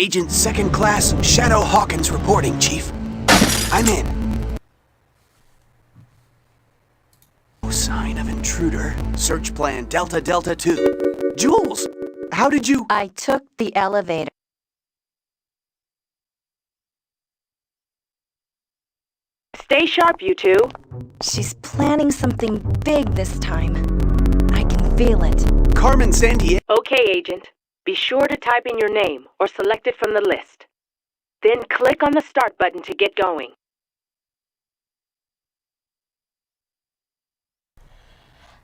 Agent Second Class Shadow Hawkins reporting, Chief. I'm in. No sign of intruder. Search plan Delta Delta 2. Jules, how did you... I took the elevator. Stay sharp, you two. She's planning something big this time. I can feel it. Carmen Sandiego... Okay, Agent. Be sure to type in your name or select it from the list. Then click on the start button to get going.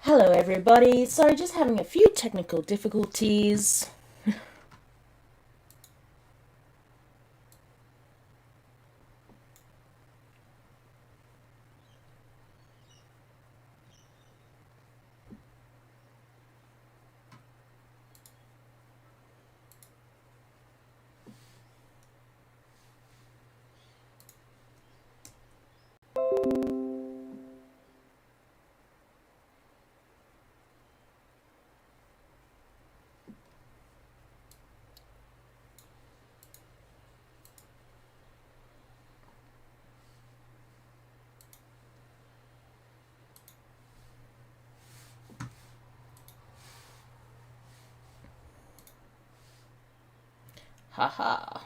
Hello everybody, sorry, just having a few technical difficulties. Haha.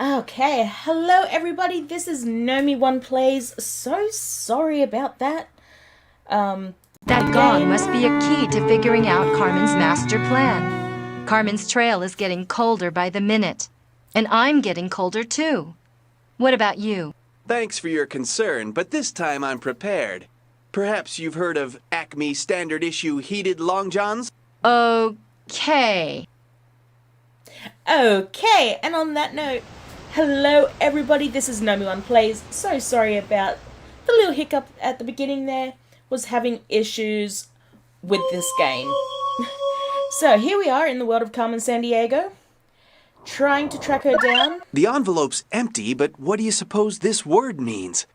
Okay, hello everybody, this is Nomi-Wan Plays. So sorry about that. That gong must be a key to figuring out Carmen's master plan. Carmen's trail is getting colder by the minute. And I'm getting colder too. What about you? Thanks for your concern, but this time I'm prepared. Perhaps you've heard of Acme standard issue heated long johns? Okay. Okay, and on that note, hello everybody, this is Nomi-Wan Plays. So sorry about the little hiccup at the beginning there. Was having issues with this game. So here we are in the world of Carmen Sandiego, trying to track her down. The envelope's empty, but what do you suppose this word means?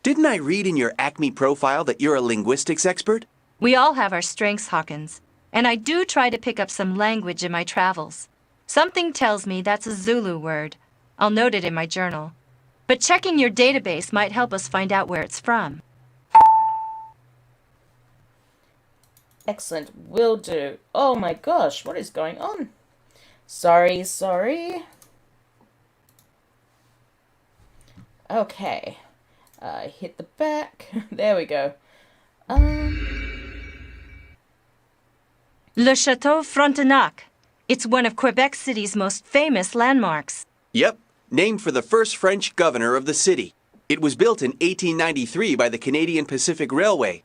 Didn't I read in your Acme profile that you're a linguistics expert? We all have our strengths, Hawkins. And I do try to pick up some language in my travels. Something tells me that's a Zulu word. I'll note it in my journal. But checking your database might help us find out where it's from. Excellent, will do. Oh my gosh, what is going on? Sorry. Okay. Hit the back. There we go. Le Chateau Frontenac. It's one of Quebec City's most famous landmarks. Yep, named for the first French governor of the city. It was built in 1893 by the Canadian Pacific Railway.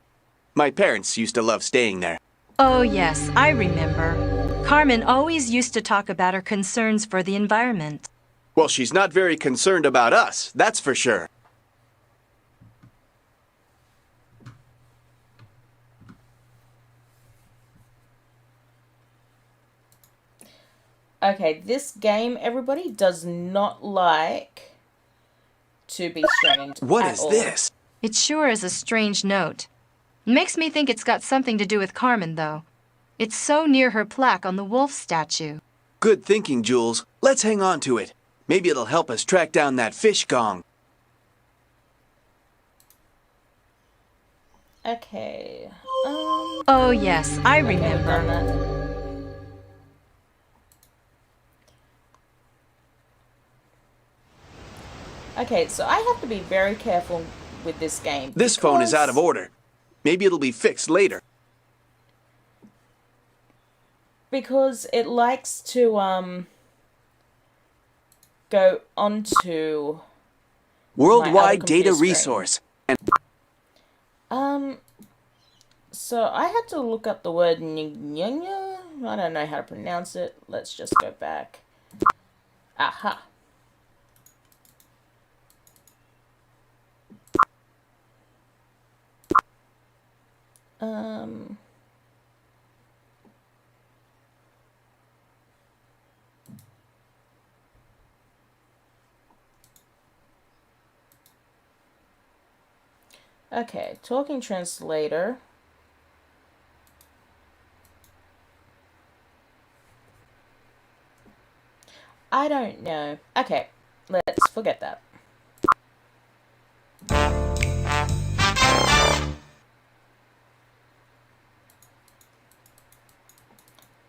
My parents used to love staying there. Oh yes, I remember. Carmen always used to talk about her concerns for the environment. Well, she's not very concerned about us, that's for sure. Okay, this game, everybody, does not like to be strained. What at is all. this? It sure is a strange note. Makes me think it's got something to do with Carmen, though. It's so near her plaque on the wolf statue. Good thinking, Jules. Let's hang on to it. Maybe it'll help us track down that fish gong. Okay. Oh yes, I Okay, we've done remember. that. Okay, so I have to be very careful with this game. This phone is out of order. Maybe it'll be fixed later. Because it likes to, go on to Worldwide other Data computer screen. Resource. So I had to look up the word nyanya. I don't know how to pronounce it. Let's just go back. Aha. Okay, talking translator. I don't know. Okay, let's forget that.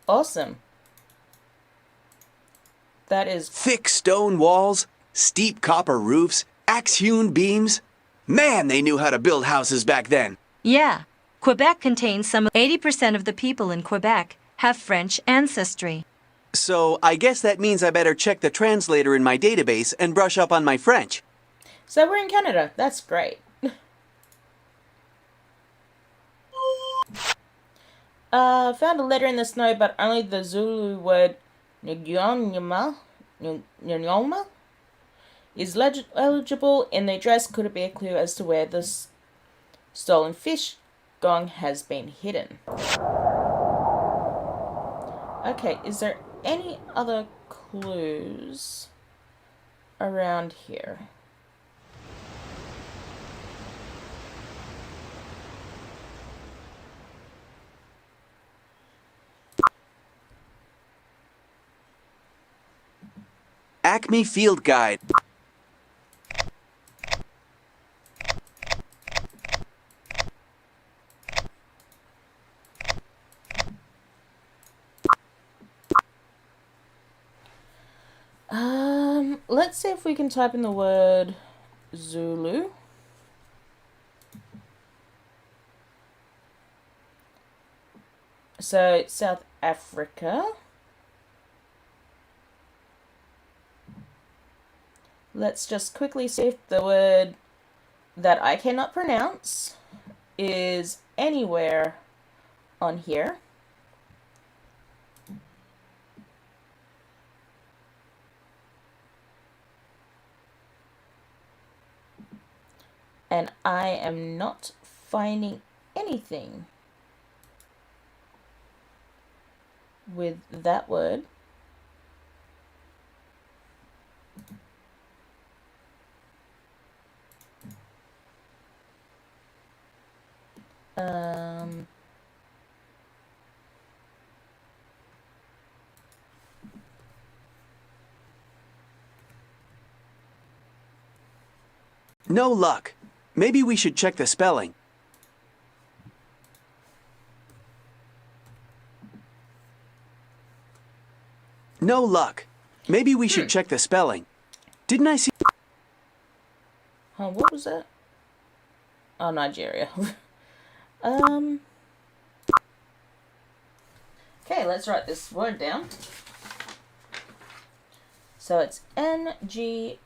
Awesome. That is... Thick stone walls, steep copper roofs, axe-hewn beams. Man, they knew how to build houses back then. Yeah, Quebec contains some 80% of the people in Quebec have French ancestry. So I guess that means I better check the translator in my database and brush up on my French. So we're in Canada. That's great. Found a letter in the snow, but only the Zulu word Nyonyama is eligible in the address. Could it be a clue as to where this stolen fish gong has been hidden? Okay, is there any other clues around here? Acme Field Guide. Let's see if we can type in the word Zulu. So, South Africa. Let's just quickly see if the word that I cannot pronounce is anywhere on here. And I am not finding anything with that word. No luck. Maybe we should check the spelling. No luck. Maybe we should check the spelling. Didn't I see... What was that? Oh, Nigeria. Okay, let's write this word down. So it's N-G-O-N-Y-A-M-A.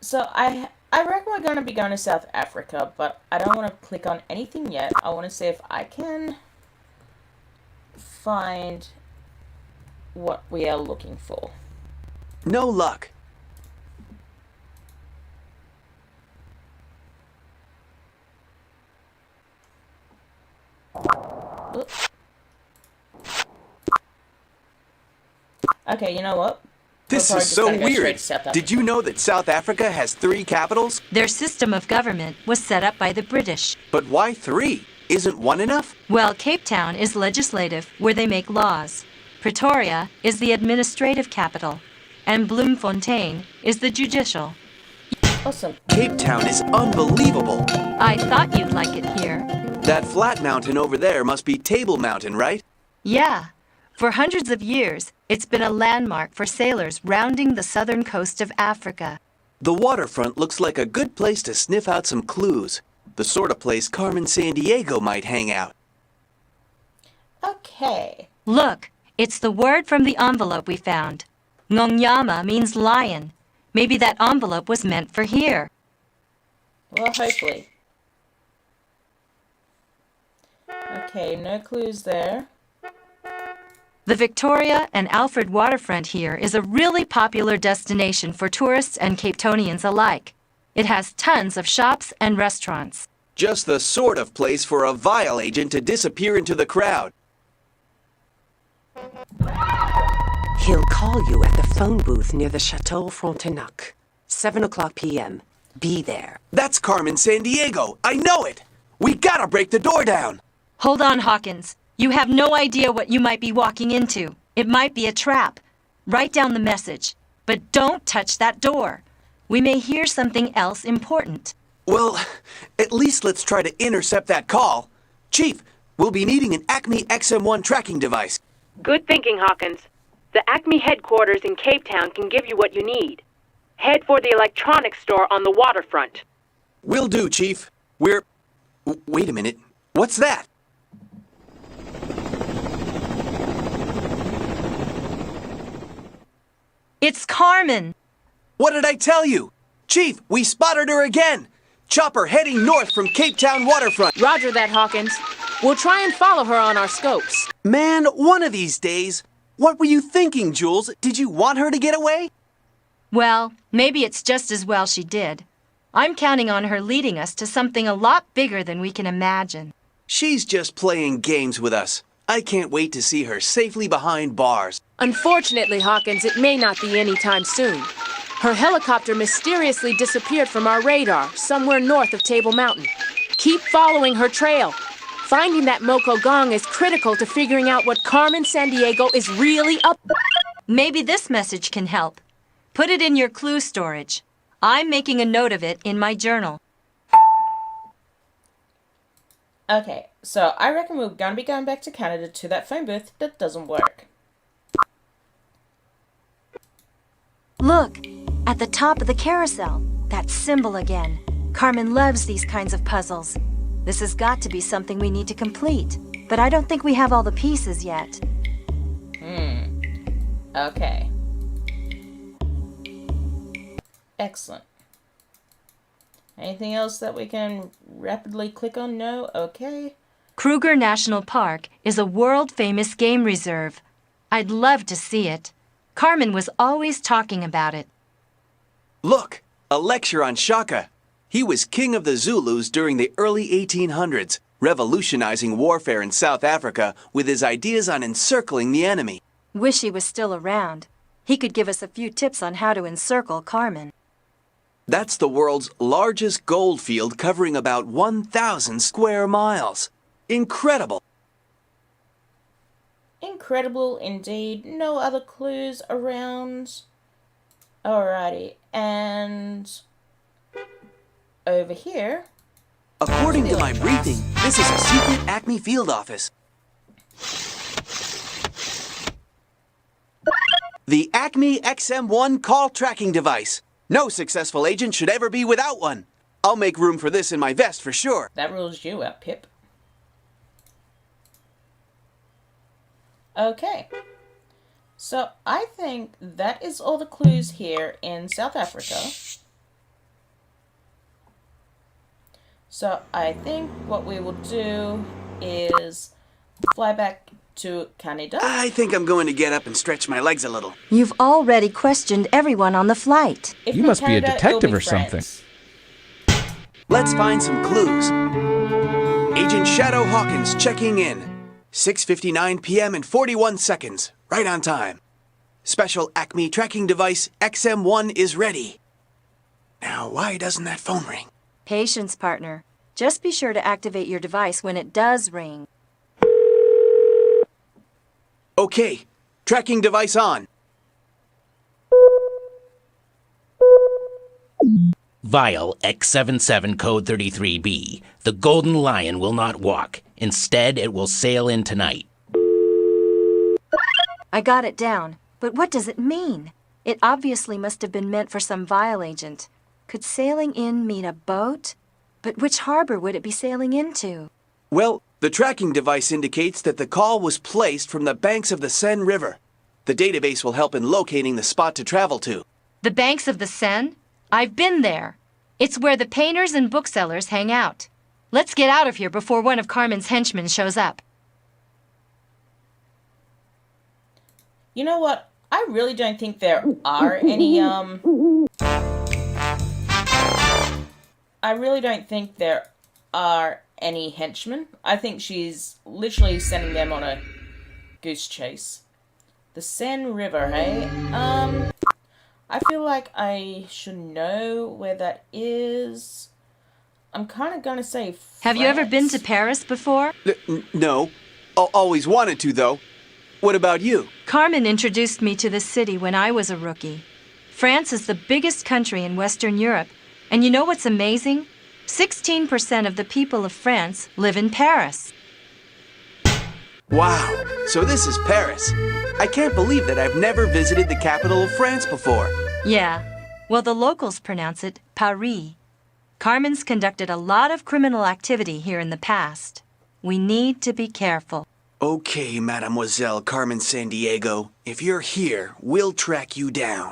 So I reckon we're going to be going to South Africa, but I don't want to click on anything yet. I want to see if I can find what we are looking for. No luck. Oops. Okay, you know what? This is so weird. Did you know that South Africa has 3 capitals? Their system of government was set up by the British. But why 3? Isn't 1 enough? Well, Cape Town is legislative, where they make laws. Pretoria is the administrative capital. And Bloemfontein is the judicial. Awesome. Cape Town is unbelievable. I thought you'd like it here. That flat mountain over there must be Table Mountain, right? Yeah. For hundreds of years, it's been a landmark for sailors rounding the southern coast of Africa. The waterfront looks like a good place to sniff out some clues. The sort of place Carmen Sandiego might hang out. Okay. Look, it's the word from the envelope we found. Ngonyama means lion. Maybe that envelope was meant for here. Well, hopefully. Okay, no clues there. The Victoria and Alfred waterfront here is a really popular destination for tourists and Cape Townians alike. It has tons of shops and restaurants. Just the sort of place for a V.i.e.l agent to disappear into the crowd. He'll call you at the phone booth near the Chateau Frontenac. 7:00 p.m. Be there. That's Carmen Sandiego. I know it. We gotta break the door down. Hold on, Hawkins. You have no idea what you might be walking into. It might be a trap. Write down the message, but don't touch that door. We may hear something else important. Well, at least let's try to intercept that call. Chief, we'll be needing an Acme XM1 tracking device. Good thinking, Hawkins. The Acme headquarters in Cape Town can give you what you need. Head for the electronics store on the waterfront. Will do, Chief. Wait a minute. What's that? It's Carmen! What did I tell you? Chief, we spotted her again! Chopper heading north from Cape Town waterfront. Roger that, Hawkins. We'll try and follow her on our scopes. Man, one of these days. What were you thinking, Jules? Did you want her to get away? Well, maybe it's just as well she did. I'm counting on her leading us to something a lot bigger than we can imagine. She's just playing games with us. I can't wait to see her safely behind bars. Unfortunately, Hawkins, it may not be anytime soon. Her helicopter mysteriously disappeared from our radar somewhere north of Table Mountain. Keep following her trail. Finding that Moko Gong is critical to figuring out what Carmen Sandiego is really up. Maybe this message can help. Put it in your clue storage. I'm making a note of it in my journal. Okay, so I reckon we're going to be going back to Canada to that phone booth that doesn't work. Look, at the top of the carousel, that symbol again. Carmen loves these kinds of puzzles. This has got to be something we need to complete, but I don't think we have all the pieces yet. Okay. Excellent. Anything else that we can rapidly click on? No? Okay. Krueger National Park is a world-famous game reserve. I'd love to see it. Carmen was always talking about it. Look, a lecture on Shaka. He was king of the Zulus during the early 1800s, revolutionizing warfare in South Africa with his ideas on encircling the enemy. Wish he was still around. He could give us a few tips on how to encircle Carmen. That's the world's largest gold field, covering about 1,000 square miles. Incredible! Incredible indeed. No other clues around. Alrighty, and over here. According to my briefing, this is a secret Acme field office. The Acme XM1 call tracking device. No successful agent should ever be without one. I'll make room for this in my vest for sure. That rules you out, Pip. Okay. So I think that is all the clues here in South Africa. So I think what we will do is fly back to Canada. I think I'm going to get up and stretch my legs a little. You've already questioned everyone on the flight. If You not must be a Canada, detective it'll or be something. France. Let's find some clues. Agent Shadow Hawkins checking in. 6:59 p.m. and 41 seconds. Right on time. Special Acme tracking device XM1 is ready. Now, why doesn't that phone ring? Patience, partner. Just be sure to activate your device when it does ring. Okay, tracking device on. V.i.e.l X77 code 33B. The Golden Lion will not walk. Instead, it will sail in tonight. I got it down, but what does it mean? It obviously must have been meant for some V.i.e.l agent. Could sailing in mean a boat? But which harbor would it be sailing into? Well, the tracking device indicates that the call was placed from the banks of the Seine River. The database will help in locating the spot to travel to. The banks of the Seine? I've been there. It's where the painters and booksellers hang out. Let's get out of here before one of Carmen's henchmen shows up. You know what? I really don't think there are any, I really don't think there are any henchmen. I think she's literally sending them on a goose chase. The Seine River, hey? I feel like I should know where that is. I'm kind of gonna say France. Have you ever been to Paris before? No. Always wanted to, though. What about you? Carmen introduced me to the city when I was a rookie. France is the biggest country in Western Europe. And you know what's amazing? 16% of the people of France live in Paris. Wow, so this is Paris. I can't believe that I've never visited the capital of France before. Yeah, well, the locals pronounce it Paris. Carmen's conducted a lot of criminal activity here in the past. We need to be careful. Okay, Mademoiselle Carmen Sandiego. If you're here, we'll track you down.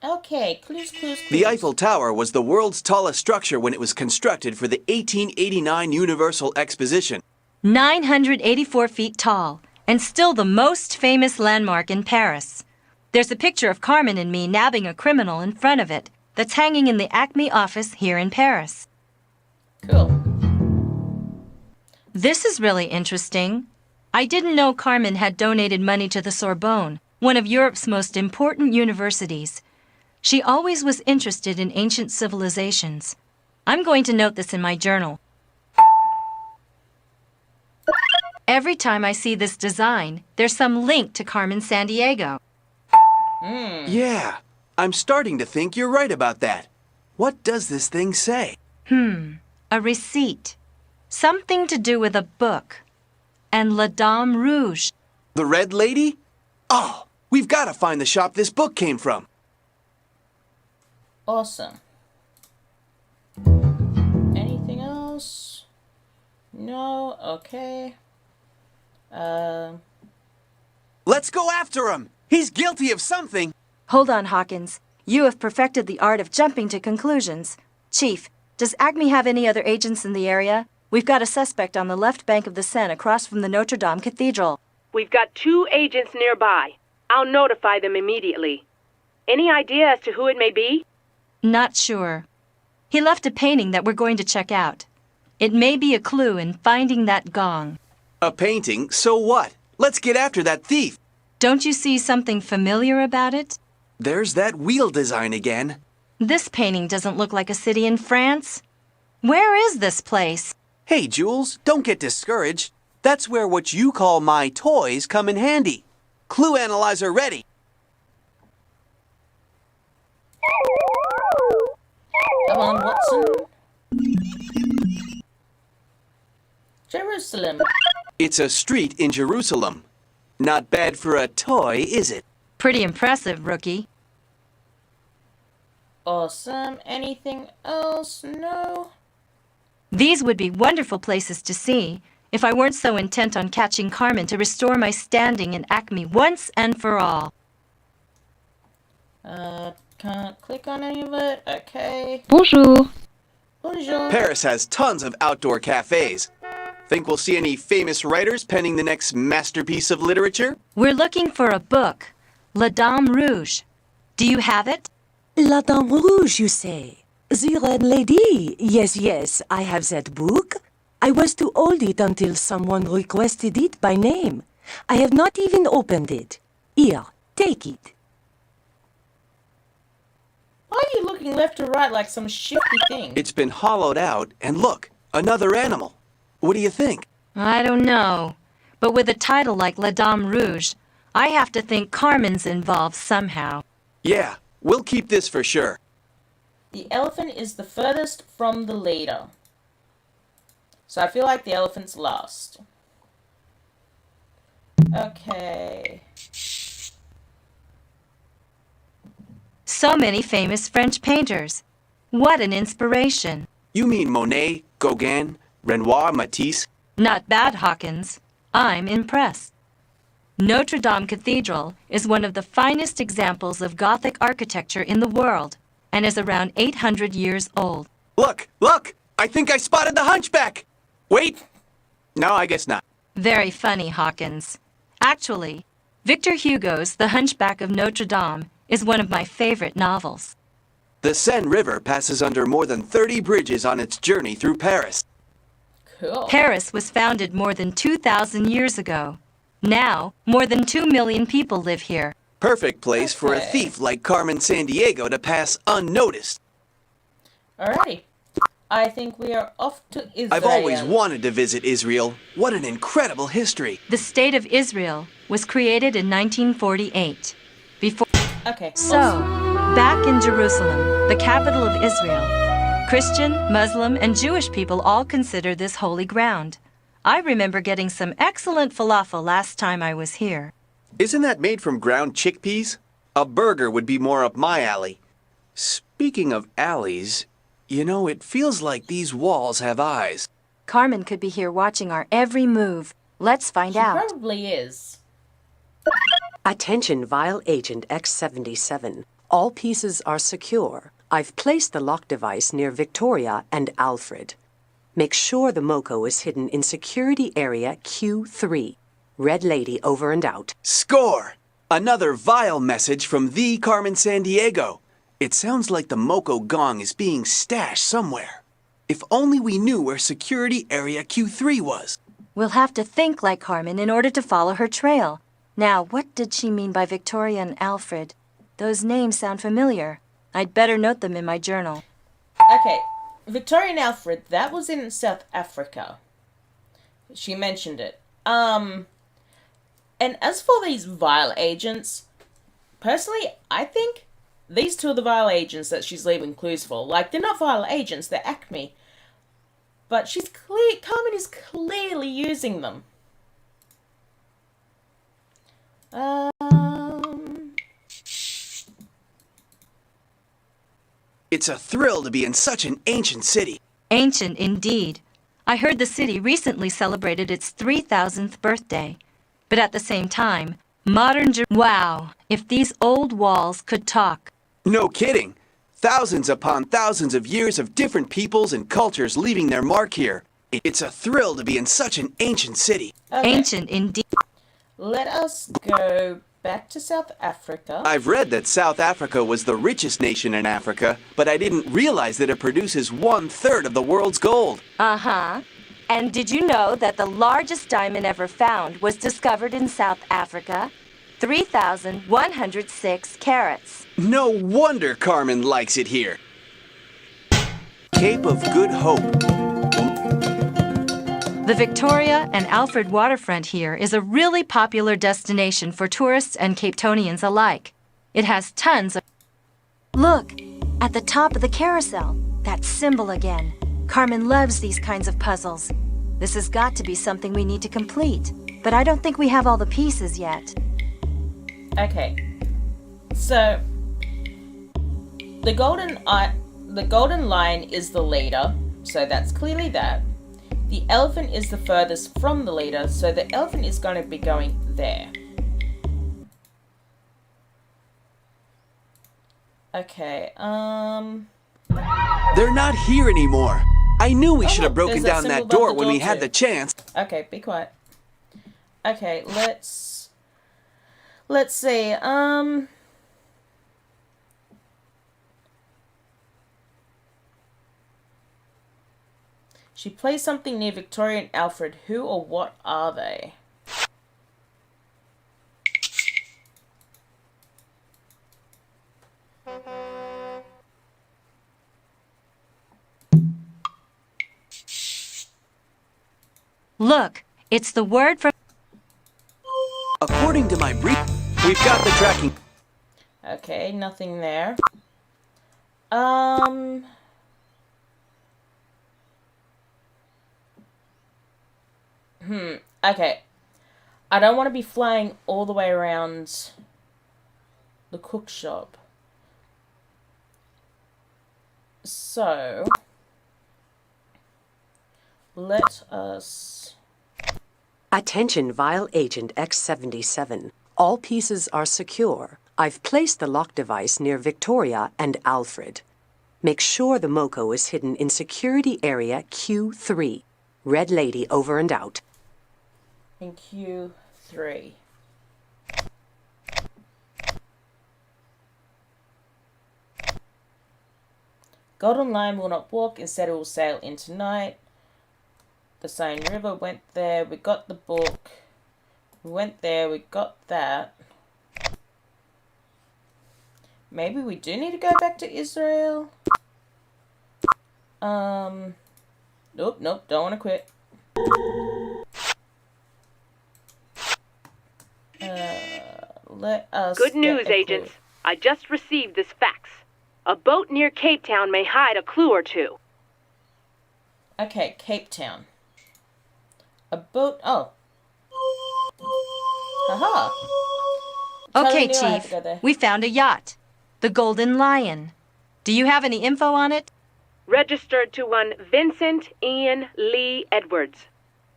Okay, clues. The Eiffel Tower was the world's tallest structure when it was constructed for the 1889 Universal Exposition. 984 feet tall, and still the most famous landmark in Paris. There's a picture of Carmen and me nabbing a criminal in front of it that's hanging in the Acme office here in Paris. Cool. This is really interesting. I didn't know Carmen had donated money to the Sorbonne, one of Europe's most important universities. She always was interested in ancient civilizations. I'm going to note this in my journal. Every time I see this design, there's some link to Carmen Sandiego. Yeah, I'm starting to think you're right about that. What does this thing say? A receipt. Something to do with a book. And La Dame Rouge. The Red Lady? Oh, we've got to find the shop this book came from. Awesome. Anything else? No? Okay. Let's go after him! He's guilty of something! Hold on, Hawkins. You have perfected the art of jumping to conclusions. Chief, does Acme have any other agents in the area? We've got a suspect on the left bank of the Seine across from the Notre Dame Cathedral. We've got 2 agents nearby. I'll notify them immediately. Any idea as to who it may be? Not sure. He left a painting that we're going to check out. It may be a clue in finding that gong. A painting? So what? Let's get after that thief! Don't you see something familiar about it? There's that wheel design again. This painting doesn't look like a city in France. Where is this place? Hey, Jules, don't get discouraged. That's where what you call my toys come in handy. Clue analyzer ready. Come on, Watson. Jerusalem. It's a street in Jerusalem. Not bad for a toy, is it? Pretty impressive, rookie. Awesome. Anything else? No? These would be wonderful places to see if I weren't so intent on catching Carmen to restore my standing in Acme once and for all. Can't click on any of it. Okay. Bonjour. Bonjour. Paris has tons of outdoor cafes. Think we'll see any famous writers penning the next masterpiece of literature? We're looking for a book. La Dame Rouge. Do you have it? La Dame Rouge, you say? The Red Lady? Yes, I have that book. I was to hold it until someone requested it by name. I have not even opened it. Here, take it. Why are you looking left to right like some shifty thing? It's been hollowed out, and look, another animal. What do you think? I don't know. But with a title like La Dame Rouge, I have to think Carmen's involved somehow. Yeah, we'll keep this for sure. The elephant is the furthest from the leader. So I feel like the elephant's last. Okay. So many famous French painters. What an inspiration. You mean Monet, Gauguin, Renoir, Matisse? Not bad, Hawkins. I'm impressed. Notre Dame Cathedral is one of the finest examples of Gothic architecture in the world and is around 800 years old. Look! Look! I think I spotted the Hunchback! Wait! No, I guess not. Very funny, Hawkins. Actually, Victor Hugo's The Hunchback of Notre Dame is one of my favorite novels. The Seine River passes under more than 30 bridges on its journey through Paris. Cool. Paris was founded more than 2,000 years ago. Now, more than 2 million people live here. Perfect place for a Okay. thief like Carmen Sandiego to pass unnoticed. Alrighty. I think we are off to Israel. I've always wanted to visit Israel. What an incredible history. The State of Israel was created in 1948. Before Okay. So, back in Jerusalem, the capital of Israel, Christian, Muslim, and Jewish people all consider this holy ground. I remember getting some excellent falafel last time I was here. Isn't that made from ground chickpeas? A burger would be more up my alley. Speaking of alleys, you know, it feels like these walls have eyes. Carmen could be here watching our every move. Let's find She out. probably is. Attention V.i.e.l Agent X77. All pieces are secure. I've placed the lock device near Victoria and Alfred. Make sure the MoCo is hidden in security area Q3. Red Lady over and out. Score! Another vile message from V.i.e. Carmen Sandiego. It sounds like the Moco gong is being stashed somewhere. If only we knew where security area Q3 was. We'll have to think like Carmen in order to follow her trail. Now, what did she mean by Victoria and Alfred? Those names sound familiar. I'd better note them in my journal. Okay. Victoria and Alfred, that was in South Africa. She mentioned it. And as for these V.i.e.l agents, personally, I think these two are the V.i.e.l agents that she's leaving clues for. Like, they're not V.i.e.l agents, they're Acme. But Carmen is clearly using them. It's a thrill to be in such an ancient city. Ancient indeed. I heard the city recently celebrated its 3,000th birthday. But at the same time, Wow, if these old walls could talk. No kidding. Thousands upon thousands of years of different peoples and cultures leaving their mark here. It's a thrill to be in such an ancient city. Okay. Ancient indeed. Let us go back to South Africa. I've read that South Africa was the richest nation in Africa, but I didn't realize that it produces 1/3 of the world's gold. Uh-huh. And did you know that the largest diamond ever found was discovered in South Africa? 3,106 carats. No wonder Carmen likes it here. Cape of Good Hope. The Victoria and Alfred waterfront here is a really popular destination for tourists and Capetonians alike. It has tons of... Look, at the top of the carousel, that symbol again. Carmen loves these kinds of puzzles. This has got to be something we need to complete, but I don't think we have all the pieces yet. Okay. So the golden lion is the leader, so that's clearly that. The elephant is the furthest from the leader, so the elephant is going to be going there. Okay, They're not here anymore. I knew we should have look, broken there's down that that symbol above door the when door we had too. the chance. Okay, be quiet. Okay, let's see, she plays something near Victoria and Alfred. Who or what are they? Look, it's the word from... According to my brief, we've got the tracking. Okay, nothing there. Okay. I don't want to be flying all the way around the cook shop. So, let us... Attention, V.i.e.l Agent X77. All pieces are secure. I've placed the lock device near Victoria and Alfred. Make sure the MoCo is hidden in security area Q3. Red Lady over and out. in Q3. Golden Lion will not walk, instead it will sail in tonight. The Seine River went there, we got the book. We went there, we got that. Maybe we do need to go back to Israel. Nope, don't want to quit. Let us Good get news, a clue. agents. I just received this fax. A boat near Cape Town may hide a clue or two. Okay, Cape Town. A boat. Oh. Haha. Okay, Totally knew I had to Chief. go there. We found a yacht. The Golden Lion. Do you have any info on it? Registered to one Vincent Ian Lee Edwards.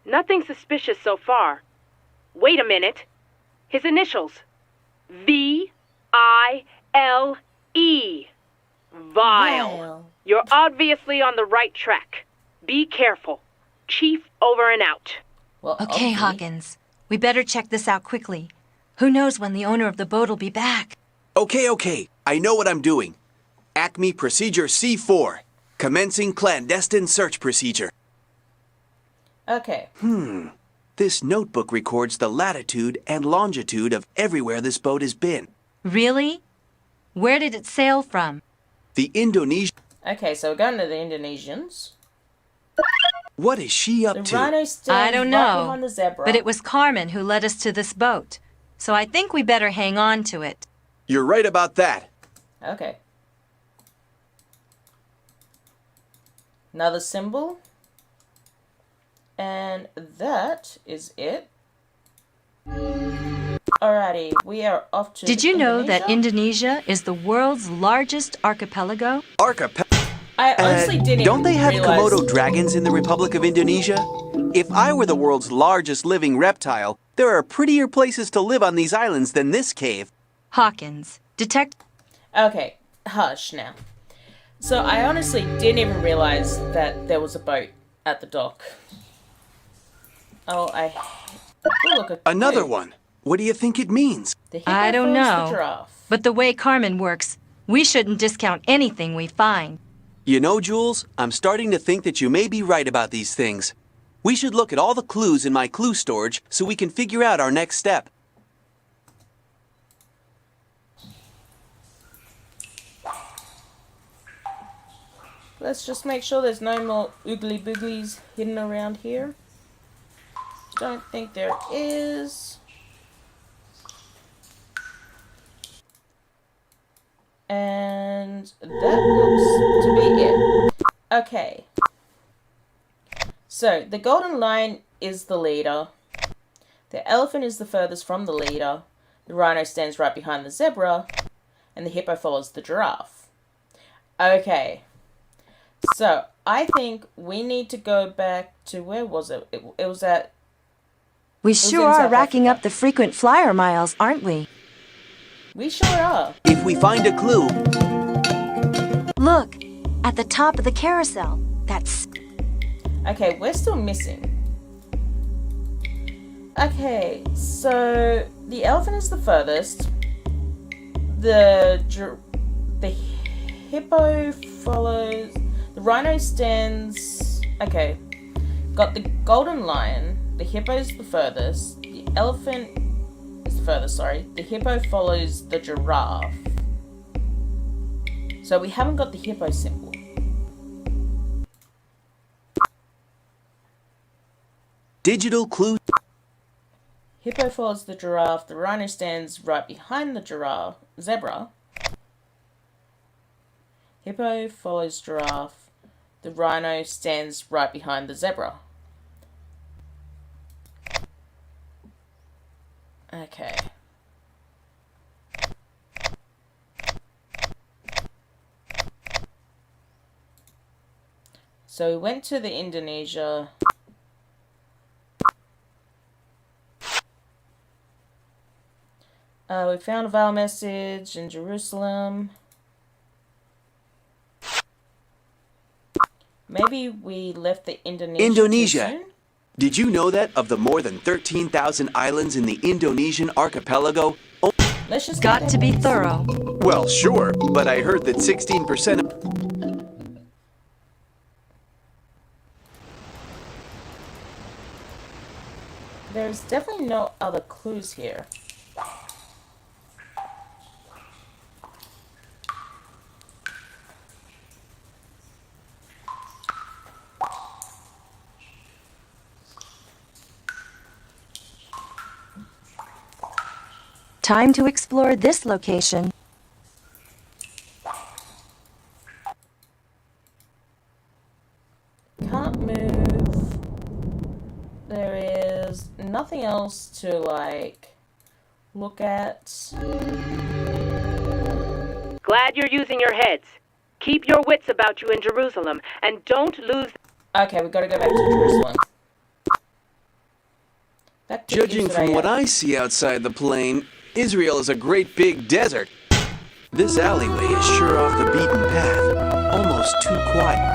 Nothing suspicious so far. Wait a minute. His initials. V.I.E.L. V.i.e.l. You're obviously on the right track. Be careful. Chief over and out. Well, Okay, obviously- Hawkins. We better check this out quickly. Who knows when the owner of the boat will be back? Okay. I know what I'm doing. Acme Procedure C4. Commencing clandestine search procedure. Okay. This notebook records the latitude and longitude of everywhere this boat has been. Really? Where did it sail from? The Indonesia... Okay, so we're going to the Indonesians. What is she up The to? rhino stands I don't right know. behind the zebra. But it was Carmen who led us to this boat. So I think we better hang on to it. You're right about that. Okay. Another symbol. And that is it. Alrighty, we are off to Did you know that Indonesia? Indonesia is the world's largest archipelago? Archipelago. I honestly didn't Don't they have realize... Komodo dragons in the Republic of Indonesia? If I were the world's largest living reptile, there are prettier places to live on these islands than this cave. Hawkins, detect... Okay, hush now. So I honestly didn't even realize that there was a boat at the dock. Oh, look, a Another clue. one. What do you think it means? The hippo I don't follows know. The giraffe. But the way Carmen works, we shouldn't discount anything we find. You know, Jules, I'm starting to think that you may be right about these things. We should look at all the clues in my clue storage so we can figure out our next step. Let's just make sure there's no more oogly booglies hidden around here. Don't think there is. And that looks to be it. Okay. So, the golden lion is the leader. The elephant is the furthest from the leader. The rhino stands right behind the zebra. And the hippo follows the giraffe. Okay. So, I think we need to go back to, where was it? It was at... We was sure in are South racking Africa. up the frequent flyer miles, aren't we? We sure are. If we find a clue, Look, at the top of the carousel. That's... Okay, we're still missing. Okay, so the elephant is the furthest. The hippo follows. The rhino stands. Okay, got the golden lion. The hippo is the furthest. The elephant is the furthest. Sorry. The hippo follows the giraffe. So we haven't got the hippo symbol. digital clue. Hippo follows the giraffe. The rhino stands right behind the zebra. Hippo follows giraffe. The rhino stands right behind the zebra. Okay. So we went to the Indonesia. We found a V.i.e.l message in Jerusalem. Maybe we left the Indonesia. too soon? Did you know that of the more than 13,000 islands in the Indonesian archipelago? Let's just Got to be thorough. Well, sure, but I heard that 16% of... There's definitely no other clues here. Time to explore this location. Can't move. There is nothing else to, like, look at. Glad you're using your heads. Keep your wits about you in Jerusalem, and don't lose... Okay, we gotta go back to Jerusalem. Back to Judging from what Israel. I see outside the plane, Israel is a great big desert. This alleyway is sure off the beaten path. Almost too quiet.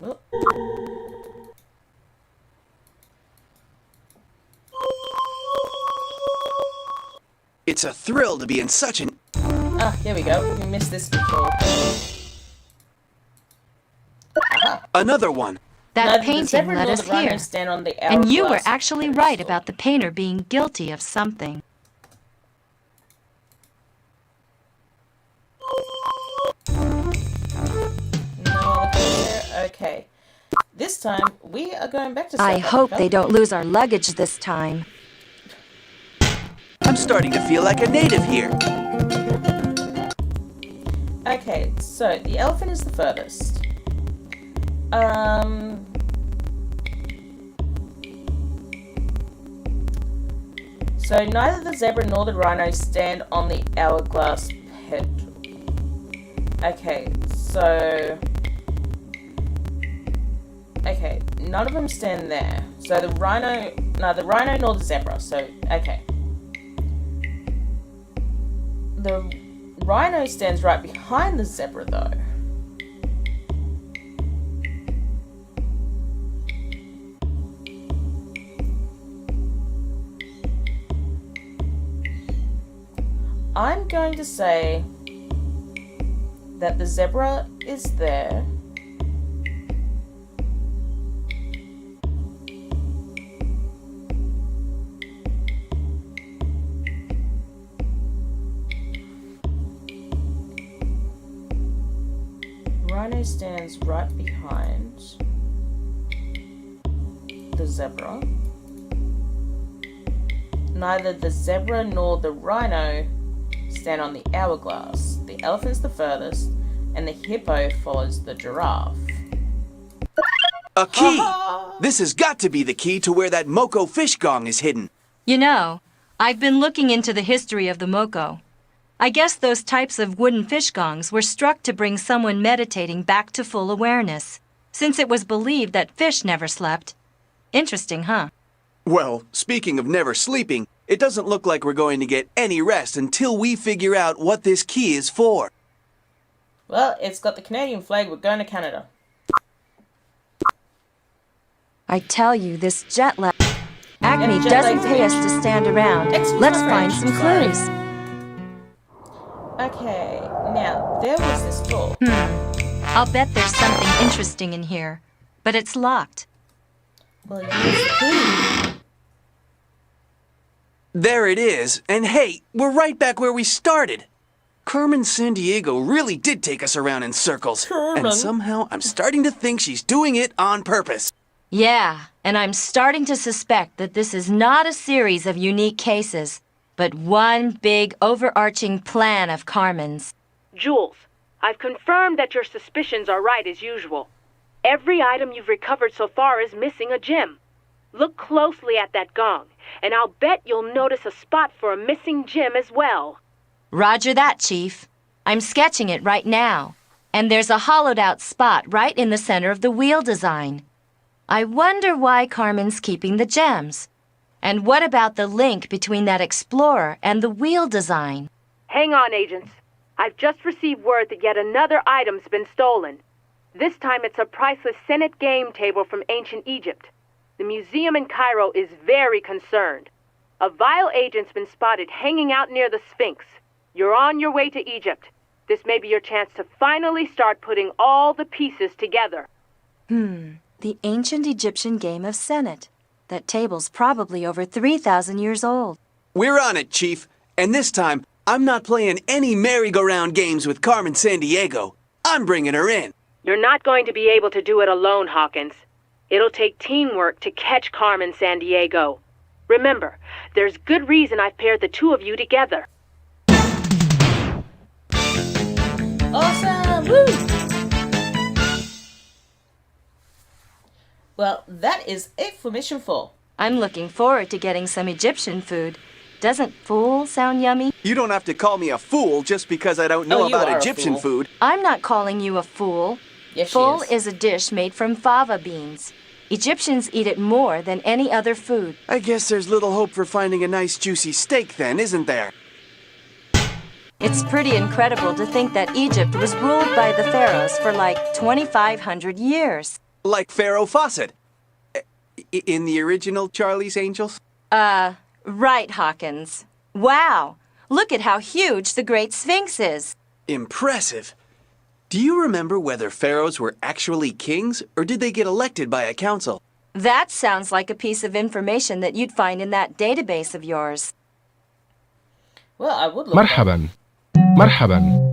Oh. It's a thrill to be in such an... Ah, here we go. We missed this before. Another one. That Neither the painting zebra led nor us the rhino here. stand on the And you were hourglass actually pedestal. right about the painter being guilty of something. No other clues there? Okay. This time, we are going back to South I hope Africa. they don't lose our luggage this time. I'm starting to feel like a native here. Okay, so the elephant is the furthest. So neither the zebra nor the rhino stand on the hourglass pedestal. Okay, so... Okay, none of them stand there. So the rhino... Neither the rhino nor the zebra, so... Okay. The rhino stands right behind the zebra, though. I'm going to say that the zebra is there. Rhino stands right behind the zebra. Neither the zebra nor the rhino stand on the hourglass. The elephant's the furthest, and the hippo follows the giraffe. A key! This has got to be the key to where that Moko fish gong is hidden. You know, I've been looking into the history of the Moko. I guess those types of wooden fish gongs were struck to bring someone meditating back to full awareness, since it was believed that fish never slept. Interesting, huh? Well, speaking of never sleeping, it doesn't look like we're going to get any rest until we figure out what this key is for. Well, it's got the Canadian flag. We're going to Canada. I tell you, this jet lag... Acme jet doesn't lag's pay us to stand around. Excuse Let's my find French, some sorry. clues. Okay, now, there was this door. I'll bet there's something interesting in here, but it's locked. Well, use the key. There it is, and hey, we're right back where we started. Carmen Sandiego really did take us around in circles. Carmen. And somehow I'm starting to think she's doing it on purpose. Yeah, and I'm starting to suspect that this is not a series of unique cases, but one big overarching plan of Carmen's. Jules, I've confirmed that your suspicions are right as usual. Every item you've recovered so far is missing a gem. Look closely at that gong, and I'll bet you'll notice a spot for a missing gem as well. Roger that, Chief. I'm sketching it right now. And there's a hollowed-out spot right in the center of the wheel design. I wonder why Carmen's keeping the gems. And what about the link between that explorer and the wheel design? Hang on, agents. I've just received word that yet another item's been stolen. This time it's a priceless Senate game table from ancient Egypt. The museum in Cairo is very concerned. A V.i.e.l agent's been spotted hanging out near the Sphinx. You're on your way to Egypt. This may be your chance to finally start putting all the pieces together. The ancient Egyptian game of Senate. That table's probably over 3,000 years old. We're on it, Chief. And this time, I'm not playing any merry-go-round games with Carmen Sandiego. I'm bringing her in. You're not going to be able to do it alone, Hawkins. It'll take teamwork to catch Carmen Sandiego. Remember, there's good reason I've paired the two of you together. Awesome! Woo! Well, that is it for Mission 4. I'm looking forward to getting some Egyptian food. Doesn't fool sound yummy? You don't have to call me a fool just because I don't know Oh, you about are a Egyptian fool. food. I'm not calling you a fool. Yes, she Fool is. is a dish made from fava beans. Egyptians eat it more than any other food. I guess there's little hope for finding a nice juicy steak then, isn't there? It's pretty incredible to think that Egypt was ruled by the pharaohs for like 2,500 years. Like Pharaoh Fawcett. In the original Charlie's Angels? Right, Hawkins. Wow! Look at how huge the Great Sphinx is. Impressive. Do you remember whether pharaohs were actually kings, or did they get elected by a council? That sounds like a piece of information that you'd find in that database of yours. Well, I would look مرحبا مرحبا.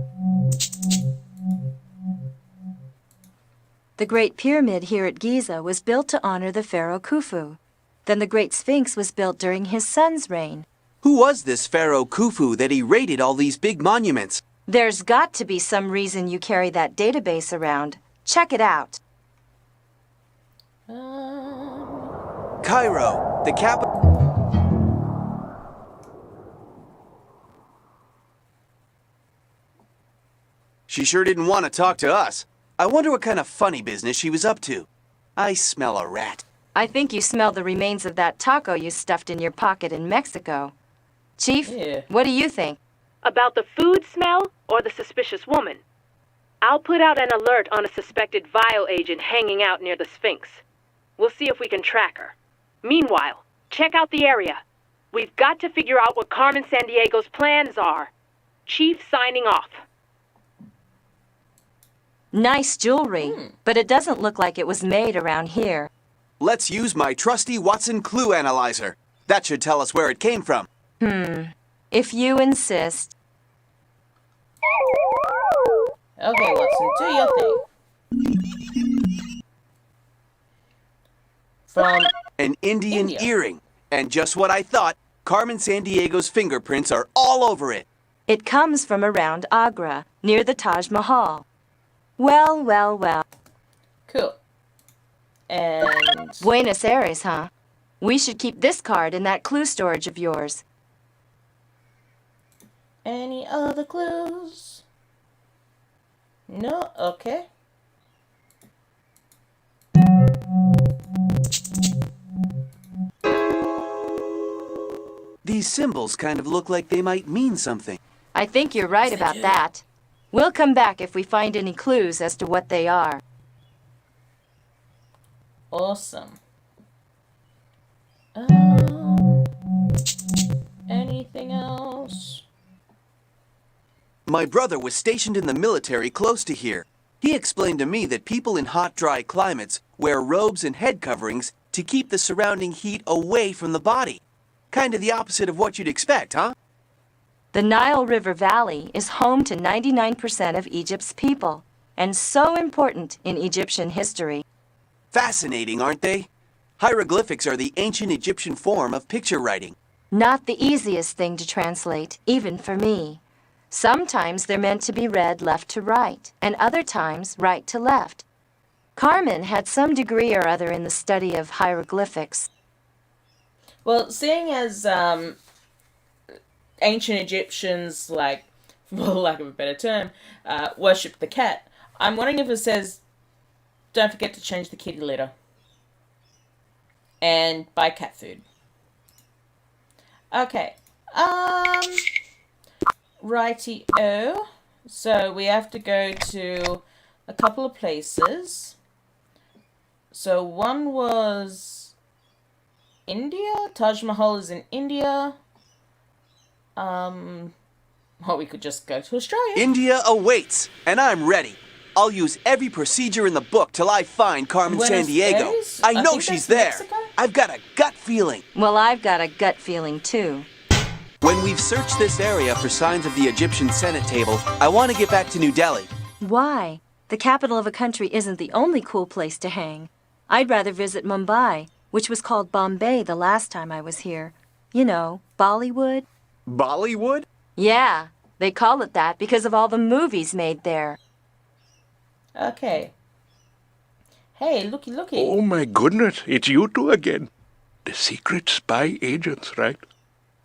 The Great Pyramid here at Giza was built to honor the pharaoh Khufu. Then the Great Sphinx was built during his son's reign. Who was this Pharaoh Khufu that he raided all these big monuments? There's got to be some reason you carry that database around. Check it out. Cairo, the capital. She sure didn't want to talk to us. I wonder what kind of funny business she was up to. I smell a rat. I think you smell the remains of that taco you stuffed in your pocket in Mexico. Chief, Yeah. what do you think? About the food smell or the suspicious woman? I'll put out an alert on a suspected V.i.e.l agent hanging out near the Sphinx. We'll see if we can track her. Meanwhile, check out the area. We've got to figure out what Carmen Sandiego's plans are. Chief signing off. Nice jewelry, but it doesn't look like it was made around here. Let's use my trusty Watson clue analyzer. That should tell us where it came from. If you insist. Okay, Watson, do your thing. From An Indian India. earring. And just what I thought, Carmen Sandiego's fingerprints are all over it. It comes from around Agra, near the Taj Mahal. Well, well, well. cool. And Buenos Aires, huh? We should keep this card in that clue storage of yours. any other clues? No? Okay. These symbols kind of look like they might mean something. I think you're right about that. We'll come back if we find any clues as to what they are. Awesome. Anything else? My brother was stationed in the military close to here. He explained to me that people in hot, dry climates wear robes and head coverings to keep the surrounding heat away from the body. Kind of the opposite of what you'd expect, huh? The Nile River Valley is home to 99% of Egypt's people, and so important in Egyptian history. Fascinating, aren't they? Hieroglyphics are the ancient Egyptian form of picture writing. Not the easiest thing to translate, even for me. Sometimes they're meant to be read left to right, and other times right to left. Carmen had some degree or other in the study of hieroglyphics. Well, seeing as ancient Egyptians like for lack of a better term, worship the cat. I'm wondering if it says, don't forget to change the kitty litter. And buy cat food. Okay. Righty-o. So we have to go to a couple of places. So one was India. Taj Mahal is in India. Well, we could just go to Australia. India awaits, and I'm ready. I'll use every procedure in the book till I find Carmen Buenos Sandiego. Aires? I know think she's that's there. Mexico? I've got a gut feeling. Well, I've got a gut feeling, too. When we've searched this area for signs of the Egyptian Senate table, I want to get back to New Delhi. Why? The capital of a country isn't the only cool place to hang. I'd rather visit Mumbai, which was called Bombay the last time I was here. You know, Bollywood. Bollywood? Yeah, they call it that because of all the movies made there. Okay. Hey, looky. Oh my goodness, it's you two again. The secret spy agents, right?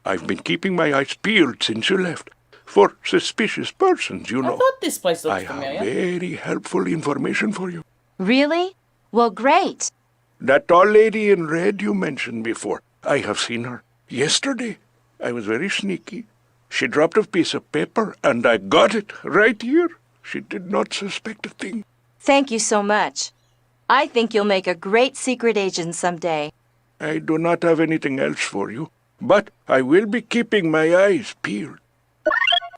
I've been keeping my eyes peeled since you left. For suspicious persons, you I know. thought this place looked I familiar. have very helpful information for you. Really? Well, great. That tall lady in red you mentioned before, I have seen her. Yesterday, I was very sneaky. She dropped a piece of paper, and I got it right here. She did not suspect a thing. Thank you so much. I think you'll make a great secret agent someday. I do not have anything else for you, but I will be keeping my eyes peeled.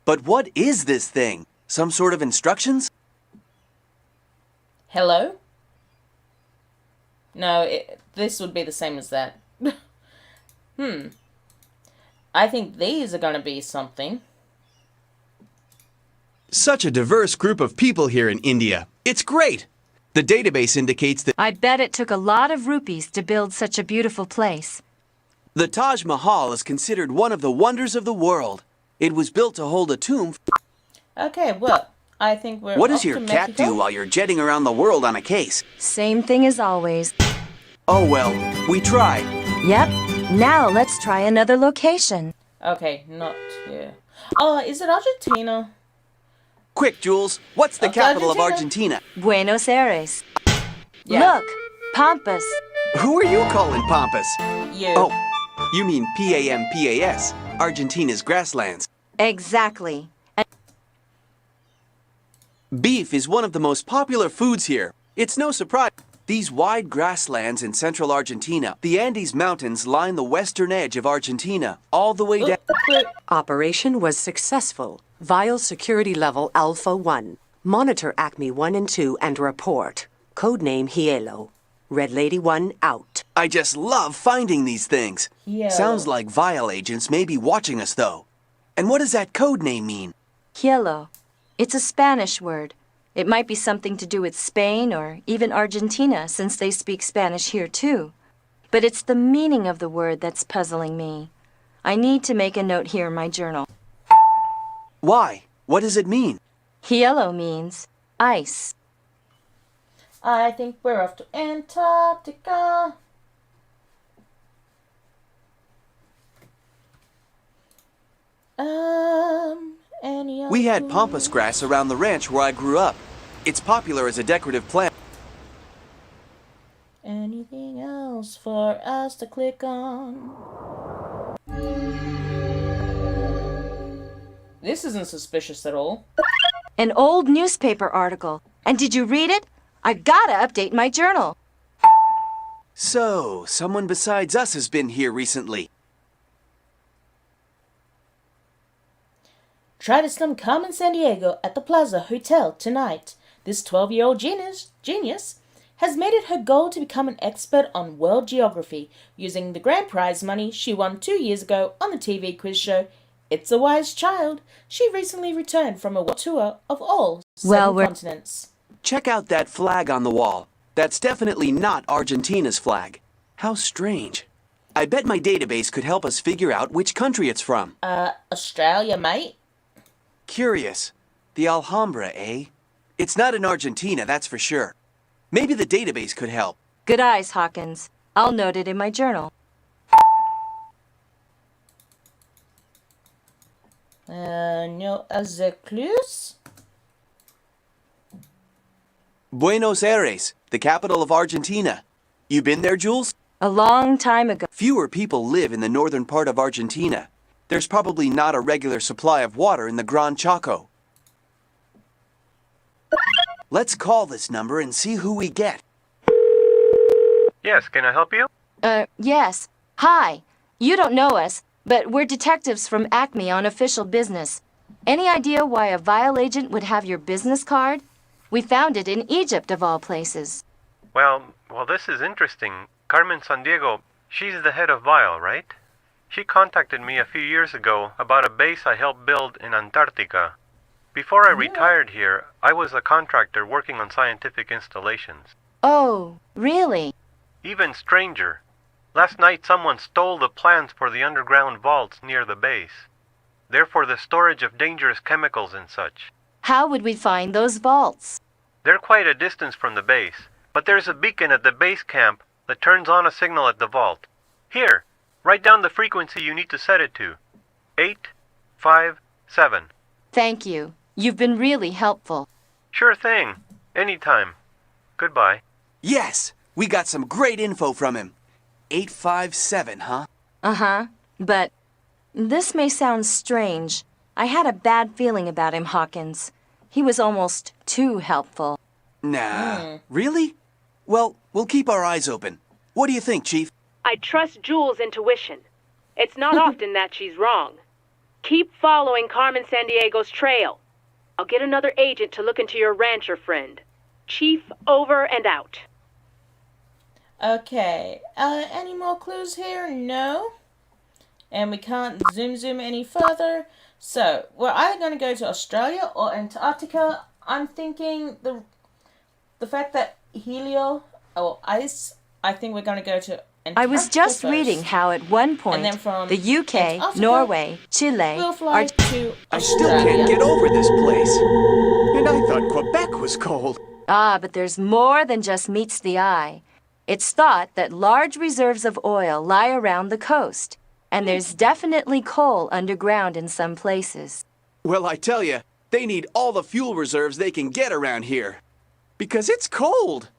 But what is this thing? Some sort of instructions? Hello? No, this would be the same as that. I think these are going to be something. Such a diverse group of people here in India. It's great. The database indicates that I bet it took a lot of rupees to build such a beautiful place. the Taj Mahal is considered one of the wonders of the world. It was built to hold a tomb. Okay, well, I think we're What off does your to cat Mexico. do while you're jetting around the world on a case? Same thing as always. Oh well, we tried. Yep. Now let's try another location. Okay, not here. Oh, is it Argentina? Quick, Jules, what's the Of capital of Argentina? Argentina? Buenos Aires. Yeah. Look, Pampas. Who are you calling Pampas? You. Oh, you mean Pampas, Argentina's grasslands. Exactly. Beef is one of the most popular foods here. It's no surprise. These wide grasslands in central Argentina, the Andes Mountains line the western edge of Argentina, all the way down. Operation was successful. V.i.e.l security level Alpha 1. Monitor Acme 1 and 2 and report. Codename V.i.e.l. Red Lady 1 out. I just love finding these things. Yeah. Sounds like V.i.e.l agents may be watching us, though. And what does that code name mean? Cielo. It's a Spanish word. It might be something to do with Spain or even Argentina, since they speak Spanish here too. But it's the meaning of the word that's puzzling me. I need to make a note here in my journal. Why? What does it mean? Hielo means ice. I think we're off to Antarctica. Any We had other- pampas grass around the ranch where I grew up. It's popular as a decorative plant. Anything else for us to click on? This isn't suspicious at all. An old newspaper article. And did you read it? I've gotta update my journal. So, someone besides us has been here recently. Try to stump Carmen Sandiego at the Plaza Hotel tonight. This 12-year-old genius has made it her goal to become an expert on world geography using the grand prize money she won 2 years ago on the TV quiz show It's a Wise Child. She recently returned from a world tour of all 7 continents. Check out that flag on the wall. That's definitely not Argentina's flag. How strange. I bet my database could help us figure out which country it's from. Australia, mate. Curious. The Alhambra, eh? It's not in Argentina, that's for sure. Maybe the database could help. Good eyes, Hawkins. I'll note it in my journal. No other clues? Buenos Aires, the capital of Argentina. You been there, Jules? A long time ago. Fewer people live in the northern part of Argentina. There's probably not a regular supply of water in the Gran Chaco. Let's call this number and see who we get. Yes, can I help you? Yes. Hi. You don't know us, but we're detectives from Acme on official business. Any idea why a V.i.e.l agent would have your business card? We found it in Egypt, of all places. Well, this is interesting. Carmen Sandiego, she's the head of V.i.e.l, right? She contacted me a few years ago about a base I helped build in Antarctica. Before I retired here, I was a contractor working on scientific installations. Oh, really? Even stranger. Last night someone stole the plans for the underground vaults near the base. They're for the storage of dangerous chemicals and such. How would we find those vaults? They're quite a distance from the base, but there's a beacon at the base camp that turns on a signal at the vault. Here, write down the frequency you need to set it to. 857. Thank you. You've been really helpful. Sure thing. Anytime. Goodbye. Yes, we got some great info from him. 857, huh? Uh-huh. But this may sound strange. I had a bad feeling about him, Hawkins. He was almost too helpful. Nah. Really? Well, we'll keep our eyes open. What do you think, Chief? I trust Jules' intuition. It's not often that she's wrong. Keep following Carmen Sandiego's trail. I'll get another agent to look into your rancher friend. Chief, over and out. Okay, any more clues here? No. And we can't zoom any further. So, we're either going to go to Australia or Antarctica. I'm thinking the fact that helio or ice, I think we're going to go to Antarctica I was just first. reading how at one point And then from the UK, Antarctica, Norway, Chile, we'll fly to I still Australia. can't get over this place. And I thought Quebec was cold. But there's more than just meets the eye. It's thought that large reserves of oil lie around the coast, and there's definitely coal underground in some places. Well, I tell you, they need all the fuel reserves they can get around here. Because it's cold.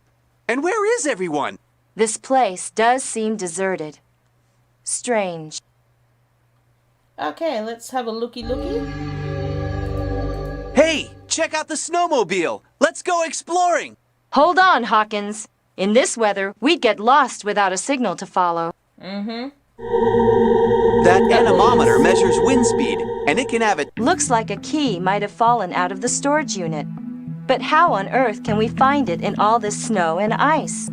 And where is everyone? This place does seem deserted. Strange. Okay, let's have a looky. Hey, check out the snowmobile. Let's go exploring. Hold on, Hawkins. In this weather, we'd get lost without a signal to follow. Mm-hmm. That anemometer measures wind speed, and it can have it. Looks like a key might have fallen out of the storage unit. But how on earth can we find it in all this snow and ice?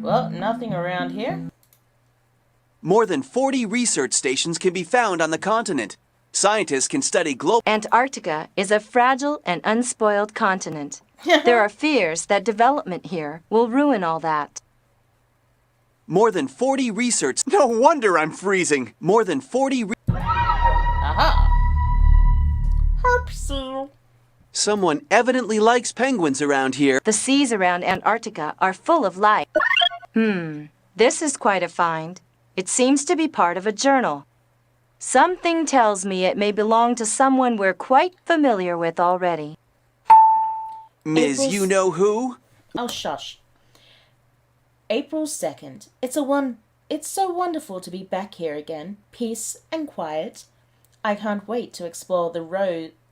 Well, nothing around here. More than 40 research stations can be found on the continent. Scientists can study global. Antarctica is a fragile and unspoiled continent. There are fears that development here will ruin all that. More than 40 research. No wonder I'm freezing. More than 40. Aha! Harpsel. Someone evidently likes penguins around here. The seas around Antarctica are full of life. This is quite a find. It seems to be part of a journal. Something tells me it may belong to someone we're quite familiar with already. Ms. April's- You-know-who? Oh, shush. April 2nd. It's so wonderful to be back here again. Peace and quiet. I can't wait to explore the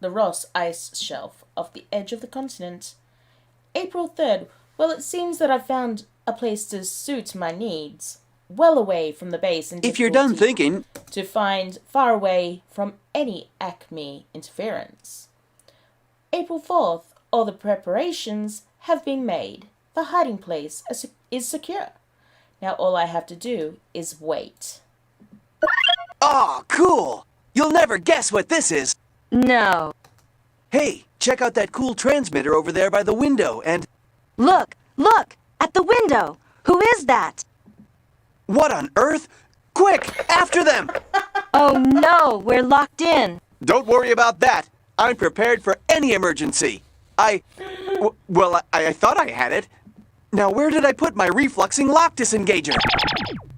Ross ice shelf off the edge of the continent. April 3rd. Well, it seems that I've found a place to suit my needs. Well away from the base and If you're done difficulty thinking, to find far away from any Acme interference. April 4th. All the preparations have been made. The hiding place is secure. Now all I have to do is wait. aw, cool. You'll never guess what this is. No. Hey, check out that cool transmitter over there by the window and... Look! At the window! Who is that? What on earth? Quick, after them! Oh no, we're locked in. Don't worry about that. I'm prepared for any emergency. I thought I had it. Now where did I put my refluxing lock disengager?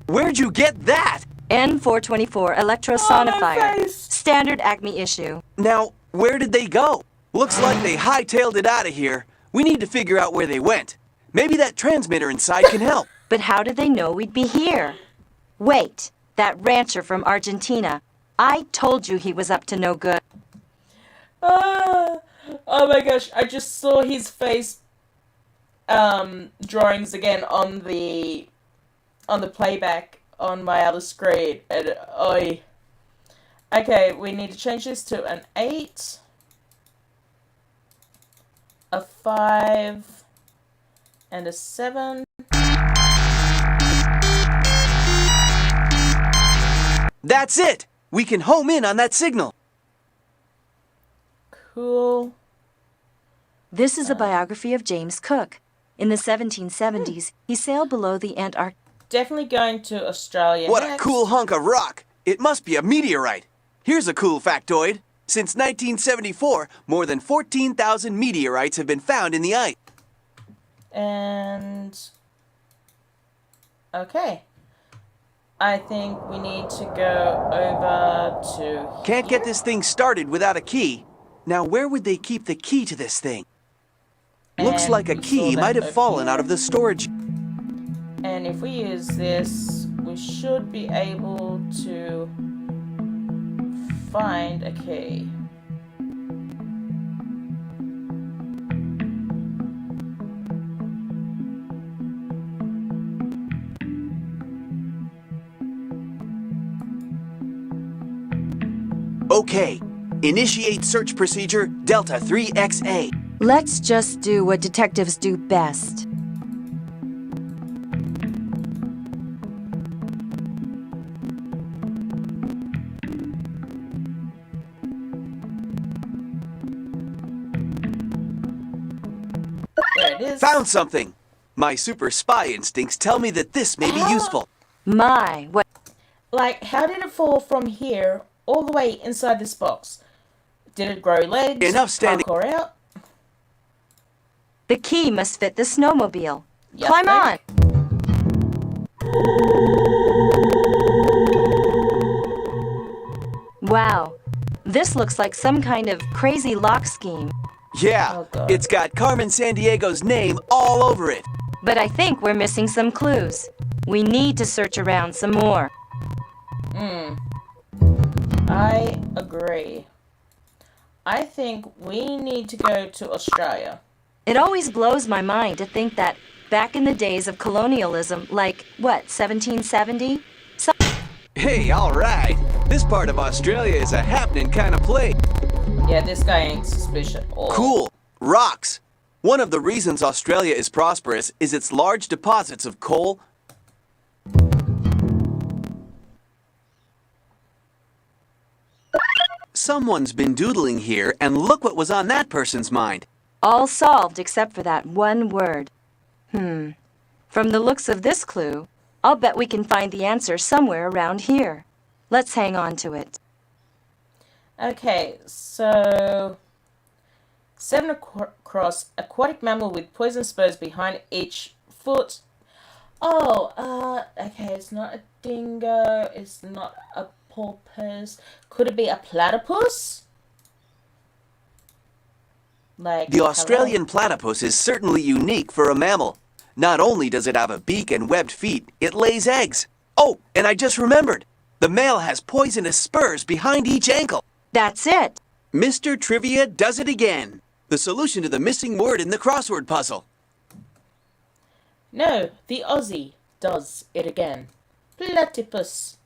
Where'd you get that? N424 electrosonifier. face. Standard Acme issue. Now, where did they go? Looks like they hightailed it out of here. We need to figure out where they went. Maybe that transmitter inside can help. But how did they know we'd be here? Wait, that rancher from Argentina. I told you he was up to no good. Oh my gosh, I just saw his face drawings again on the playback on my other screen, and oi. Okay, we need to change this to an 8, a 5, and a 7. That's it! We can home in on that signal. Cool. This is a biography of James Cook. In the 1770s, he sailed below the Antarctic. Definitely going to Australia What next. a cool hunk of rock! It must be a meteorite. Here's a cool factoid. Since 1974, more than 14,000 meteorites have been found in the ice. And... okay. I think we need to go over to Can't here. get this thing started without a key. Now, where would they keep the key to this thing? Looks And like a we key saw might that have over fallen here. out of the storage. And if we use this, we should be able to find a key. Okay. Initiate search procedure Delta 3XA. Let's just do what detectives do best. There it is. Found something! My super spy instincts tell me that this may be useful. My, what? Like, how did it fall from here all the way inside this box? Did it grow legs? Enough standing- Parkour out? The key must fit the snowmobile. Yes, Climb ma'am. on! Wow, this looks like some kind of crazy lock scheme. Yeah, Oh, God. it's got Carmen Sandiego's name all over it. But I think we're missing some clues. We need to search around some more. I agree. I think we need to go to Australia. It always blows my mind to think that back in the days of colonialism, like, what, 1770? Hey, alright. This part of Australia is a happening kind of place. Yeah, this guy ain't suspicious at all. Cool. Rocks. One of the reasons Australia is prosperous is its large deposits of coal. Someone's been doodling here, and look what was on that person's mind. All solved except for that one word. From the looks of this clue, I'll bet we can find the answer somewhere around here. Let's hang on to it. Okay, so 7 across, aquatic mammal with poison spurs behind each foot. Oh, okay, it's not a dingo, it's not a porpoise. Could it be a platypus? Like, The Australian platypus is certainly unique for a mammal. Not only does it have a beak and webbed feet, it lays eggs. Oh, and I just remembered. The male has poisonous spurs behind each ankle. That's it. Mr. Trivia does it again. The solution to the missing word in the crossword puzzle. No, the Aussie does it again. Platypus.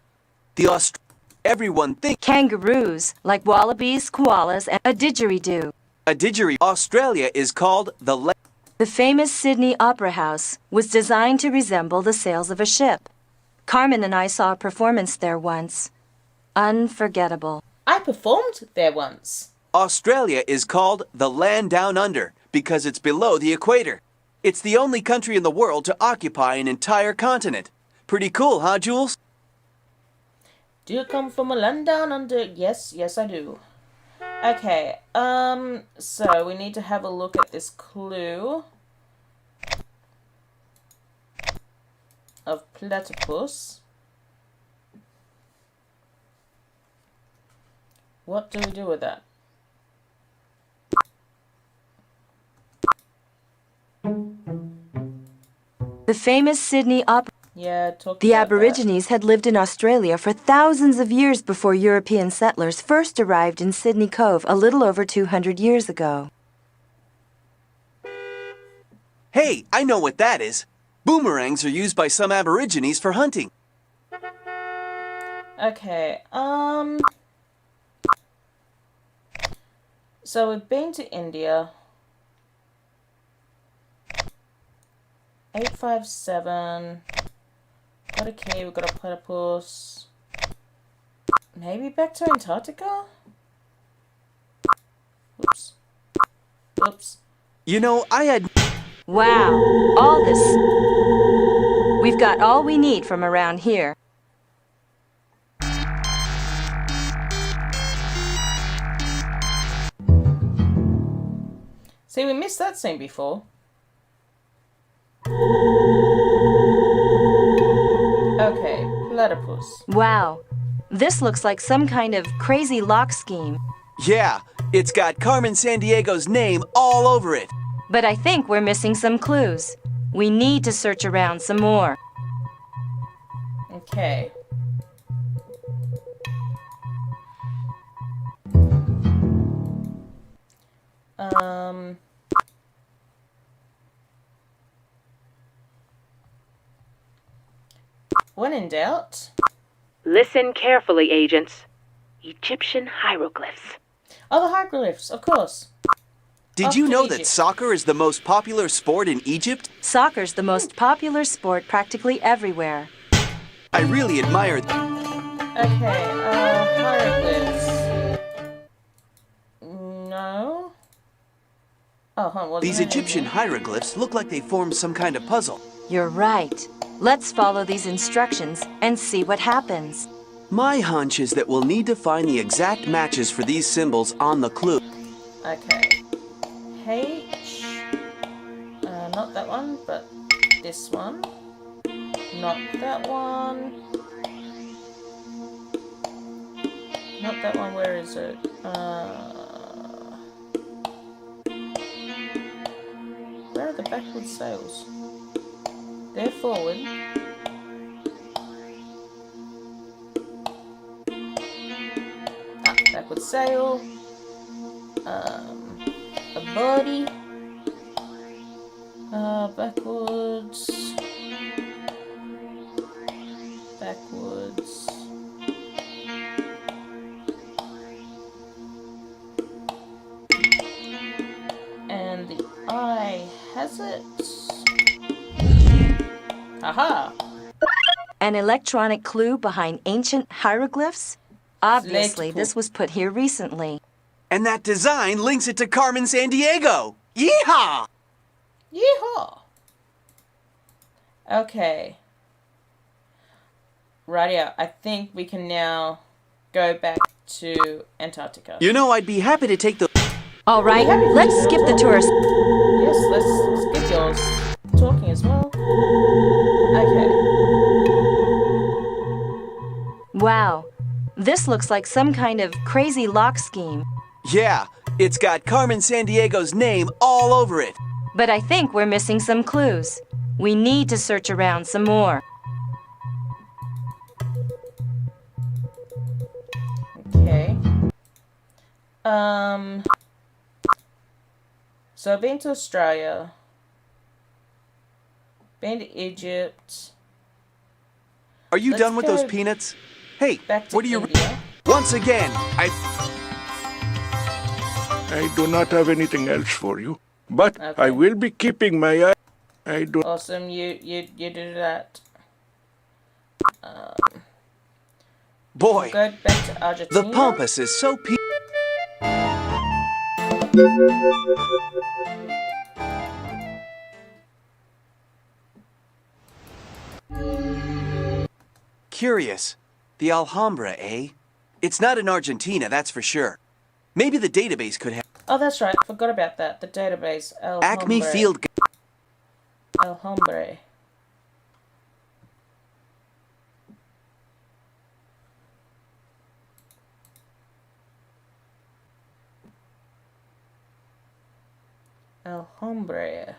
Everyone thinks Kangaroos, like wallabies, koalas, and a didgeridoo. a didgeridoo. Australia is called the The famous Sydney Opera House was designed to resemble the sails of a ship. Carmen and I saw a performance there once. Unforgettable. I performed there once. Australia is called the land down under because it's below the equator. It's the only country in the world to occupy an entire continent. Pretty cool, huh, Jules? Do you come from a land down under? Yes, I do. Okay, so we need to have a look at this clue of platypus. What do we do with that? The famous Sydney Opera. Yeah, talk The about Aborigines had lived in Australia for thousands of years before European settlers first arrived in Sydney Cove a little over 200 years ago. Hey, I know what that is. Boomerangs are used by some Aborigines for hunting. Okay, so we've been to India. 857. Got a key, we've got a platypus. Maybe back to Antarctica? Oops. Oops. You know, I had... Wow, all this. We've got all we need from around here. See, we missed that scene before. Okay, platypus. Wow, this looks like some kind of crazy lock scheme. Yeah, it's got Carmen Sandiego's name all over it. But I think we're missing some clues. We need to search around some more. Okay. When in doubt. Listen carefully, agents. Egyptian hieroglyphs. Oh, the hieroglyphs, of course. Did you to know that Egypt. soccer is the most popular sport in Egypt? Soccer's the most popular sport practically everywhere. I really admire... Okay, hieroglyphs. No. Oh, wasn't These it? Egyptian hieroglyphs look like they formed some kind of puzzle. You're right. Let's follow these instructions and see what happens. My hunch is that we'll need to find the exact matches for these symbols on the clue. Okay. H. Not that one, but this one. Not that one. Not that one, where is it? Where are the backward sails? They're forward. Backward sail. A body. Backwards. Backwards. And the eye has it. Aha! An electronic clue behind ancient hieroglyphs? Obviously, this was put here recently. And that design links it to Carmen Sandiego. Yeehaw! Yeehaw! Okay. Rightio, I think we can now go back to Antarctica. You know, I'd be happy to take the... All right, let's skip the tourist. Yes, let's skip yours. Talking as well. Okay. Wow, this looks like some kind of crazy lock scheme. Yeah, it's got Carmen Sandiego's name all over it. But I think we're missing some clues. We need to search around some more. Okay. So I've been to Australia. Been to Egypt. Are you Let's done with go those peanuts? Hey, back to what are you... India. Once again, I do not have anything else for you, but Okay. I will be keeping my eye. I do. Awesome, you do that. Boy, Go back to Argentina. the Pampas is so curious. The Alhambra, eh? It's not in Argentina, that's for sure. Maybe the database could have... Oh, that's right. Forgot about that. The database. Acme Field... Alhambra. El Hombre.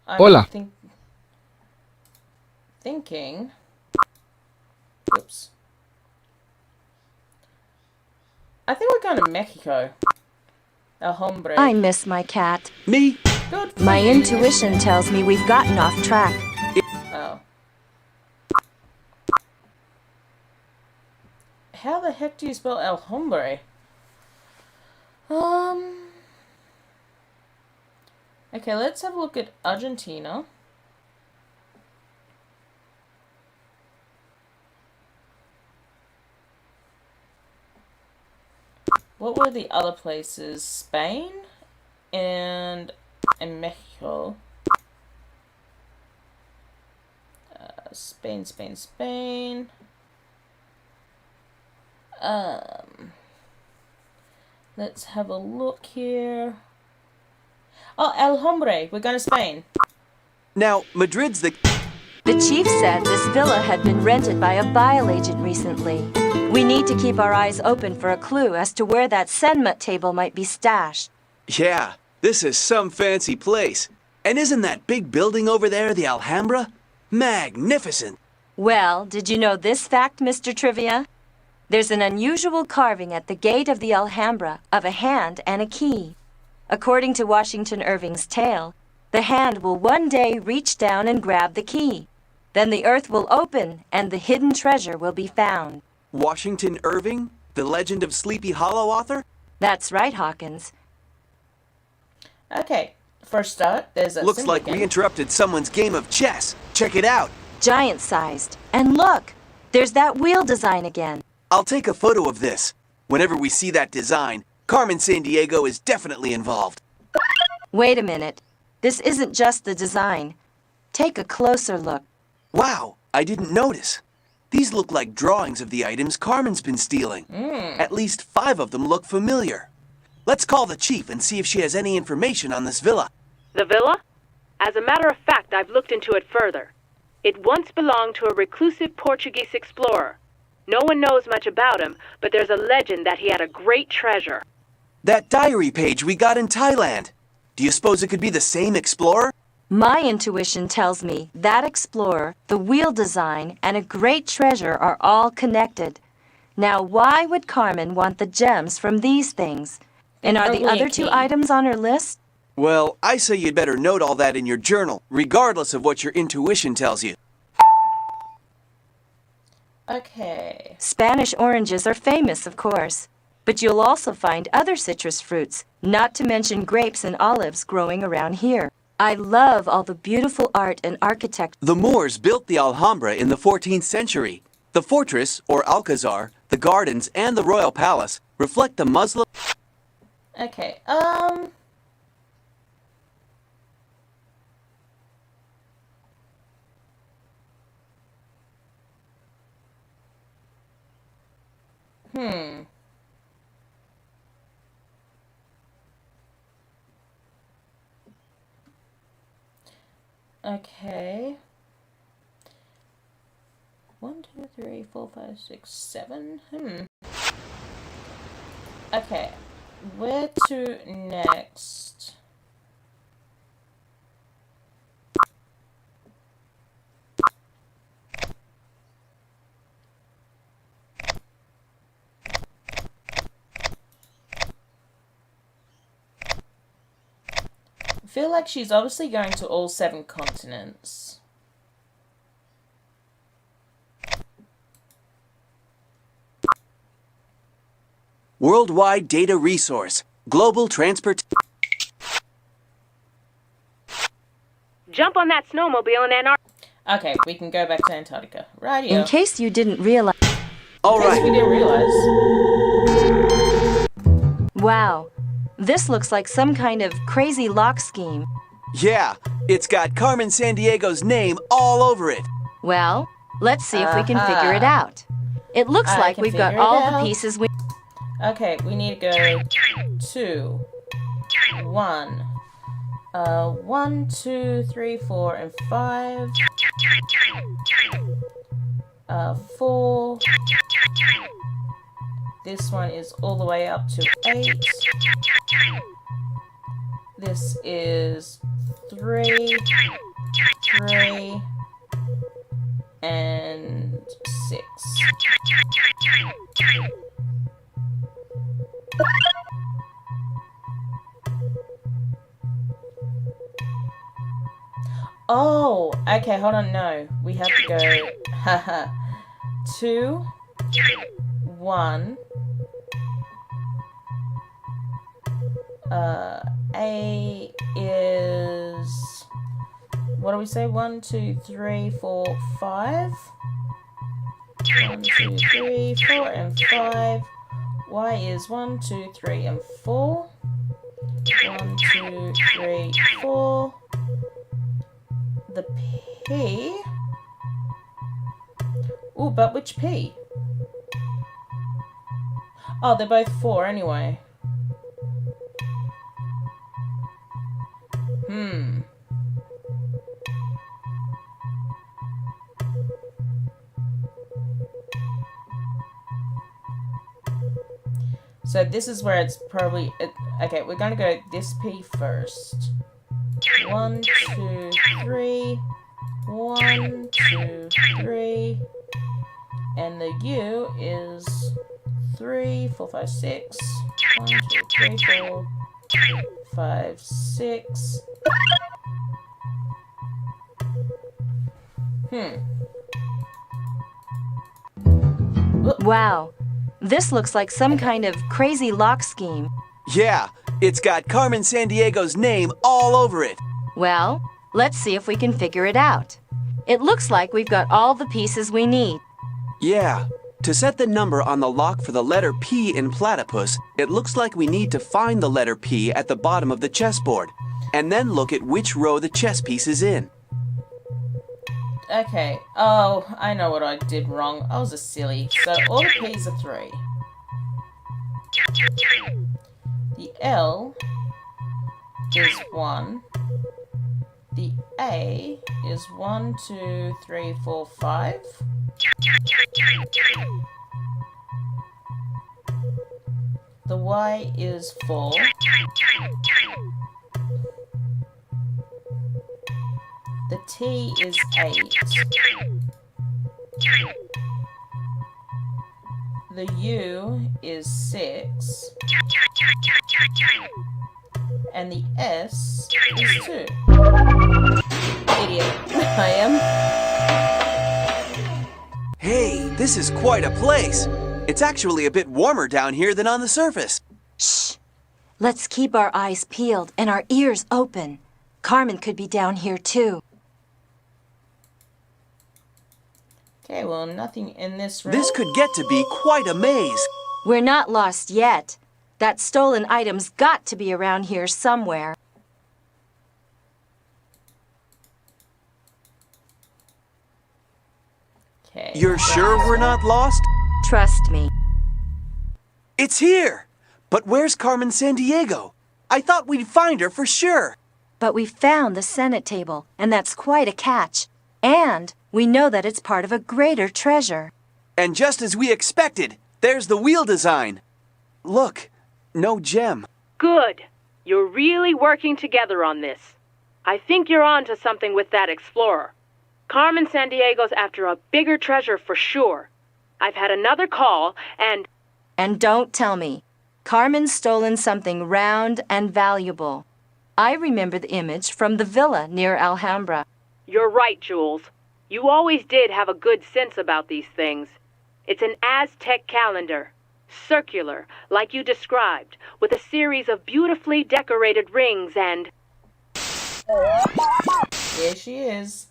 Hola. Thinking. Oops. I think we're going to Mexico. El Hombre. I miss my cat. Me? Good for My you. intuition tells me we've gotten off track. Oh. How the heck do you spell El Hombre? Okay, let's have a look at Argentina. What were the other places? Spain and Mexico. Spain. Let's have a look here. Oh, El Hombre. We're going to Spain. Now, Madrid's the... The chief said this villa had been rented by a V.i.e.l agent recently. We need to keep our eyes open for a clue as to where that Senmut table might be stashed. Yeah, this is some fancy place. And isn't that big building over there the Alhambra? Magnificent. Well, did you know this fact, Mr. Trivia? There's an unusual carving at the gate of the Alhambra of a hand and a key. According to Washington Irving's tale, the hand will one day reach down and grab the key. Then the earth will open and the hidden treasure will be found. Washington Irving? The Legend of Sleepy Hollow author? That's right, Hawkins. Okay, for a start, there's a... Looks like we interrupted someone's game of chess. Check it out. Giant-sized. And look, there's that wheel design again. I'll take a photo of this. Whenever we see that design, Carmen Sandiego is definitely involved. Wait a minute. This isn't just the design. Take a closer look. Wow, I didn't notice. These look like drawings of the items Carmen's been stealing. At least 5 of them look familiar. Let's call the chief and see if she has any information on this villa. The villa? As a matter of fact, I've looked into it further. It once belonged to a reclusive Portuguese explorer. No one knows much about him, but there's a legend that he had a great treasure. That diary page we got in Thailand. Do you suppose it could be the same explorer? My intuition tells me that explorer, the wheel design, and a great treasure are all connected. Now, why would Carmen want the gems from these things? And are the other 2 items on her list? Well, I say you'd better note all that in your journal, regardless of what your intuition tells you. Okay. Spanish oranges are famous, of course. But you'll also find other citrus fruits, not to mention grapes and olives growing around here. I love all the beautiful art and architecture. The Moors built the Alhambra in the 14th century. The fortress, or Alcazar, the gardens, and the royal palace reflect the Muslim... Okay, Okay. 1, 2, 3, 4, 5, 6, 7. Okay. Where to next? I feel like she's obviously going to all 7 continents. Worldwide Data Resource. Global Transport... Jump on that snowmobile in Antarctica. Okay, we can go back to Antarctica. Rightio. In case you didn't realize... All In case we right. didn't realize. Wow, this looks like some kind of crazy lock scheme. Yeah, it's got Carmen Sandiego's name all over it. Well, let's see if we can figure it out. It looks I like can we've got figure it all out. the pieces we... Okay, we need to go 2, 1. 1, 2, 3, 4, and 5. 4. This one is all the way up to 8. This is 3, 3, and 6. Oh, okay, hold on, no. We have to go, haha, 2, 1, A is, what do we say, 1, 2, 3, 4, 5, 1, 2, 3, 4, and 5, Y is 1, 2, 3, and 4, 1, 2, 3, 4, the P, oh, but which P? Oh, they're both 4 anyway. So this is where it's probably, okay, we're going to go this P first. 1, 2, 3, 1, 2, 3, and the U is 3, 4, 5, 6, 1, 2, 3, 4, 5, 6. Wow, this looks like some kind of crazy lock scheme. Yeah, it's got Carmen Sandiego's name all over it. Well, let's see if we can figure it out. It looks like we've got all the pieces we need. Yeah, to set the number on the lock for the letter P in platypus, it looks like we need to find the letter P at the bottom of the chessboard, and then look at which row the chess piece is in. Okay, oh, I know what I did wrong. I was a silly. So all the P's are 3. The L is 1. The A is 1, 2, 3, 4, 5. The Y is 4. The T is 8. The U is 6. And the S is 2. Idiot. I am. Hey, this is quite a place. It's actually a bit warmer down here than on the surface. Shh. Let's keep our eyes peeled and our ears open. Carmen could be down here too. Okay, well, nothing in this room. This could get to be quite a maze. We're not lost yet. That stolen item's got to be around here somewhere. Okay. You're sure we're not lost? Trust me. It's here! But where's Carmen Sandiego? I thought we'd find her for sure. But we found the Senate table, and that's quite a catch. And we know that it's part of a greater treasure. And just as we expected, there's the wheel design. Look, no gem. Good. You're really working together on this. I think you're on to something with that explorer. Carmen Sandiego's after a bigger treasure for sure. I've had another call, and... And don't tell me. Carmen's stolen something round and valuable. I remember the image from the villa near Alhambra. You're right, Jules. You always did have a good sense about these things. It's an Aztec calendar. Circular, like you described, with a series of beautifully decorated rings and... There she is.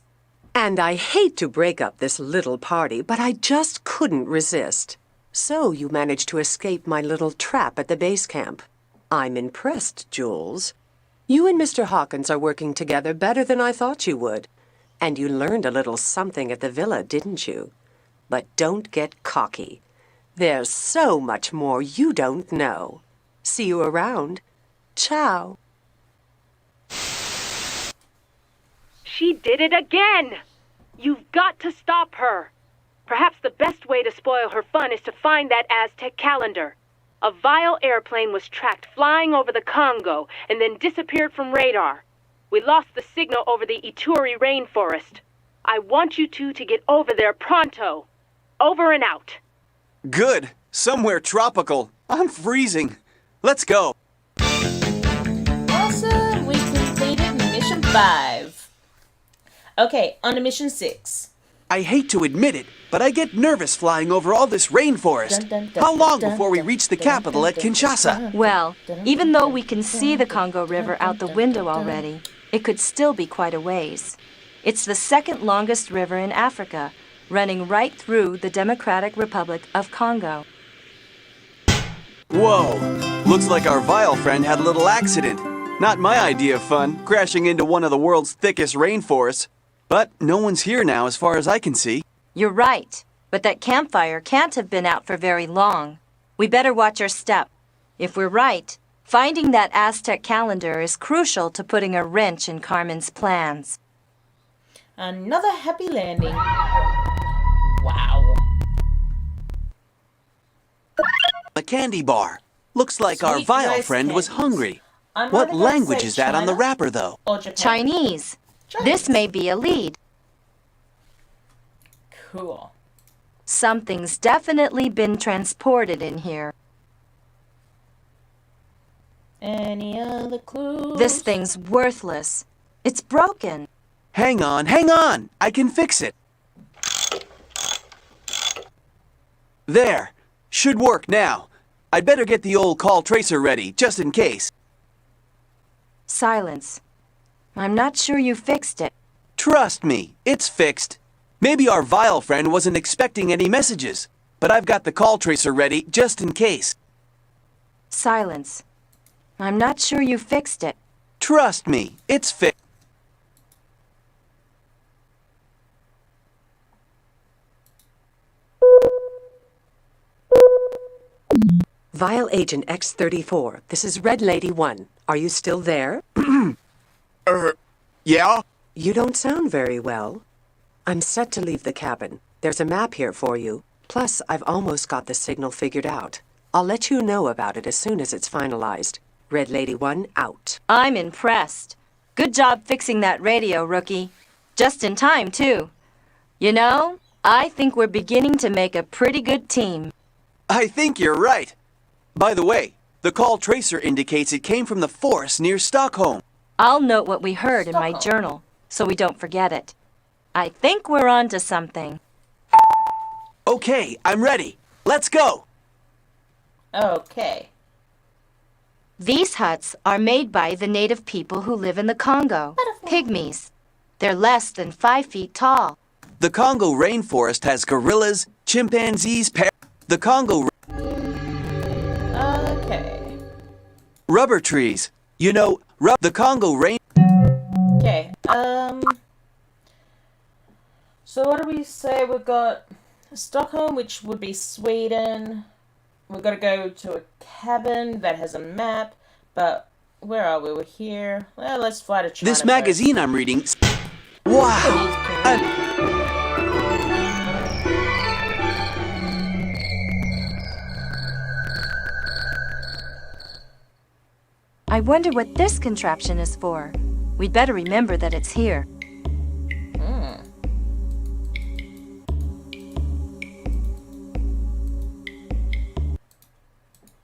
And I hate to break up this little party, but I just couldn't resist. So you managed to escape my little trap at the base camp. I'm impressed, Jules. You and Mr. Hawkins are working together better than I thought you would. And you learned a little something at the villa, didn't you? But don't get cocky. There's so much more you don't know. See you around. Ciao. She did it again! You've got to stop her. Perhaps the best way to spoil her fun is to find that Aztec calendar. A V.i.e.l airplane was tracked flying over the Congo and then disappeared from radar. We lost the signal over the Ituri rainforest. I want you two to get over there pronto. Over and out. Good. Somewhere tropical. I'm freezing. Let's go. Awesome! We completed mission 5. Okay, on to mission 6. I hate to admit it, but I get nervous flying over all this rainforest. How long before we reach the capital at Kinshasa? Well, even though we can see the Congo River out the window already, it could still be quite a ways. It's the second longest river in Africa, running right through the Democratic Republic of Congo. Whoa! Looks like our V.i.e.l friend had a little accident. Not my idea of fun, crashing into one of the world's thickest rainforests. But no one's here now as far as I can see. You're right, but that campfire can't have been out for very long. We better watch our step. If we're right, finding that Aztec calendar is crucial to putting a wrench in Carmen's plans. Another happy landing. Wow. A candy bar. Looks like our Sweet V.i.e.l rice friend was candies. hungry. I'm What either gonna language say is that on the China wrapper, though? or Japan. Chinese. This may be a lead. Cool. Something's definitely been transported in here. Any other clues? This thing's worthless. It's broken. Hang on, hang on! I can fix it. There. Should work now. I'd better get the old call tracer ready, just in case. Silence. I'm not sure you fixed it. Trust me, it's fixed. Maybe our V.i.e.l friend wasn't expecting any messages, but I've got the call tracer ready, just in case. Silence. I'm not sure you fixed it. Trust me, it's fixed. V.i.e.l Agent X-34, this is Red Lady 1. Are you still there? Yeah? You don't sound very well. I'm set to leave the cabin. There's a map here for you. Plus, I've almost got the signal figured out. I'll let you know about it as soon as it's finalized. Red Lady 1, out. I'm impressed. Good job fixing that radio, rookie. Just in time, too. You know, I think we're beginning to make a pretty good team. I think you're right. By the way, the call tracer indicates it came from the forest near Stockholm. I'll note what we heard in my journal, so we don't forget it. I think we're on to something. Okay, I'm ready. Let's go. Okay. These huts are made by the native people who live in the Congo, pygmies. They're less than 5 feet tall. The Congo rainforest has gorillas, chimpanzees, the Congo Okay. rubber trees. You know, the Congo rain. Okay. So what do we say? We've got Stockholm, which would be Sweden. We've got to go to a cabin that has a map. But where are we? We're here. Well, let's fly to China. This magazine I'm reading. Wow. I wonder what this contraption is for. We'd better remember that it's here.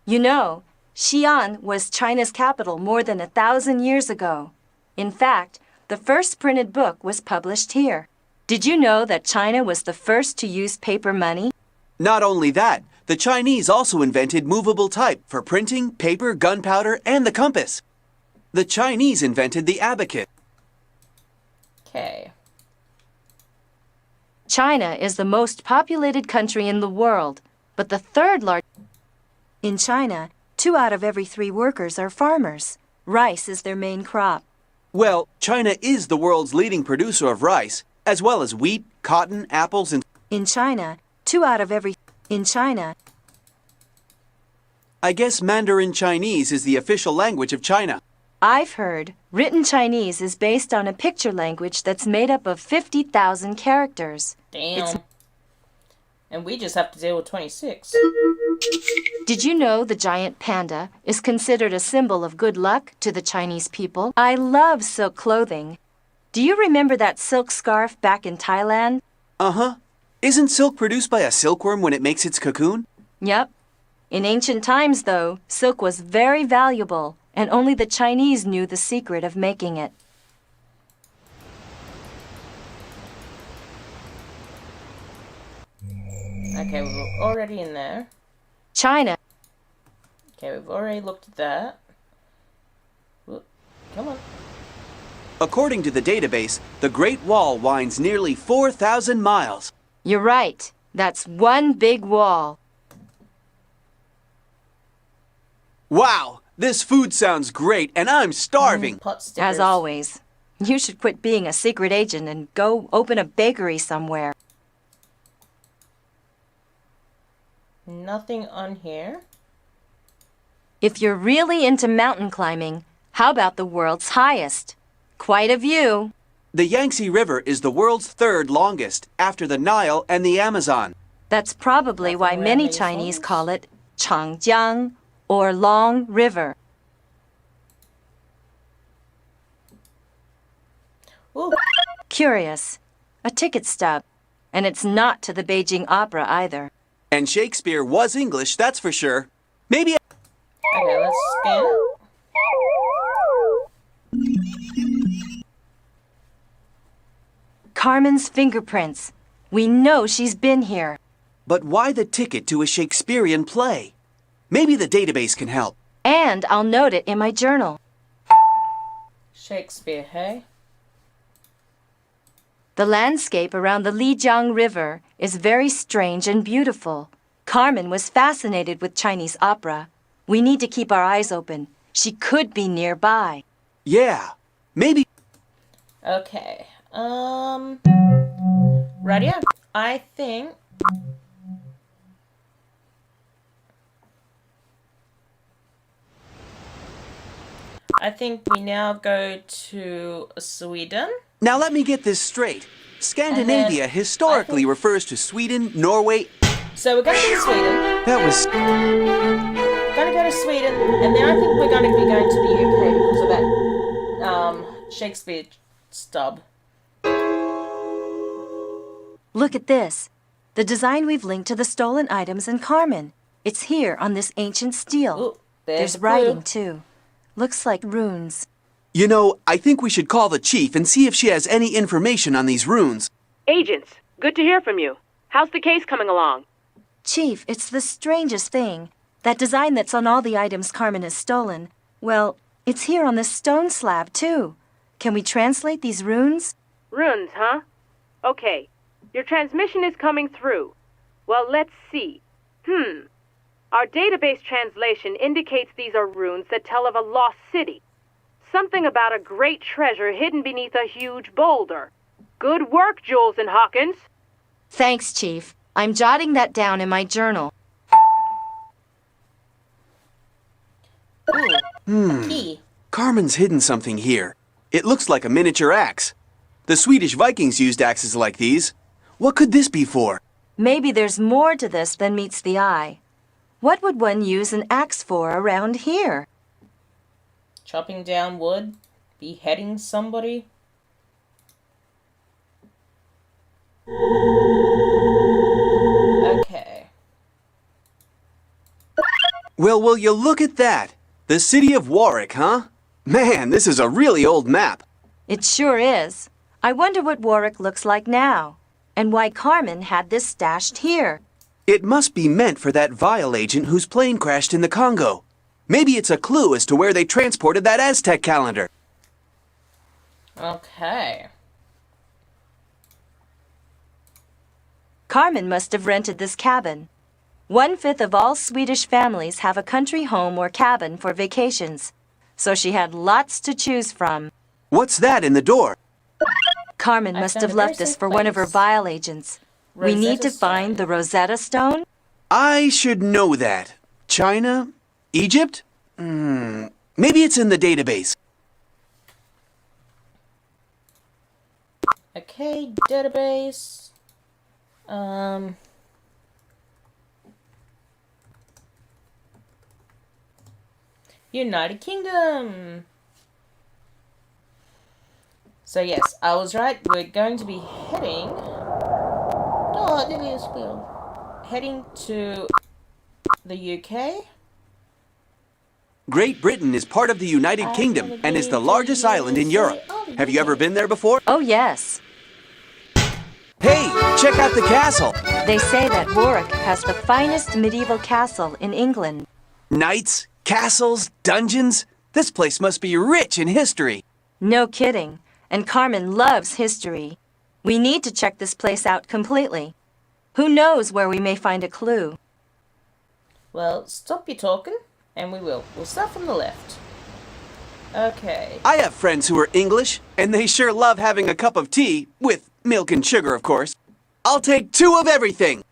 You know, Xi'an was China's capital more than 1,000 years ago. In fact, the first printed book was published here. Did you know that China was the first to use paper money? Not only that, the Chinese also invented movable type for printing, paper, gunpowder, and the compass. The Chinese invented the abacus. Okay. China is the most populated country in the world, but the third largest. In China, 2 out of every 3 workers are farmers. Rice is their main crop. Well, China is the world's leading producer of rice, as well as wheat, cotton, apples, and... In China, 2 out of every... In China... I guess Mandarin Chinese is the official language of China. I've heard written Chinese is based on a picture language that's made up of 50,000 characters. Damn. And we just have to deal with 26. Did you know the giant panda is considered a symbol of good luck to the Chinese people? I love silk clothing. Do you remember that silk scarf back in Thailand? Uh-huh. Isn't silk produced by a silkworm when it makes its cocoon? Yep. In ancient times, though, silk was very valuable, and only the Chinese knew the secret of making it. Okay, we're already in there. China. Okay, we've already looked at that. Whoop, come on. According to the database, the Great Wall winds nearly 4,000 miles. You're right. That's one big wall. Wow, this food sounds great, and I'm starving. Pot stickers. As always. You should quit being a secret agent and go open a bakery somewhere. Nothing on here. If you're really into mountain climbing, how about the world's highest? Quite a view. The Yangtze River is the world's third longest, after the Nile and the Amazon. That's probably why Nothing many around these Chinese holes? call it Changjiang, or Long River. Ooh, Curious. A ticket stub. And it's not to the Beijing Opera either. And Shakespeare was English, that's for sure. Maybe okay, let's scan it. Carmen's fingerprints. We know she's been here. But why the ticket to a Shakespearean play? Maybe the database can help. And I'll note it in my journal. Shakespeare, hey? The landscape around the Lijiang River is very strange and beautiful. Carmen was fascinated with Chinese opera. We need to keep our eyes open. She could be nearby. Yeah, maybe. Okay. Radio. I think we now go to Sweden. Now let me get this straight. Scandinavia historically refers to Sweden, Norway. So we're going to go to Sweden. That was. Going to go to Sweden, and then I think we're going to be going to the UK because of that Shakespeare stub. Look at this. The design we've linked to the stolen items in Carmen. It's here on this ancient steel. Ooh, There's the writing, clue. too. Looks like runes. You know, I think we should call the chief and see if she has any information on these runes. Agents, good to hear from you. How's the case coming along? Chief, it's the strangest thing. That design that's on all the items Carmen has stolen, well, it's here on this stone slab, too. Can we translate these runes? Runes, huh? Okay. Your transmission is coming through. Well, let's see. Our database translation indicates these are runes that tell of a lost city. Something about a great treasure hidden beneath a huge boulder. Good work, Jules and Hawkins. Thanks, Chief. I'm jotting that down in my journal. Ooh, a key. Carmen's hidden something here. It looks like a miniature axe. The Swedish Vikings used axes like these. What could this be for? Maybe there's more to this than meets the eye. What would one use an axe for around here? Chopping down wood, beheading somebody. Okay. Well, will you look at that? The city of Warwick, huh? Man, this is a really old map. It sure is. I wonder what Warwick looks like now, and why Carmen had this stashed here. It must be meant for that V.i.e.l agent whose plane crashed in the Congo. Maybe it's a clue as to where they transported that Aztec calendar. Okay. Carmen must have rented this cabin. 1/5 of all Swedish families have a country home or cabin for vacations, so she had lots to choose from. What's that in the door? Carmen I must found have a very left this safe for one of her place. V.i.e.l agents. We need to Rosetta find Stone. the Rosetta Stone. I should know that. China? Egypt? Maybe it's in the database. Okay, database. United Kingdom. So yes, I was right. We're going to be heading... Oh, I didn't even spill. Heading to the UK. Great Britain is part of the United Kingdom and is the largest island in Europe. Have you ever been there before? Oh, yes. Hey, check out the castle. They say that Warwick has the finest medieval castle in England. Knights, castles, dungeons. This place must be rich in history. No kidding. And Carmen loves history. We need to check this place out completely. Who knows where we may find a clue? Well, stop your talking, and we will. We'll start from the left. Okay. I have friends who are English, and they sure love having a cup of tea, with milk and sugar, of course. I'll take 2 of everything.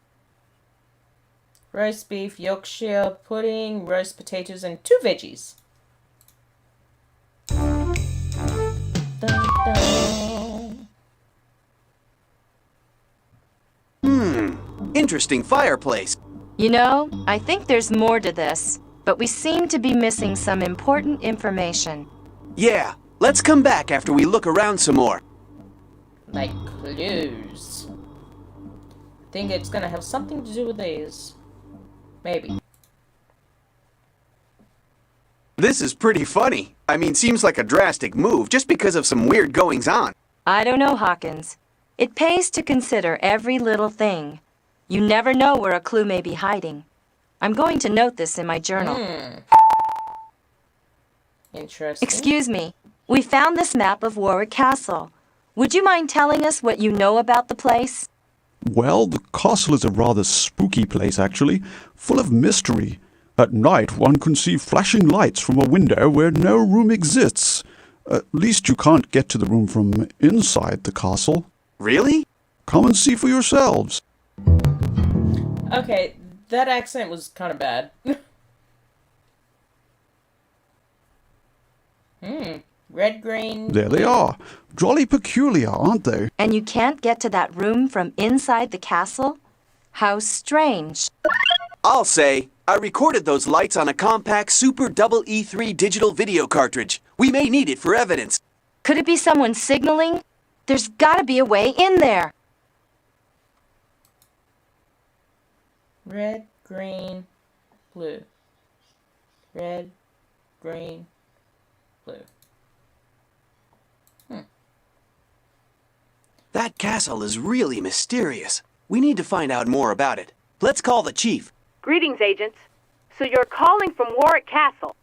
Roast beef, Yorkshire pudding, roast potatoes, and 2 veggies. Dun, dun. Interesting fireplace. You know, I think there's more to this, but we seem to be missing some important information. Yeah, let's come back after we look around some more. Like clues. I think it's gonna have something to do with these. Maybe. This is pretty funny. I mean, seems like a drastic move just because of some weird goings-on. I don't know, Hawkins. It pays to consider every little thing. You never know where a clue may be hiding. I'm going to note this in my journal. Interesting. Excuse me. We found this map of Warwick Castle. Would you mind telling us what you know about the place? Well, the castle is a rather spooky place, actually, full of mystery. At night, one can see flashing lights from a window where no room exists. At least you can't get to the room from inside the castle. Really? Come and see for yourselves. Okay, that accent was kind of bad. Red, green... There they are. Jolly peculiar, aren't they? And you can't get to that room from inside the castle? How strange. I'll say, I recorded those lights on a compact Super Double E3 digital video cartridge. We may need it for evidence. Could it be someone signaling? There's gotta be a way in there. Red, green, blue. Red, green, blue. That castle is really mysterious. We need to find out more about it. Let's call the chief. Greetings, agents. So you're calling from Warwick Castle.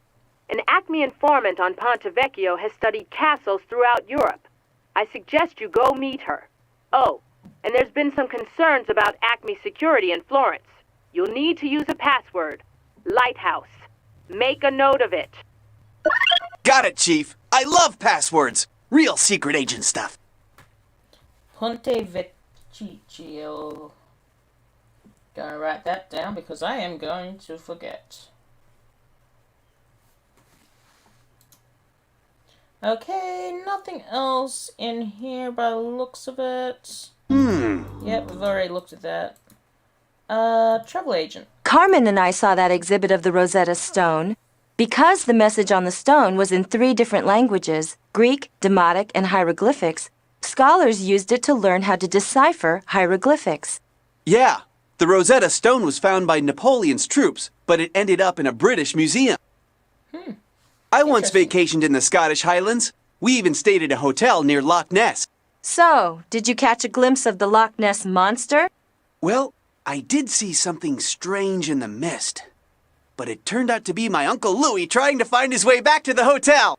An Acme informant on Ponte Vecchio has studied castles throughout Europe. I suggest you go meet her. Oh, and there's been some concerns about Acme security in Florence. You'll need to use a password. Lighthouse. Make a note of it. Got it, Chief. I love passwords. Real secret agent stuff. Ponte Vecchio. Gonna write that down because I am going to forget. Okay, nothing else in here by the looks of it. Yep, we've already looked at that. Travel agent. Carmen and I saw that exhibit of the Rosetta Stone. Because the message on the stone was in 3 different languages, Greek, Demotic, and hieroglyphics, scholars used it to learn how to decipher hieroglyphics. Yeah, the Rosetta Stone was found by Napoleon's troops, but it ended up in a British museum. I once vacationed in the Scottish Highlands. We even stayed at a hotel near Loch Ness. So, did you catch a glimpse of the Loch Ness monster? Well, I did see something strange in the mist. But it turned out to be my Uncle Louis trying to find his way back to the hotel.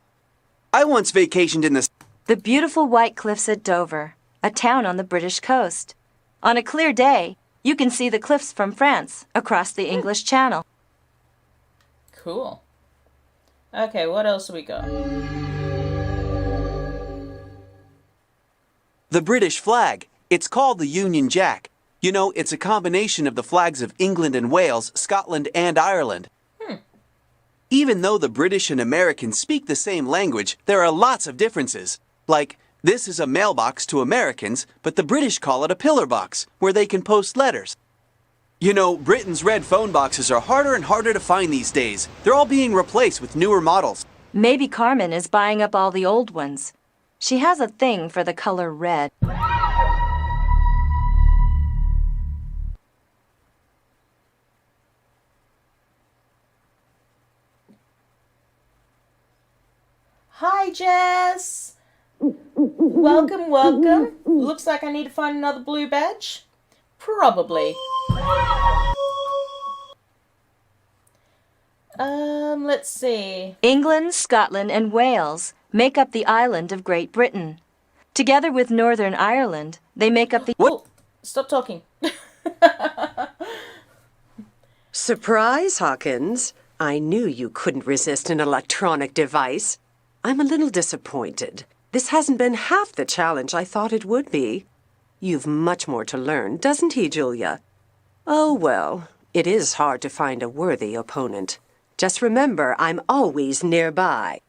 I once vacationed in the beautiful White Cliffs at Dover, a town on the British coast. On a clear day, you can see the cliffs from France across the English Channel. Cool. Okay, what else do we got? The British flag. It's called the Union Jack. You know, it's a combination of the flags of England and Wales, Scotland and Ireland. Even though the British and Americans speak the same language, there are lots of differences. Like, this is a mailbox to Americans, but the British call it a pillar box, where they can post letters. You know, Britain's red phone boxes are harder and harder to find these days. They're all being replaced with newer models. Maybe Carmen is buying up all the old ones. She has a thing for the color red. Hi, Jess. Welcome, welcome. Looks like I need to find another blue badge. Probably. Let's see. England, Scotland, and Wales make up the island of Great Britain. Together with Northern Ireland, they make up the... Oh, stop talking. Surprise, Hawkins. I knew you couldn't resist an electronic device. I'm a little disappointed. This hasn't been half the challenge I thought it would be. You've much more to learn, doesn't he, Julia? Oh, well, it is hard to find a worthy opponent. Just remember, I'm always nearby.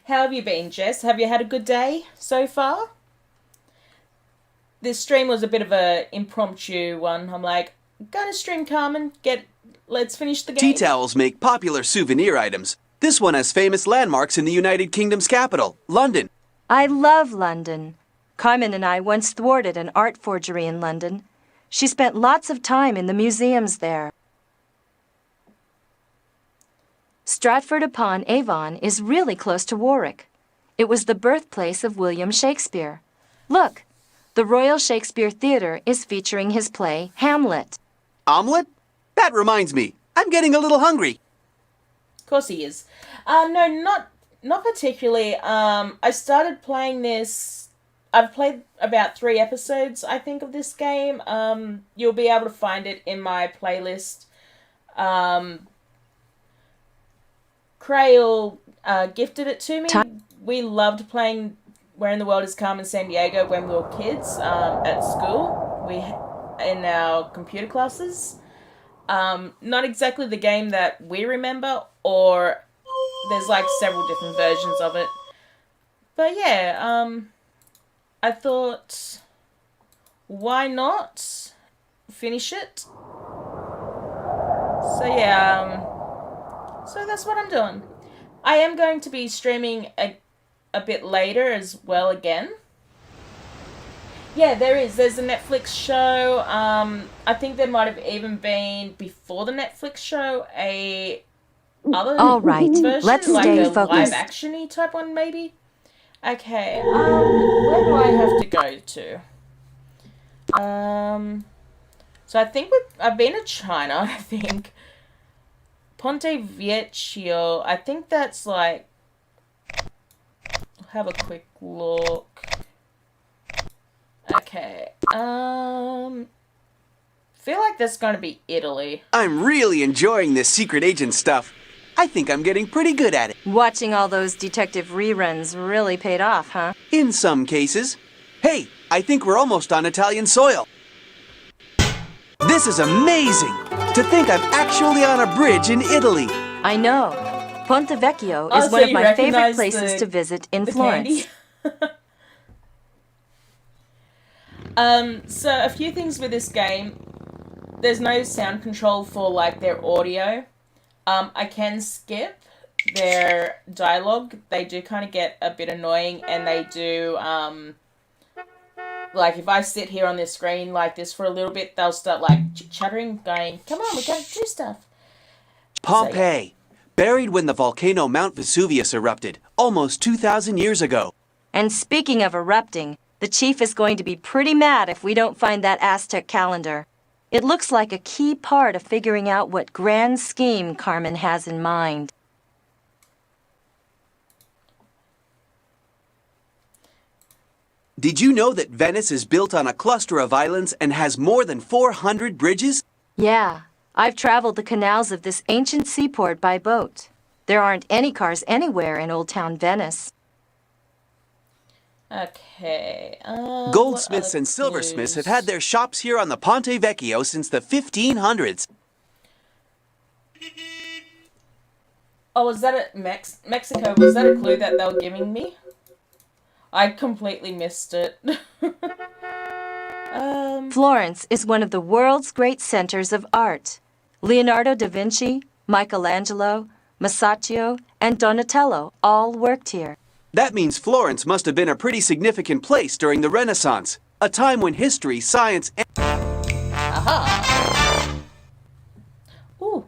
How have you been, Jess? Have you had a good day so far? This stream was a bit of a impromptu one. I'm like, gonna stream Carmen, let's finish the game. Tea towels make popular souvenir items. This one has famous landmarks in the United Kingdom's capital, London. I love London. Carmen and I once thwarted an art forgery in London. She spent lots of time in the museums there. Stratford-upon-Avon is really close to Warwick. It was the birthplace of William Shakespeare. Look, the Royal Shakespeare Theatre is featuring his play, Hamlet. Omelette? That reminds me. I'm getting a little hungry. Of course he is. No, not particularly. I started playing this... I've played about 3 episodes, I think, of this game. You'll be able to find it in my playlist. Crail gifted it to me. We loved playing Where in the World is Carmen Sandiego when we were kids at school. In our computer classes. Not exactly the game that we remember, or there's like several different versions of it. But yeah, I thought, why not finish it? So yeah, so that's what I'm doing. I am going to be streaming a bit later as well again. Yeah, there's a Netflix show. I think there might have even been, before the Netflix show, All right, version, let's like stay a focused. live action-y type one, maybe. Okay, where do I have to go to? So I think I've been to China, I think. Ponte Vecchio, I think that's like... Have a quick look. Okay, feel like that's gonna be Italy. I'm really enjoying this secret agent stuff. I think I'm getting pretty good at it. Watching all those detective reruns really paid off, huh? In some cases. Hey, I think we're almost on Italian soil. This is amazing! To think I'm actually on a bridge in Italy. I know. Ponte Vecchio Oh, is so one of you my favorite recognize places to visit in the Florence. candy? So a few things with this game. There's no sound control for like their audio. I can skip their dialogue. They do kind of get a bit annoying, and they do like if I sit here on this screen like this for a little bit, they'll start like chattering, going, "Come on, we gotta do stuff." Pompeii, So, yeah. buried when the volcano Mount Vesuvius erupted, almost 2,000 years ago. And speaking of erupting, the chief is going to be pretty mad if we don't find that Aztec calendar. It looks like a key part of figuring out what grand scheme Carmen has in mind. Did you know that Venice is built on a cluster of islands and has more than 400 bridges? Yeah, I've traveled the canals of this ancient seaport by boat. There aren't any cars anywhere in Old Town Venice. Okay. Goldsmiths and silversmiths have had their shops here on the Ponte Vecchio since the 1500s. Oh, was that a Mexico? Was that a clue that they were giving me? I completely missed it. Florence is one of the world's great centers of art. Leonardo da Vinci, Michelangelo, Masaccio, and Donatello all worked here. That means Florence must have been a pretty significant place during the Renaissance, a time when history, science, and... Aha! Ooh.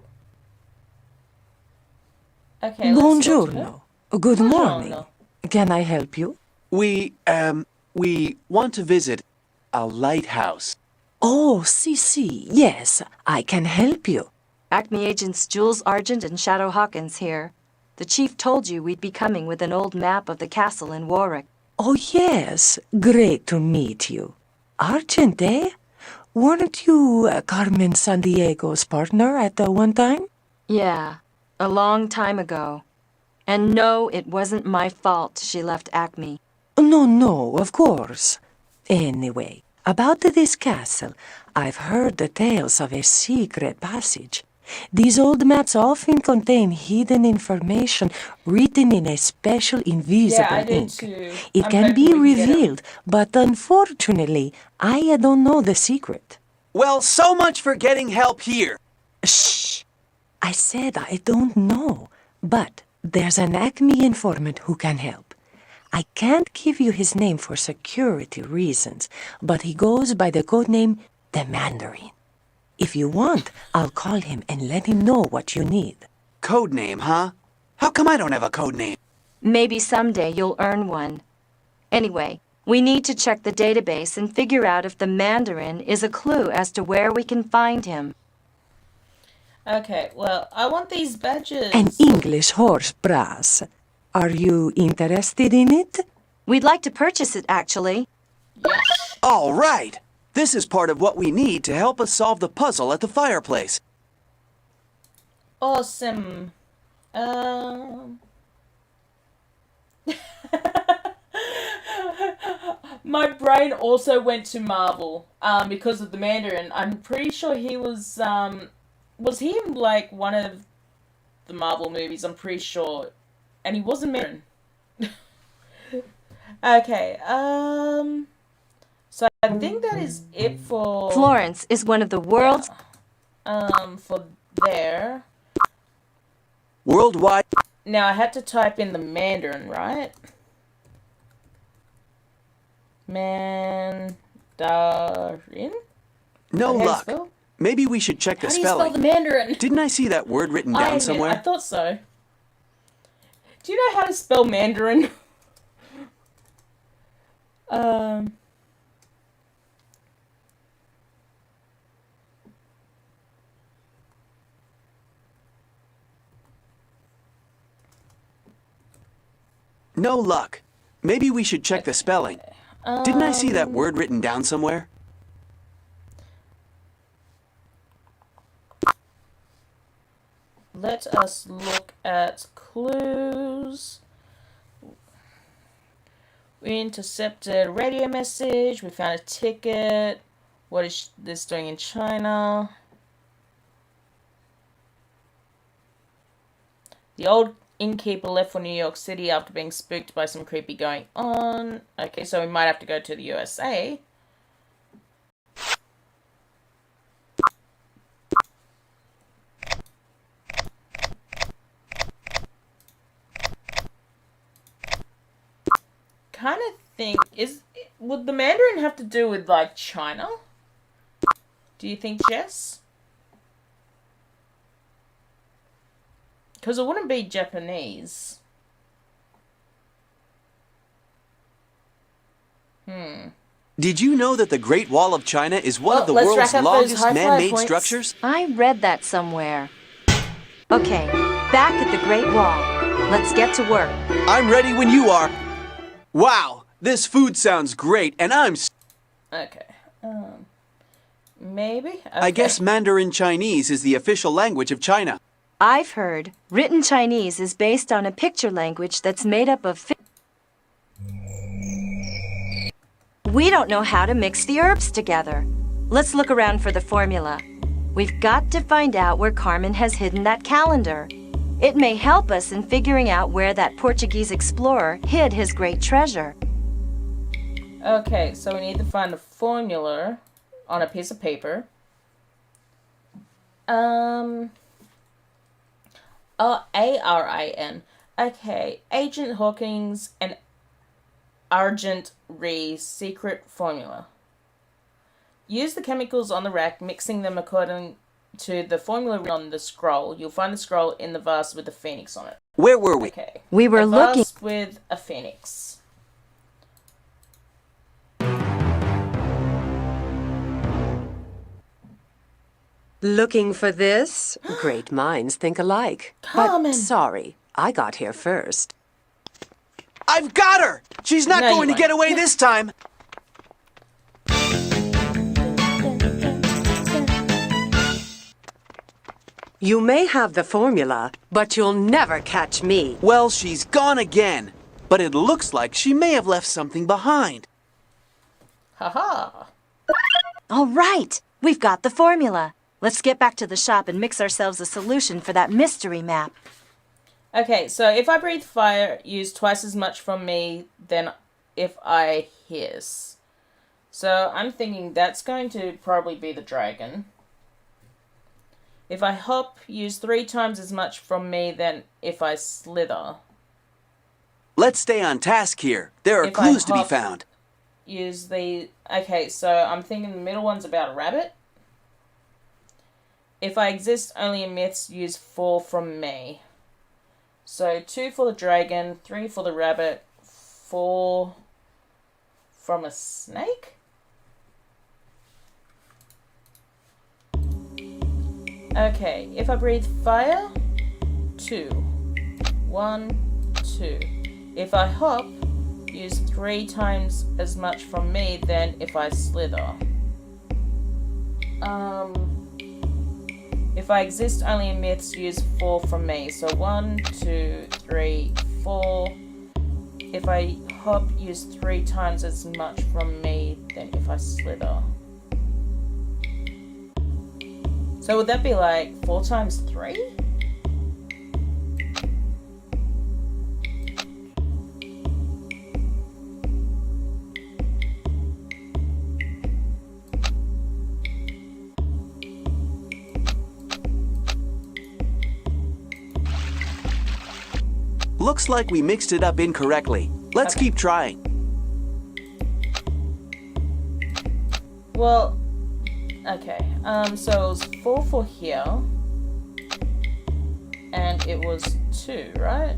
Okay, let's Buongiorno. Good morning. Buongiorno. Can I help you? We want to visit a lighthouse. Oh, si. Yes, I can help you. Acme agents Jules Argent and Shadow Hawkins here. The chief told you we'd be coming with an old map of the castle in Warwick. Oh, yes. Great to meet you. Argent, eh? Weren't you Carmen Sandiego's partner at one time? Yeah, a long time ago. And no, it wasn't my fault she left Acme. No, of course. Anyway, about this castle, I've heard the tales of a secret passage. These old maps often contain hidden information written in a special invisible ink. Too. It can be revealed, but unfortunately, I don't know the secret. Well, so much for getting help here. Shh! I said I don't know, but there's an Acme informant who can help. I can't give you his name for security reasons, but he goes by the codename the Mandarin. If you want, I'll call him and let him know what you need. Codename, huh? How come I don't have a codename? Maybe someday you'll earn one. Anyway, we need to check the database and figure out if the Mandarin is a clue as to where we can find him. Okay, well, I want these badges. An English horse brass. Are you interested in it? We'd like to purchase it, actually. Yes. All right. This is part of what we need to help us solve the puzzle at the fireplace. Awesome. My brain also went to Marvel because of the Mandarin. I'm pretty sure he was he in like one of the Marvel movies? I'm pretty sure, and he wasn't Mandarin. Okay. So I think that is it for Florence is one of the world's... for there. Worldwide... Now I had to type in the Mandarin, right? Mandarin? No luck. Maybe we should check the spelling. How do you spell the Mandarin? Didn't I see that word written down somewhere? I thought so. Do you know how to spell Mandarin? No luck. Maybe we should check the spelling. Didn't I see that word written down somewhere? Let us look at clues. We intercepted a radio message. We found a ticket. What is this doing in China? The old innkeeper left for New York City after being spooked by some creepy going on. Okay, so we might have to go to the USA. Kind of think, would the Mandarin have to do with like China? Do you think, Jess? Because it wouldn't be Japanese. Did you know that the Great Wall of China is one of the world's longest man-made structures? I read that somewhere. Okay, back at the Great Wall. Let's get to work. I'm ready when you are. Wow, this food sounds great, and I'm... Okay. Maybe? Okay. I guess Mandarin Chinese is the official language of China. I've heard written Chinese is based on a picture language that's made up of... We don't know how to mix the herbs together. Let's look around for the formula. We've got to find out where Carmen has hidden that calendar. It may help us in figuring out where that Portuguese explorer hid his great treasure. Okay, so we need to find the formula on a piece of paper. ARIN. Okay, Agent Hawkins and Argent Re secret formula. Use the chemicals on the rack, mixing them according to the formula on the scroll. You'll find the scroll in the vase with the phoenix on it. Where were we? Okay. We were looking vase with a phoenix. Looking for this? Great minds think alike. Carmen! But sorry, I got here first. I've got her! She's not No, going you to get won't. away this time! You may have the formula, but you'll never catch me. Well, she's gone again. But it looks like she may have left something behind. Haha. All right, we've got the formula. Let's get back to the shop and mix ourselves a solution for that mystery map. Okay, so if I breathe fire, use twice as much from me than if I hiss. So I'm thinking that's going to probably be the dragon. If I hop, use 3 times as much from me than if I slither. Let's stay on task here. There are If I clues to be hop- found. Use the... Okay, so I'm thinking the middle one's about a rabbit. If I exist only in myths, use 4 from me. So 2 for the dragon, 3 for the rabbit, 4 from a snake? Okay, if I breathe fire, 2. 1, 2. If I hop, use 3 times as much from me than if I slither. If I exist only in myths, use 4 from me. So 1, 2, 3, 4. If I hop, use 3 times as much from me than if I slither. So would that be like 4 times 3? Looks like we mixed it up incorrectly. Let's Okay. keep trying. Well, okay. So it was 4 for here. And it was 2, right?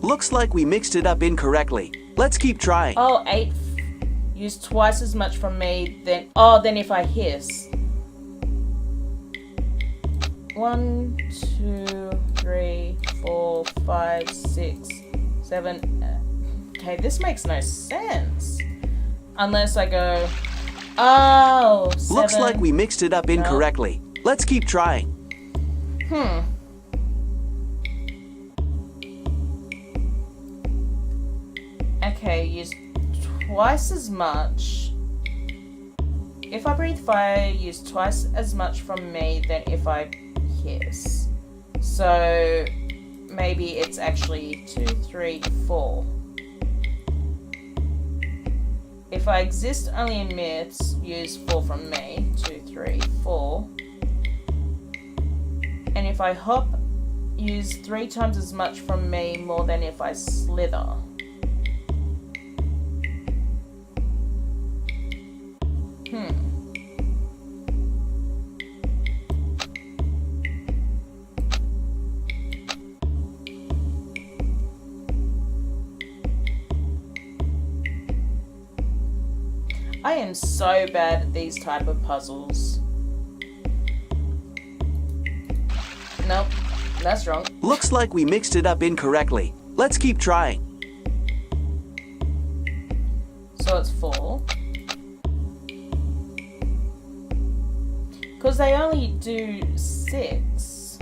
Looks like we mixed it up incorrectly. Let's keep trying. Oh, 8. Use twice as much from me than... Oh, then if I hiss. 1, 2, 3, 4, 5, 6, 7. Okay, this makes no sense. Unless I go... Oh, 7. Looks like we mixed it up incorrectly. Let's keep trying. Okay, use twice as much. If I breathe fire, use twice as much from me than if I hiss. So maybe it's actually 2, 3, 4. If I exist only in myths, use 4 from me. 2, 3, 4. And if I hop, use 3 times as much from me more than if I slither. I am so bad at these type of puzzles. Nope, that's wrong. Looks like we mixed it up incorrectly. Let's keep trying. So it's 4. Because they only do 6.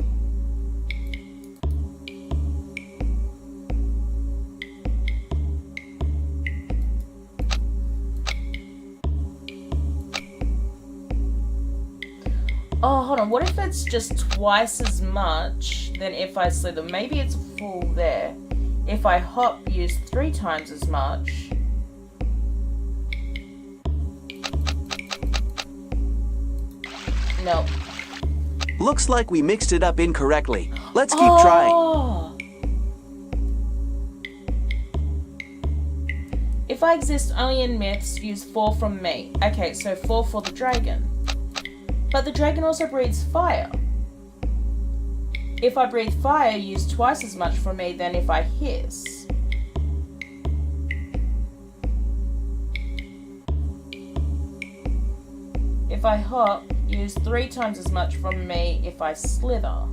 Oh, hold on. What if it's just twice as much than if I slither? Maybe it's full there. If I hop, use 3 times as much. No. Looks like we mixed it up incorrectly. Let's keep trying. If I exist only in myths, use 4 from me. Okay, so 4 for the dragon. But the dragon also breathes fire. If I breathe fire, use twice as much from me than if I hiss. If I hop, use 3 times as much from me if I slither.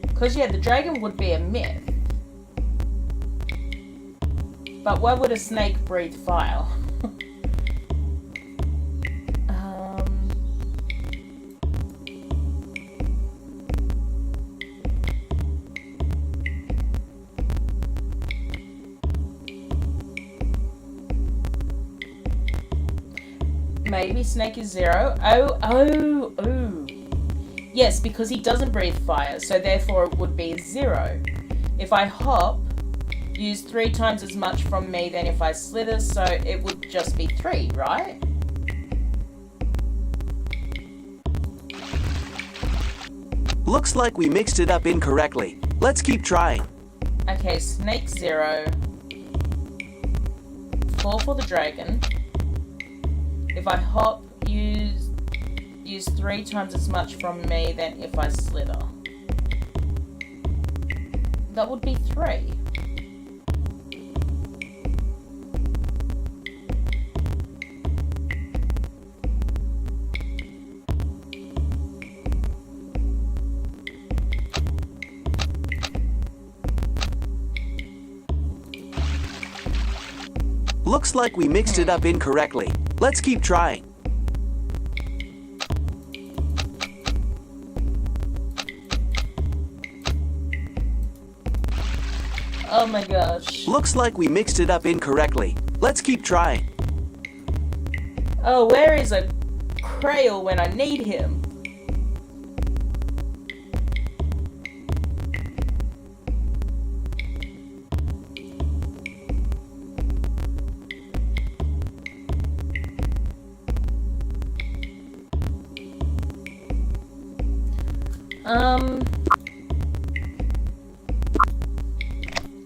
Because, yeah, the dragon would be a myth. But why would a snake breathe fire? Maybe snake is 0. Oh. Yes, because he doesn't breathe fire, so therefore it would be 0. If I hop, use 3 times as much from me than if I slither, so it would just be 3, right? Looks like we mixed it up incorrectly. Let's keep trying. Okay, snake 0. 4 for the dragon. If I hop, use 3 times as much from me than if I slither. That would be 3. Looks like we mixed it up incorrectly. Let's keep trying. Oh my gosh. Looks like we mixed it up incorrectly. Let's keep trying. Oh, where is a Crail when I need him?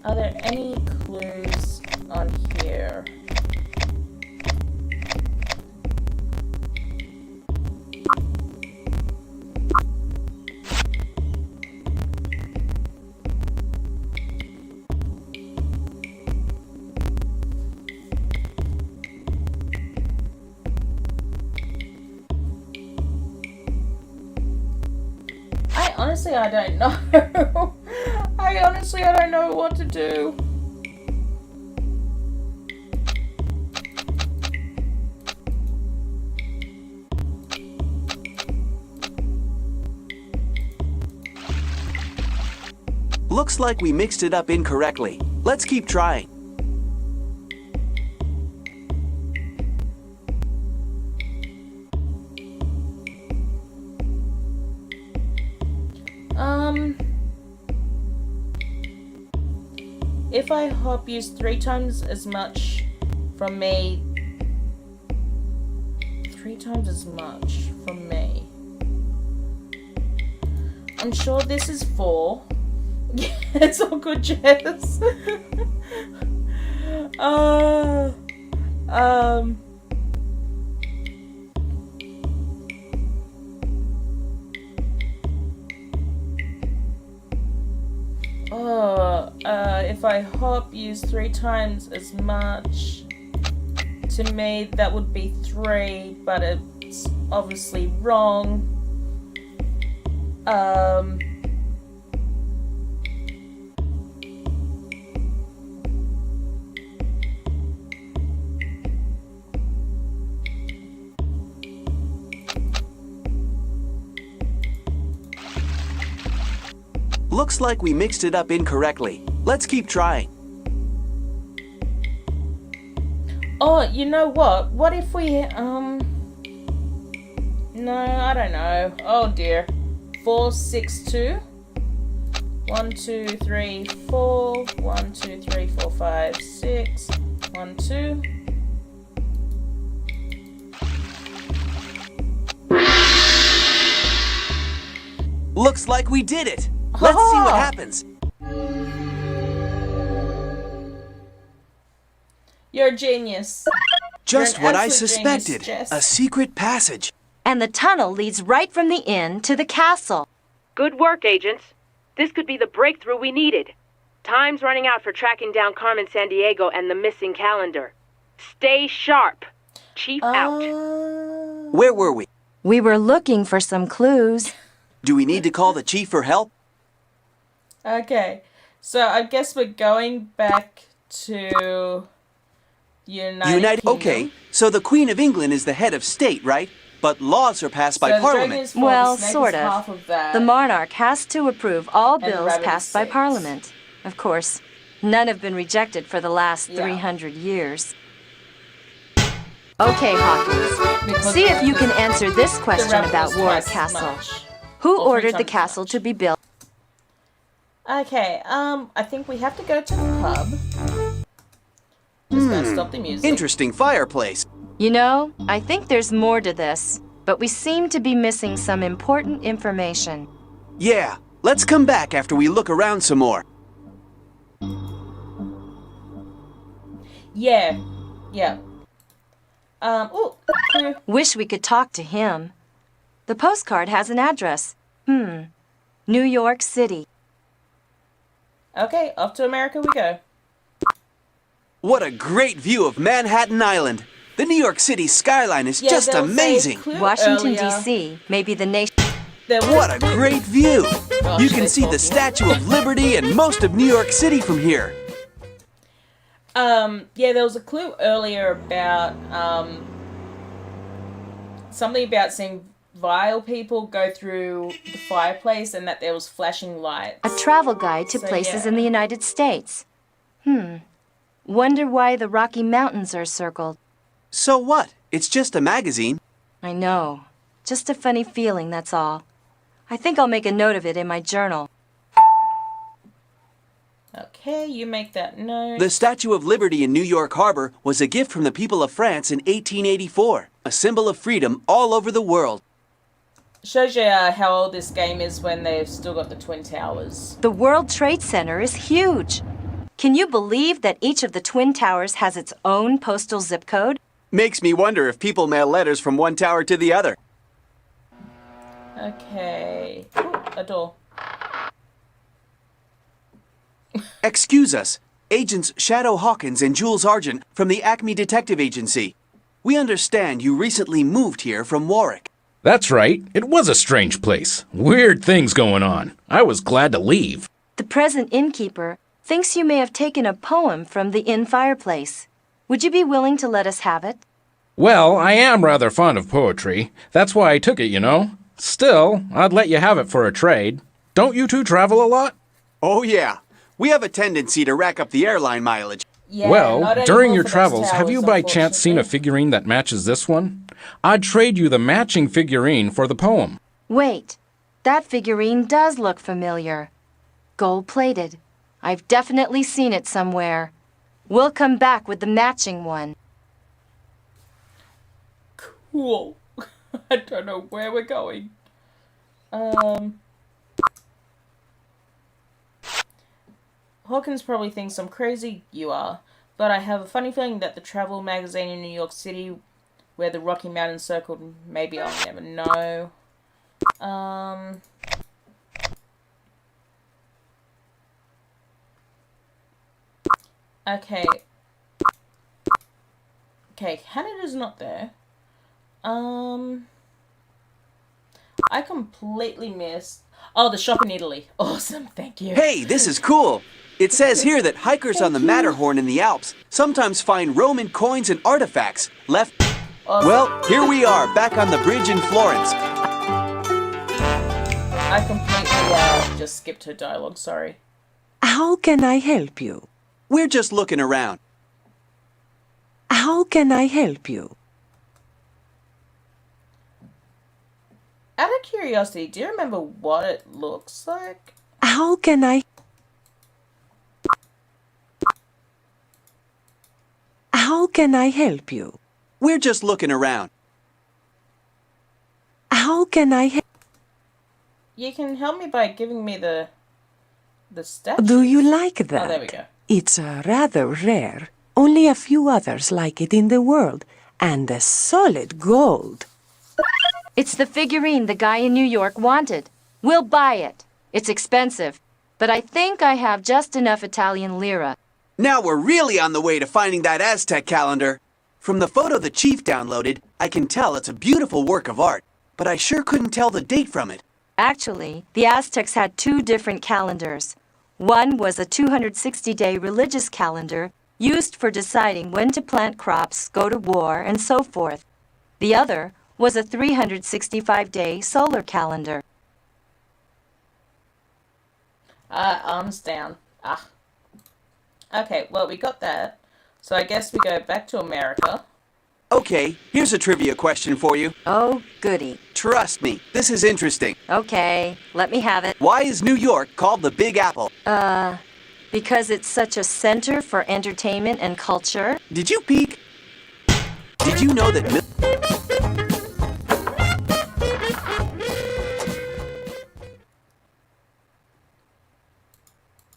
Are there any clues on here? Honestly, I don't know. I don't know what to do. Looks like we mixed it up incorrectly. Let's keep trying. If I hop, use 3 times as much from me. 3 times as much from me. I'm sure this is 4. Yeah, it's all good, Jess. If I hop, use 3 times as much. To me, that would be 3, but it's obviously wrong. Looks like we mixed it up incorrectly. Let's keep trying. Oh, you know what? What if we, no, I don't know. Oh dear. 462. 1, 2, 3, 4. 1, 2, 3, 4, 5, 6. 1, 2. Looks like we did it. Let's see what happens. You're a genius. Just You're an what I absolute suspected. genius, Jess. A secret passage. And the tunnel leads right from the inn to the castle. Good work, agents. This could be the breakthrough we needed. Time's running out for tracking down Carmen Sandiego and the missing calendar. Stay sharp. Chief out. Where were we? We were looking for some clues. Do we need to call the chief for help? Okay, so I guess we're going back to United Kingdom. Okay, so the Queen of England is the head of state, right? But laws are passed by So the dragon Parliament. is full, the Well, snake is sort half of. that. The monarch has to approve all And the bills rabbit is passed by 6. Parliament. Of course, none have been rejected for the last Yeah. 300 years. Okay, Hawkins. Because See if you can answer this the question rabbit about was Warwick twice as Castle. much. Who Or 3 ordered the times as castle much. to be built? Okay, I think we have to go to the pub. Just gonna stop the music. Interesting fireplace. You know, I think there's more to this, but we seem to be missing some important information. Yeah, let's come back after we look around some more. Yeah. Oh, clue. Wish we could talk to him. The postcard has an address. New York City. Okay, off to America we go. What a great view of Manhattan Island. The New York City skyline is Yeah, just there was a amazing. clue Washington, earlier. D.C. may be the nation. There was What a great view. Gosh, You can they're see the talking. Statue of Liberty and most of New York City from here. Yeah, there was a clue earlier about, something about seeing vile people go through the fireplace and that there was flashing lights. A travel guide to So, places yeah. in the United States. Wonder why the Rocky Mountains are circled. So what? It's just a magazine. I know. Just a funny feeling, that's all. I think I'll make a note of it in my journal. Okay, you make that note. The Statue of Liberty in New York Harbor was a gift from the people of France in 1884, a symbol of freedom all over the world. Shows you how old this game is when they've still got the Twin Towers. The World Trade Center is huge. Can you believe that each of the Twin Towers has its own postal zip code? Makes me wonder if people mail letters from one tower to the other. Okay. Ooh, a door. Excuse us, Agents Shadow Hawkins and Jules Argent from the Acme Detective Agency. We understand you recently moved here from Warwick. That's right. It was a strange place. Weird things going on. I was glad to leave. The present innkeeper thinks you may have taken a poem from the inn fireplace. Would you be willing to let us have it? Well, I am rather fond of poetry. That's why I took it, you know. Still, I'd let you have it for a trade. Don't you two travel a lot? Oh yeah, we have a tendency to rack up the airline mileage. Yeah, Well, not during anymore your for those travels, have towers, you by chance seen a unfortunately. figurine that matches this one? I'd trade you the matching figurine for the poem. Wait, that figurine does look familiar. Gold-plated. I've definitely seen it somewhere. We'll come back with the matching one. Cool. I don't know where we're going. Hawkins probably thinks I'm crazy. You are. But I have a funny feeling that the travel magazine in New York City, where the Rocky Mountains circled, maybe I'll never know. Okay. Okay, Canada's not there. I completely missed... Oh, the shop in Italy. Awesome, thank you. Hey, this is cool. It says here that hikers on the Matterhorn in the Alps sometimes find Roman coins and artifacts left... Awesome. Well, here we are, back on the bridge in Florence. I completely just skipped her dialogue, sorry. How can I help you? We're just looking around. How can I help you? Out of curiosity, do you remember what it looks like? How can I... How can I help you? We're just looking around. How can I help... You can help me by giving me the statue. Do you like that? Oh, there we go. It's rather rare. Only a few others like it in the world. And a solid gold. It's the figurine the guy in New York wanted. We'll buy it. It's expensive, but I think I have just enough Italian lira. Now we're really on the way to finding that Aztec calendar. From the photo the chief downloaded, I can tell it's a beautiful work of art, but I sure couldn't tell the date from it. Actually, the Aztecs had two different calendars. One was a 260-day religious calendar used for deciding when to plant crops, go to war, and so forth. The other was a 365-day solar calendar. Arms down. Ah. Okay, well, we got that. So I guess we go back to America. Okay, here's a trivia question for you. Oh, goody. Trust me, this is interesting. Okay, let me have it. Why is New York called the Big Apple? Because it's such a center for entertainment and culture. Did you peek? Did you know that...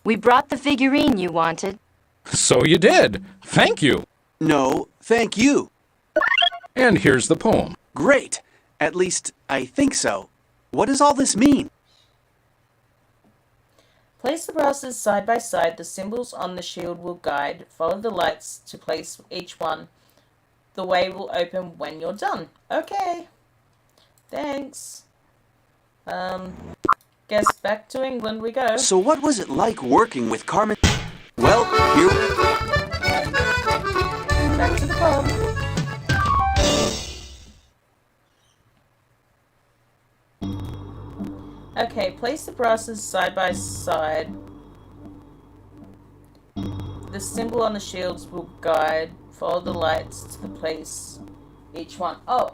We brought the figurine you wanted. So you did. Thank you. No, thank you. And here's the poem. Great. At least, I think so. What does all this mean? Place the brasses side by side. The symbols on the shield will guide. Follow the lights to place each one. The way will open when you're done. Okay. Thanks. Guess back to England we go. So what was it like working with Carmen? Well, here... Back to the pub. Okay, place the brasses side by side. The symbol on the shields will guide. Follow the lights to the place each one. Oh,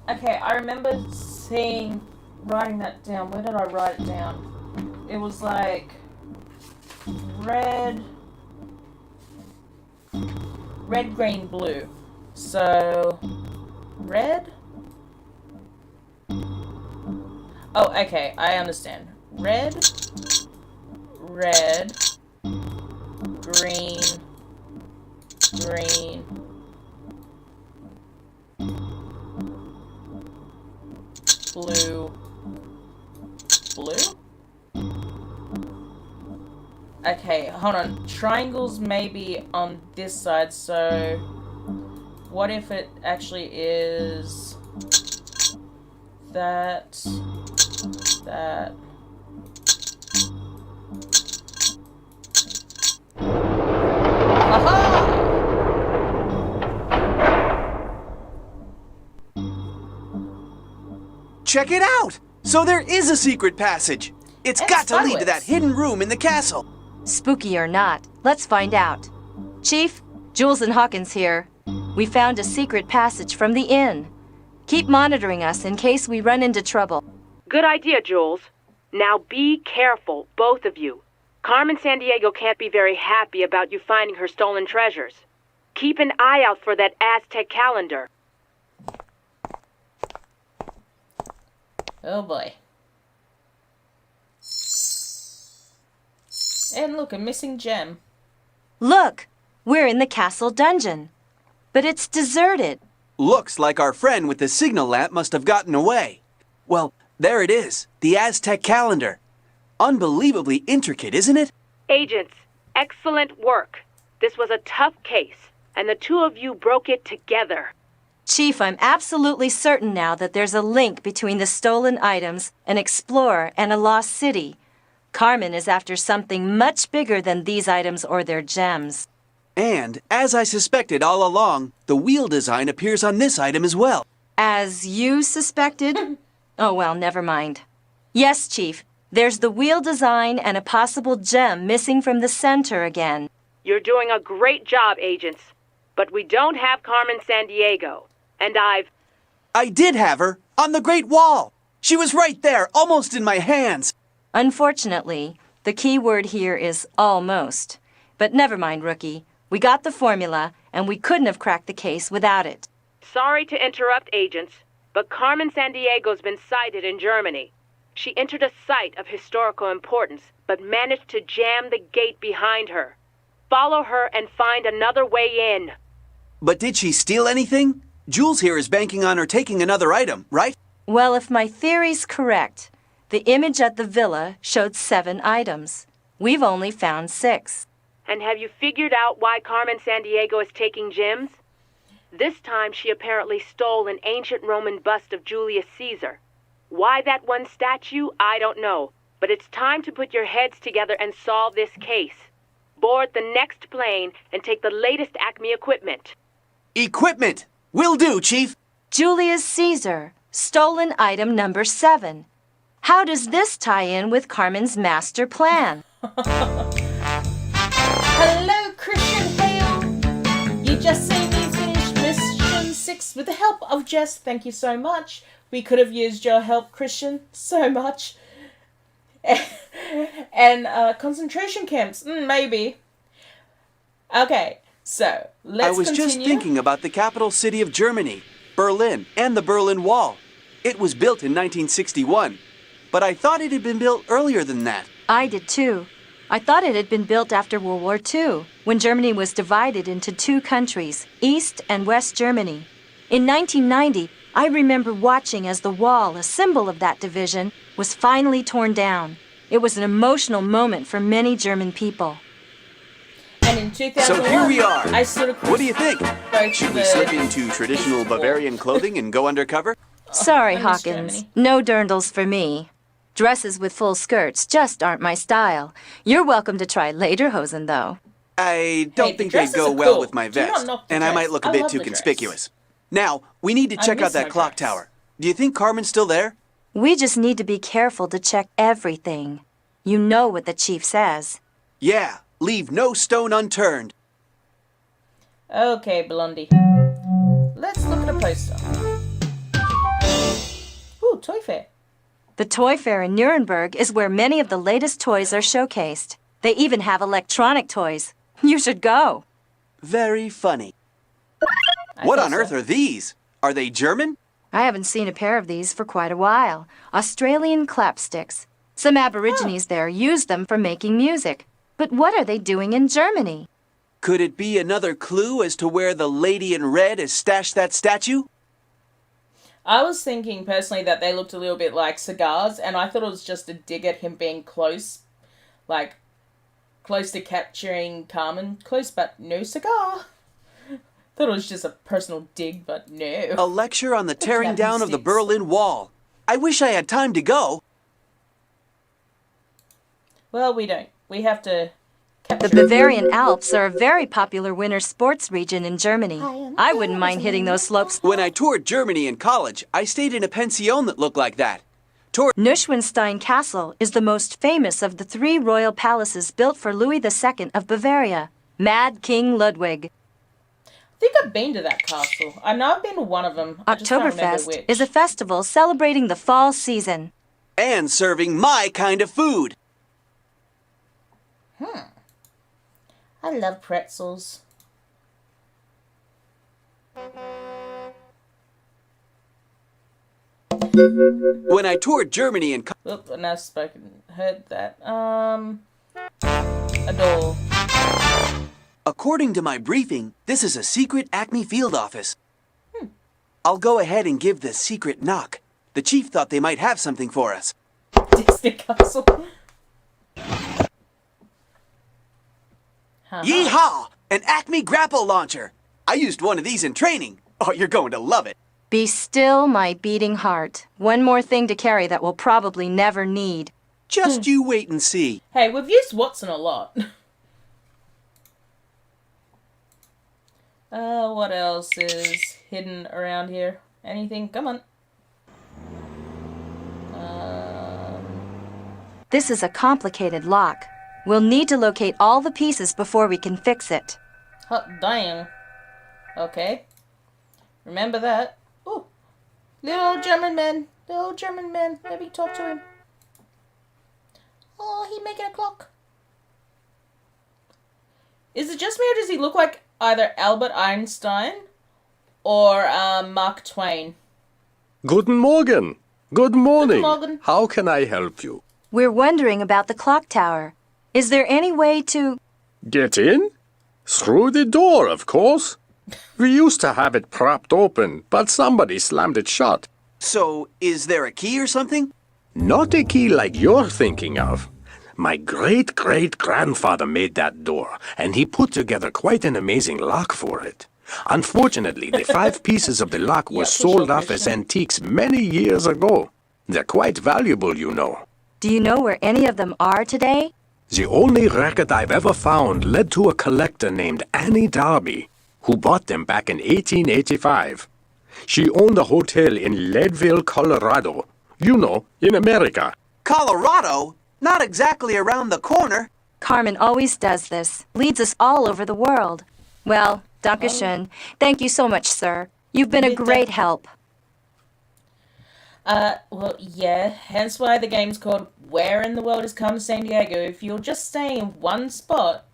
okay, I remember writing that down. Where did I write it down? It was like red, green, blue. So, red? Oh, okay, I understand. Red, green, blue. Okay, hold on. Triangles may be on this side, so what if it actually is that. Aha! Check it out! So there is a secret passage! It's got to lead to that hidden room in the castle! Spooky or not, let's find out. Chief, Jules and Hawkins here. We found a secret passage from the inn. Keep monitoring us in case we run into trouble. Good idea, Jules. Now be careful, both of you. Carmen Sandiego can't be very happy about you finding her stolen treasures. Keep an eye out for that Aztec calendar. Oh boy. And look, a missing gem. Look, we're in the castle dungeon. But it's deserted. Looks like our friend with the signal lamp must have gotten away. Well, there it is, the Aztec calendar. Unbelievably intricate, isn't it? Agents, excellent work. This was a tough case, and the two of you broke it together. Chief, I'm absolutely certain now that there's a link between the stolen items, an explorer, and a lost city. Carmen is after something much bigger than these items or their gems. And, as I suspected all along, the wheel design appears on this item as well. As you suspected? Oh, well, never mind. Yes, Chief, there's the wheel design and a possible gem missing from the center again. You're doing a great job, agents. But we don't have Carmen Sandiego. And I did have her, on the Great Wall. She was right there, almost in my hands. Unfortunately, the key word here is almost. But never mind, rookie. We got the formula, and we couldn't have cracked the case without it. Sorry to interrupt, agents, but Carmen Sandiego's been sighted in Germany. She entered a site of historical importance, but managed to jam the gate behind her. Follow her and find another way in. But did she steal anything? Jules here is banking on her taking another item, right? Well, if my theory's correct, the image at the villa showed 7 items. We've only found 6. And have you figured out why Carmen Sandiego is taking gems? This time she apparently stole an ancient Roman bust of Julius Caesar. Why that one statue, I don't know. But it's time to put your heads together and solve this case. Board the next plane and take the latest Acme equipment. Equipment! Will do, Chief. Julius Caesar, stolen item number 7. How does this tie in with Carmen's master plan? Hello, Christian Hale. You just seen me finish mission 6 with the help of Jess. Thank you so much. We could have used your help, Christian, so much. And concentration camps, maybe. Okay, so let's continue. I was just thinking about the capital city of Germany, Berlin, and the Berlin Wall. It was built in 1961, but I thought it had been built earlier than that. I did too. I thought it had been built after World War II, when Germany was divided into 2 countries, East and West Germany. In 1990, I remember watching as the wall, a symbol of that division, was finally torn down. It was an emotional moment for many German people. And in 2001, so here we are. I stood across. What do you think? Should we slip into traditional Bavarian clothing and go undercover? Sorry, I miss Hawkins. Germany. No dirndls for me. Dresses with full skirts just aren't my style. You're welcome to try lederhosen, though. I don't think they'd dresses go are well cool. with my Do not vest, knock the and I dress. might look a I bit love too the dress. conspicuous. Now, we need to I check out miss that my clock dress. tower. Do you think Carmen's still there? We just need to be careful to check everything. You know what the chief says. Yeah, leave no stone unturned. Okay, Blondie. Let's look at a poster. Ooh, Toy Fair. The Toy Fair in Nuremberg is where many of the latest toys are showcased. They even have electronic toys. You should go. Very funny. What on earth are these? Are they German? I haven't seen a pair of these for quite a while. Australian clapsticks. Some Aborigines there use them for making music. But what are they doing in Germany? Could it be another clue as to where the lady in red has stashed that statue? I was thinking personally that they looked a little bit like cigars, and I thought it was just a dig at him being close. Like, close to capturing Carmen. Close, but no cigar. Thought it was just a personal dig, but no. A lecture on the tearing Captain down of the Sticks. Berlin Wall. I wish I had time to go. Well, we don't. We have to capture... The Bavarian Alps are a very popular winter sports region in Germany. I wouldn't mind hitting those slopes. When I toured Germany in college, I stayed in a pension that looked like that. Neuschwanstein Castle is the most famous of the 3 royal palaces built for Louis II of Bavaria, Mad King Ludwig. I think I've been to that castle. I know I've been to one of them. I just can't remember Oktoberfest which. is a festival celebrating the fall season. And serving my kind of food. I love pretzels. When I toured Germany in Oop, and I've heard that. A door. According to my briefing, this is a secret Acme field office. I'll go ahead and give the secret knock. The chief thought they might have something for us. Disney Castle. Yeehaw! An Acme Grapple launcher! I used one of these in training. Oh, you're going to love it. Be still, my beating heart. One more thing to carry that we'll probably never need. Just you wait and see. Hey, we've used Watson a lot. What else is hidden around here? Anything? Come on. This is a complicated lock. We'll need to locate all the pieces before we can fix it. Hot damn. Okay. Remember that. Oh, little German man. Little German man. Maybe talk to him. Oh, he making a clock. Is it just me or does he look like either Albert Einstein or Mark Twain? Guten Morgen. Good morning. Guten Morgen. How can I help you? We're wondering about the clock tower. Is there any way to... Get in? Through the door, of course. We used to have it propped open, but somebody slammed it shut. So, is there a key or something? Not a key like you're thinking of. My great-great-grandfather made that door, and he put together quite an amazing lock for it. Unfortunately, the 5 pieces of the lock were sold off as antiques many years ago. They're quite valuable, you know. Do you know where any of them are today? The only record I've ever found led to a collector named Annie Darby, who bought them back in 1885. She owned a hotel in Leadville, Colorado. You know, in America. Colorado? Not exactly around the corner. Carmen always does this. Leads us all over the world. Well, Dankeschön. Thank you so much, sir. You've been a great help. Well, yeah, hence why the game's called Where in the World is Carmen Sandiego? If you're just staying in one spot,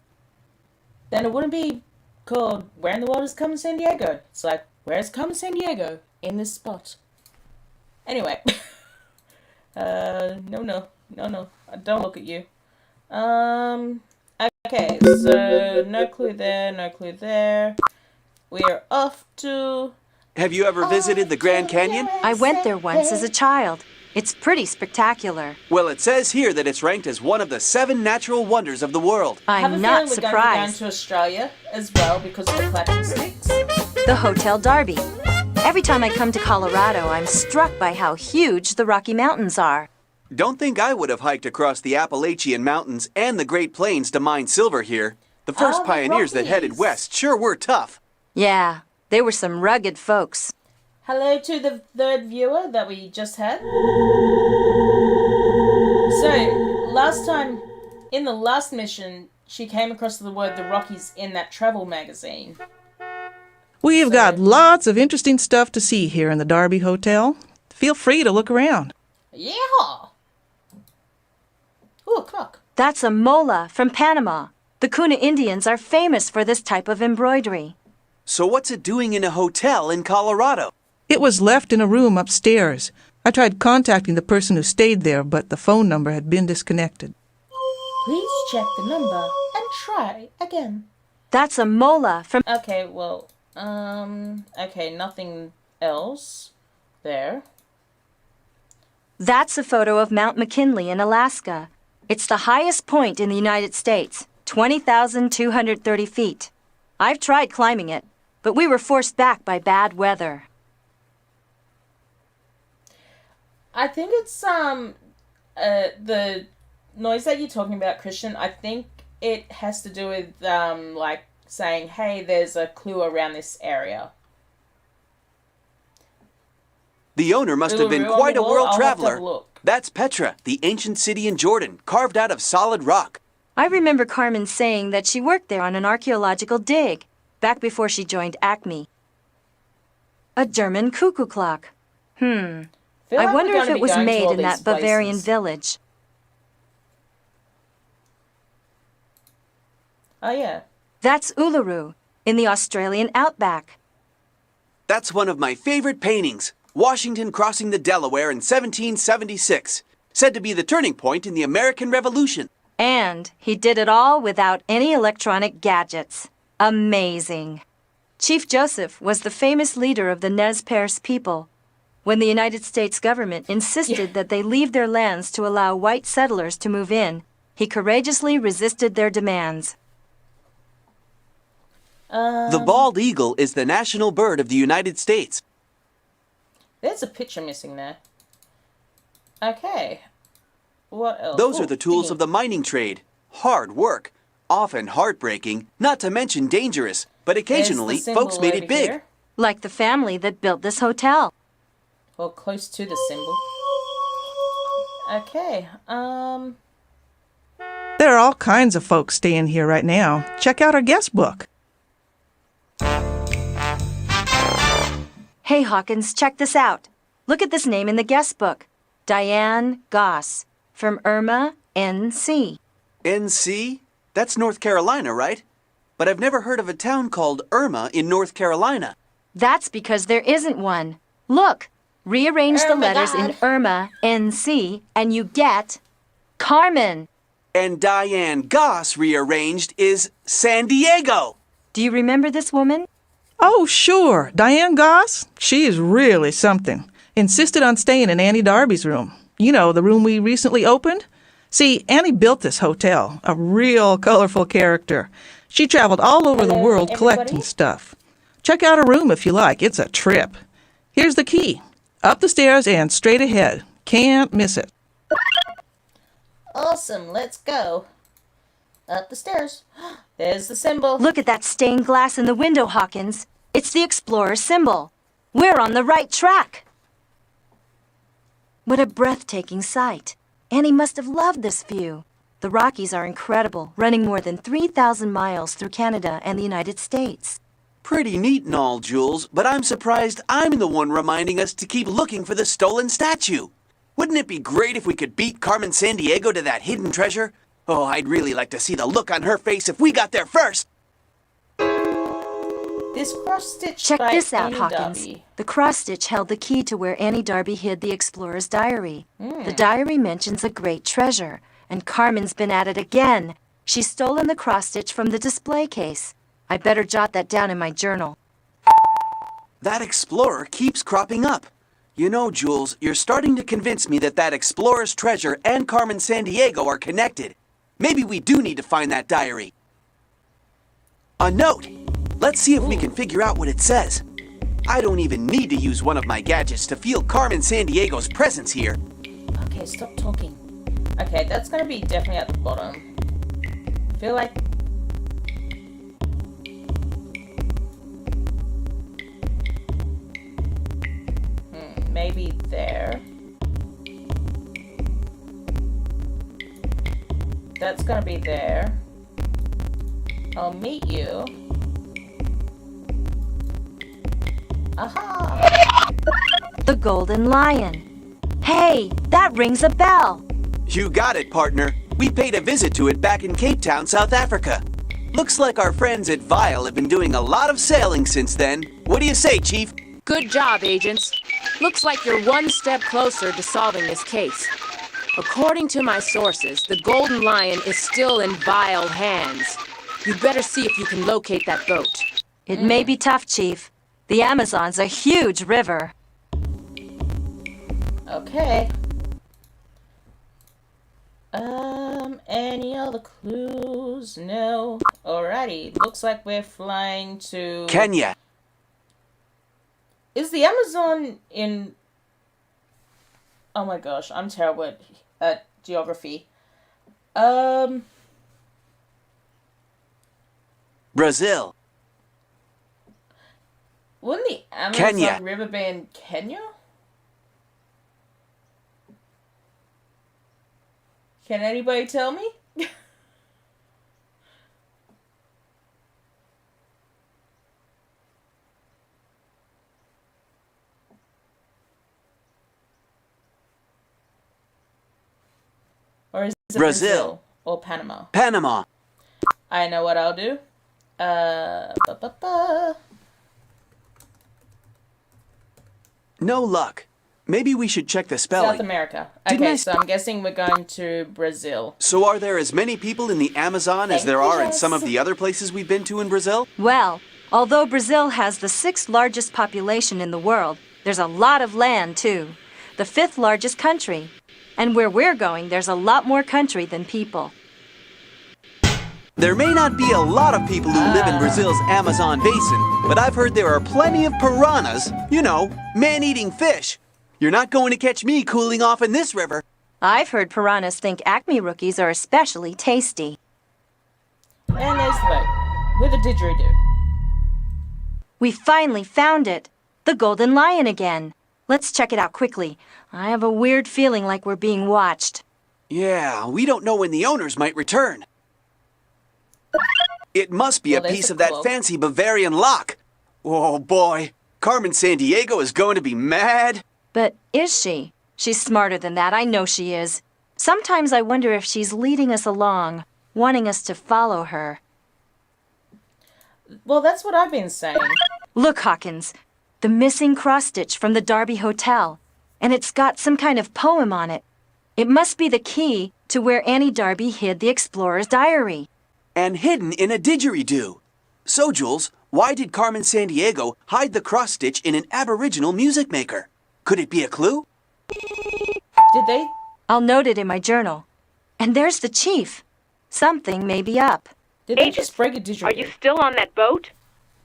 then it wouldn't be called Where in the World is Carmen Sandiego? It's like, where's Carmen Sandiego? In this spot. Anyway. No. Don't look at you. Okay, so no clue there, no clue there. We're off to... Have you ever visited the Grand Canyon? I went there once as a child. It's pretty spectacular. Well, it says here that it's ranked as one of the 7 natural wonders of the world. I'm not We're surprised. going to Australia as well because of the clapping sticks. The Hotel Darby. Every time I come to Colorado, I'm struck by how huge the Rocky Mountains are. Don't think I would have hiked across the Appalachian Mountains and the Great Plains to mine silver here. The first the pioneers that headed Rockies. west sure were tough. Yeah, they were some rugged folks. Hello to the third viewer that we just had. So, last time, in the last mission, she came across the word the Rockies in that travel magazine. We've got lots of interesting stuff to see here in the Darby Hotel. Feel free to look around. Yeah. Ooh, a clock. That's a mola from Panama. The Kuna Indians are famous for this type of embroidery. So what's it doing in a hotel in Colorado? It was left in a room upstairs. I tried contacting the person who stayed there, but the phone number had been disconnected. Please check the number and try again. That's a mola from... Okay, well, okay, nothing else there. That's a photo of Mount McKinley in Alaska. It's the highest point in the United States, 20,230 feet. I've tried climbing it, but we were forced back by bad weather. I think it's, the noise that you're talking about, Christian, I think it has to do with, like, saying, hey, there's a clue around this area. The owner must have been quite a world traveler. That's Petra, the ancient city in Jordan, carved out of solid rock. I remember Carmen saying that she worked there on an archaeological dig, back before she joined Acme. A German cuckoo clock. I wonder if it was made in that Bavarian village. Oh, yeah. That's Uluru, in the Australian outback. That's one of my favorite paintings. Washington crossing the Delaware in 1776. Said to be the turning point in the American Revolution. And he did it all without any electronic gadgets. Amazing. Chief Joseph was the famous leader of the Nez Perce people. When the United States government insisted that they leave their lands to allow white settlers to move in, he courageously resisted their demands. The bald eagle is the national bird of the United States. There's a picture missing there. Okay. What else? Those are the tools of the mining trade. Hard work. Often heartbreaking, not to mention dangerous. But occasionally, folks made it big. Like the family that built this hotel. Or close to the symbol. Okay, There are all kinds of folks staying here right now. Check out our guest book. Hey, Hawkins, check this out. Look at this name in the guest book. Diane Goss, from Irma, N.C. NC? That's North Carolina, right? But I've never heard of a town called Irma in North Carolina. That's because there isn't one. Look, rearrange the letters in God. Irma, N.C., and you get Carmen. And Diane Goss rearranged is San Diego. Do you remember this woman? Oh, sure. Diane Goss? She is really something. Insisted on staying in Annie Darby's room. You know, the room we recently opened? See, Annie built this hotel, a real colorful character. She traveled all over the world collecting stuff. Check out her room if you like. It's a trip. Here's the key. Up the stairs and straight ahead. Can't miss it. Awesome, let's go. Up the stairs. There's the symbol. Look at that stained glass in the window, Hawkins. It's the Explorer symbol. We're on the right track. What a breathtaking sight. Annie must have loved this view. The Rockies are incredible, running more than 3,000 miles through Canada and the United States. Pretty neat and all, Jules, but I'm surprised I'm the one reminding us to keep looking for the stolen statue. Wouldn't it be great if we could beat Carmen Sandiego to that hidden treasure? Oh, I'd really like to see the look on her face if we got there first. This cross-stitch Check by this out, Annie Hawkins. Darby. The cross-stitch held the key to where Annie Darby hid the explorer's diary. The diary mentions a great treasure, and Carmen's been at it again. She's stolen the cross-stitch from the display case. I better jot that down in my journal. That explorer keeps cropping up. You know, Jules, you're starting to convince me that explorer's treasure and Carmen Sandiego are connected. Maybe we do need to find that diary. A note! Let's see if we can figure out what it says. I don't even need to use one of my gadgets to feel Carmen Sandiego's presence here. Okay, stop talking. Okay, that's gonna be definitely at the bottom. I feel like... maybe there. That's gonna be there. I'll meet you. Aha! The Golden Lion. Hey, that rings a bell. You got it, partner. We paid a visit to it back in Cape Town, South Africa. Looks like our friends at V.i.e.l have been doing a lot of sailing since then. What do you say, Chief? Good job, agents. Looks like you're one step closer to solving this case. According to my sources, the Golden Lion is still in V.i.e.l hands. You'd better see if you can locate that boat. It may be tough, Chief. The Amazon's a huge river. Okay. Any other clues? No. Alrighty. Looks like we're flying to... Kenya. Is the Amazon in... Oh my gosh, I'm terrible at geography. Brazil. Wouldn't the Amazon Kenya. River be in Kenya? Can anybody tell me? Or is it Brazil or Panama? Panama. I know what I'll do. No luck. Maybe we should check the spelling. South America. Didn't Okay, I so I'm guessing we're going to Brazil. So are there as many people in the Amazon as there are in some of the other places we've been to in Brazil? Well, although Brazil has the 6th largest population in the world, there's a lot of land, too. The 5th largest country. And where we're going, there's a lot more country than people. There may not be a lot of people who live in Brazil's Amazon basin, but I've heard there are plenty of piranhas. You know, man-eating fish. You're not going to catch me cooling off in this river. I've heard piranhas think Acme rookies are especially tasty. And there's the boat. With a didgeridoo. We finally found it. The Golden Lion again. Let's check it out quickly. I have a weird feeling like we're being watched. Yeah, we don't know when the owners might return. It must be a piece of that fancy Bavarian lock. Oh boy, Carmen Sandiego is going to be mad. But is she? She's smarter than that, I know she is. Sometimes I wonder if she's leading us along, wanting us to follow her. Well, that's what I've been saying. Look, Hawkins, the missing cross-stitch from the Darby Hotel, and it's got some kind of poem on it. It must be the key to where Annie Darby hid the explorer's diary. And hidden in a didgeridoo. So, Jules, why did Carmen Sandiego hide the cross-stitch in an Aboriginal music maker? Could it be a clue? Did they? I'll note it in my journal. And there's the chief. Something may be up. Did they just break a didgeridoo? Are you still on that boat?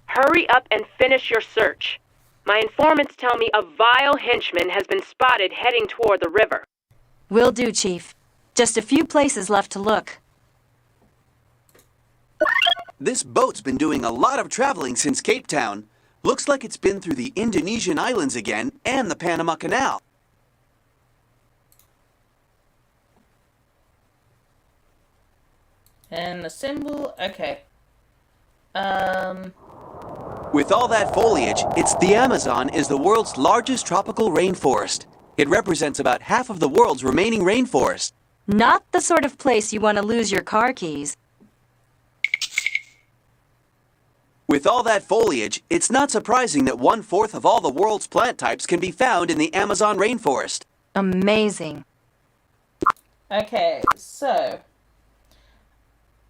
Hurry up and finish your search. My informants tell me a vile henchman has been spotted heading toward the river. Will do, Chief. Just a few places left to look. This boat's been doing a lot of traveling since Cape Town. Looks like it's been through the Indonesian islands again and the Panama Canal. And the symbol, okay. With all that foliage, the Amazon is the world's largest tropical rainforest. It represents about half of the world's remaining rainforest. Not the sort of place you want to lose your car keys. With all that foliage, it's not surprising that 1/4 of all the world's plant types can be found in the Amazon rainforest. Amazing. Okay, so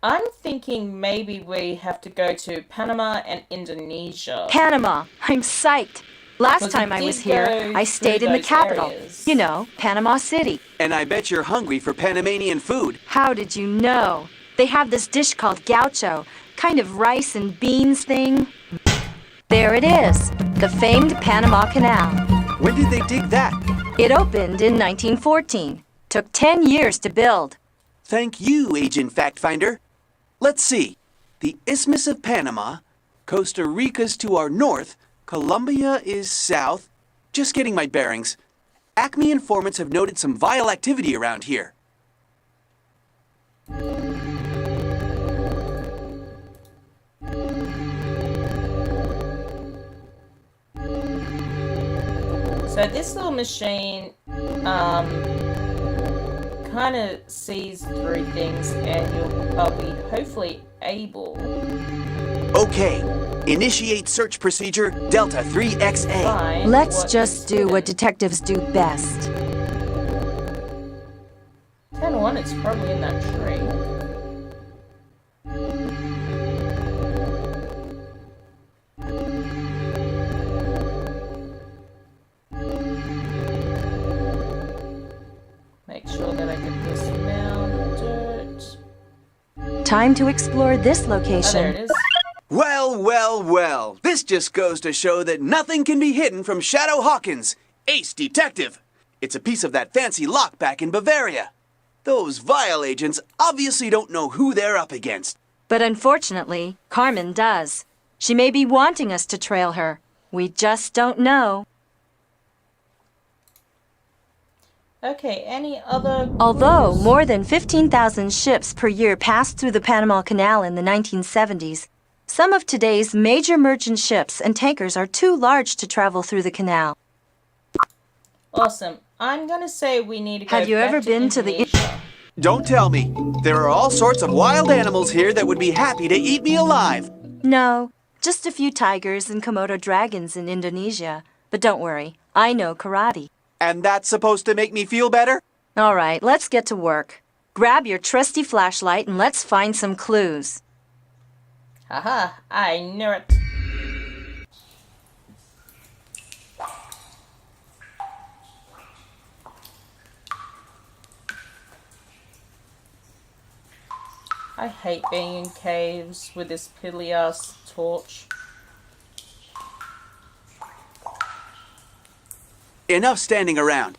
I'm thinking maybe we have to go to Panama and Indonesia. Panama! I'm psyched. Last Because time we I was did here, go I stayed through in the those capital. areas. You know, Panama City. And I bet you're hungry for Panamanian food. How did you know? They have this dish called gaucho, kind of rice and beans thing. There it is, the famed Panama Canal. When did they dig that? It opened in 1914. Took 10 years to build. Thank you, Agent Fact Finder. Let's see. The Isthmus of Panama, Costa Rica's to our north, Colombia is south. Just getting my bearings. Acme informants have noted some vile activity around here. So this little machine kind of sees through things, and I'll be hopefully able. Okay. Initiate search procedure Delta 3XA. Find Let's what just do what detectives do best. 10-1, it's probably in that tree. Make sure that I get this mound dirt. Time to explore this Oh, there location. it is. Well, well, well. This just goes to show that nothing can be hidden from Shadow Hawkins, ace detective. It's a piece of that fancy lock back in Bavaria. Those vile agents obviously don't know who they're up against. But unfortunately, Carmen does. She may be wanting us to trail her. We just don't know. Okay, any other... Although clues? more than 15,000 ships per year passed through the Panama Canal in the 1970s, some of today's major merchant ships and tankers are too large to travel through the canal. Awesome. I'm gonna say we need to go Have you back ever been to the... Indonesia. Don't tell me. There are all sorts of wild animals here that would be happy to eat me alive. No, just a few tigers and Komodo dragons in Indonesia. But don't worry, I know karate. And that's supposed to make me feel better? All right, let's get to work. Grab your trusty flashlight and let's find some clues. Haha, I knew it. I hate being in caves with this piddly-ass torch. Enough standing around.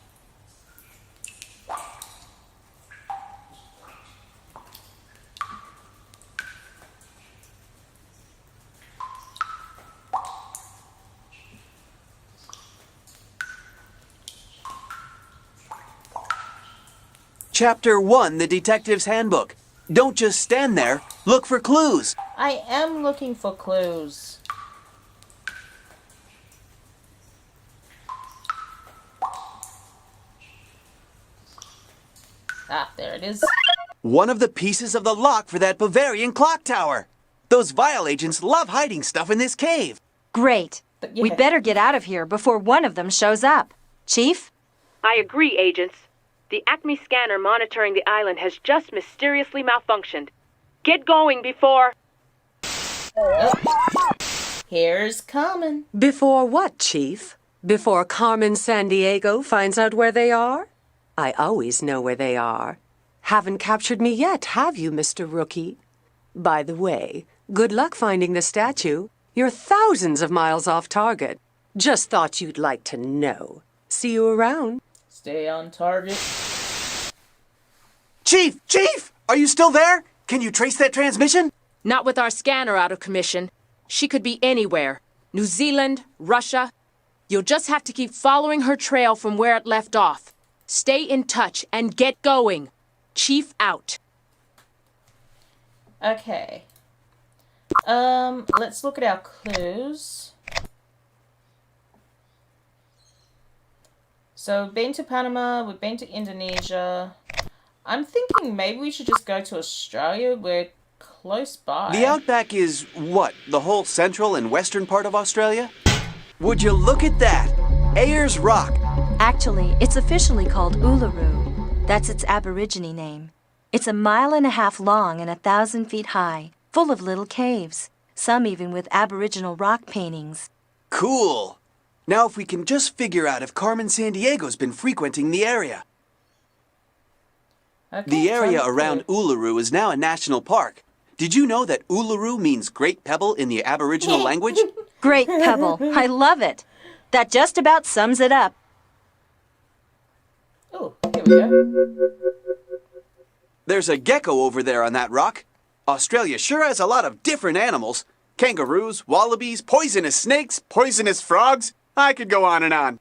Chapter 1, the Detective's Handbook. Don't just stand there. Look for clues. I am looking for clues. Ah, there it is. One of the pieces of the lock for that Bavarian clock tower. Those V.i.e.l agents love hiding stuff in this cave. Great. Yeah. We better get out of here before one of them shows up. Chief? I agree, agents. The Acme scanner monitoring the island has just mysteriously malfunctioned. Get going before... Here's Carmen. Before what, Chief? Before Carmen Sandiego finds out where they are? I always know where they are. Haven't captured me yet, have you, Mr. Rookie? By the way, good luck finding the statue. You're thousands of miles off target. Just thought you'd like to know. See you around. Stay on target. Chief! Chief! Are you still there? Can you trace that transmission? Not with our scanner out of commission. She could be anywhere. New Zealand, Russia. You'll just have to keep following her trail from where it left off. Stay in touch and get going. Chief out. Okay. Let's look at our clues. So we've been to Panama, we've been to Indonesia. I'm thinking maybe we should just go to Australia. We're close by. The outback is what? The whole central and western part of Australia? Would you look at that? Ayers Rock. Actually, it's officially called Uluru. That's its Aborigine name. It's 1.5 miles long and 1,000 feet high, full of little caves, some even with Aboriginal rock paintings. Cool. Now if we can just figure out if Carmen Sandiego's been frequenting the area. Okay, The area sounds around good. Uluru is now a national park. Did you know that Uluru means Great Pebble in the Aboriginal language? Great Pebble. I love it. That just about sums it up. Oh, here we go. There's a gecko over there on that rock. Australia sure has a lot of different animals. Kangaroos, wallabies, poisonous snakes, poisonous frogs. I could go on and on.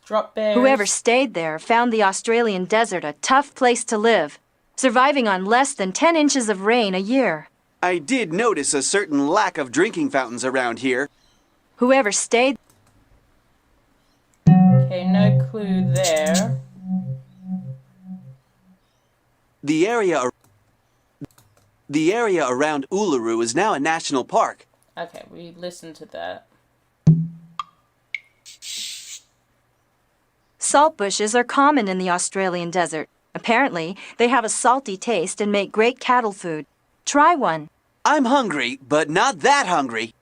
Drop bears. Whoever stayed there found the Australian desert a tough place to live, surviving on less than 10 inches of rain a year. I did notice a certain lack of drinking fountains around here. Whoever stayed... Okay, no clue there. The area around Uluru is now a national park. Okay, we listened to that. Salt bushes are common in the Australian desert. Apparently, they have a salty taste and make great cattle food. Try one. I'm hungry, but not that hungry.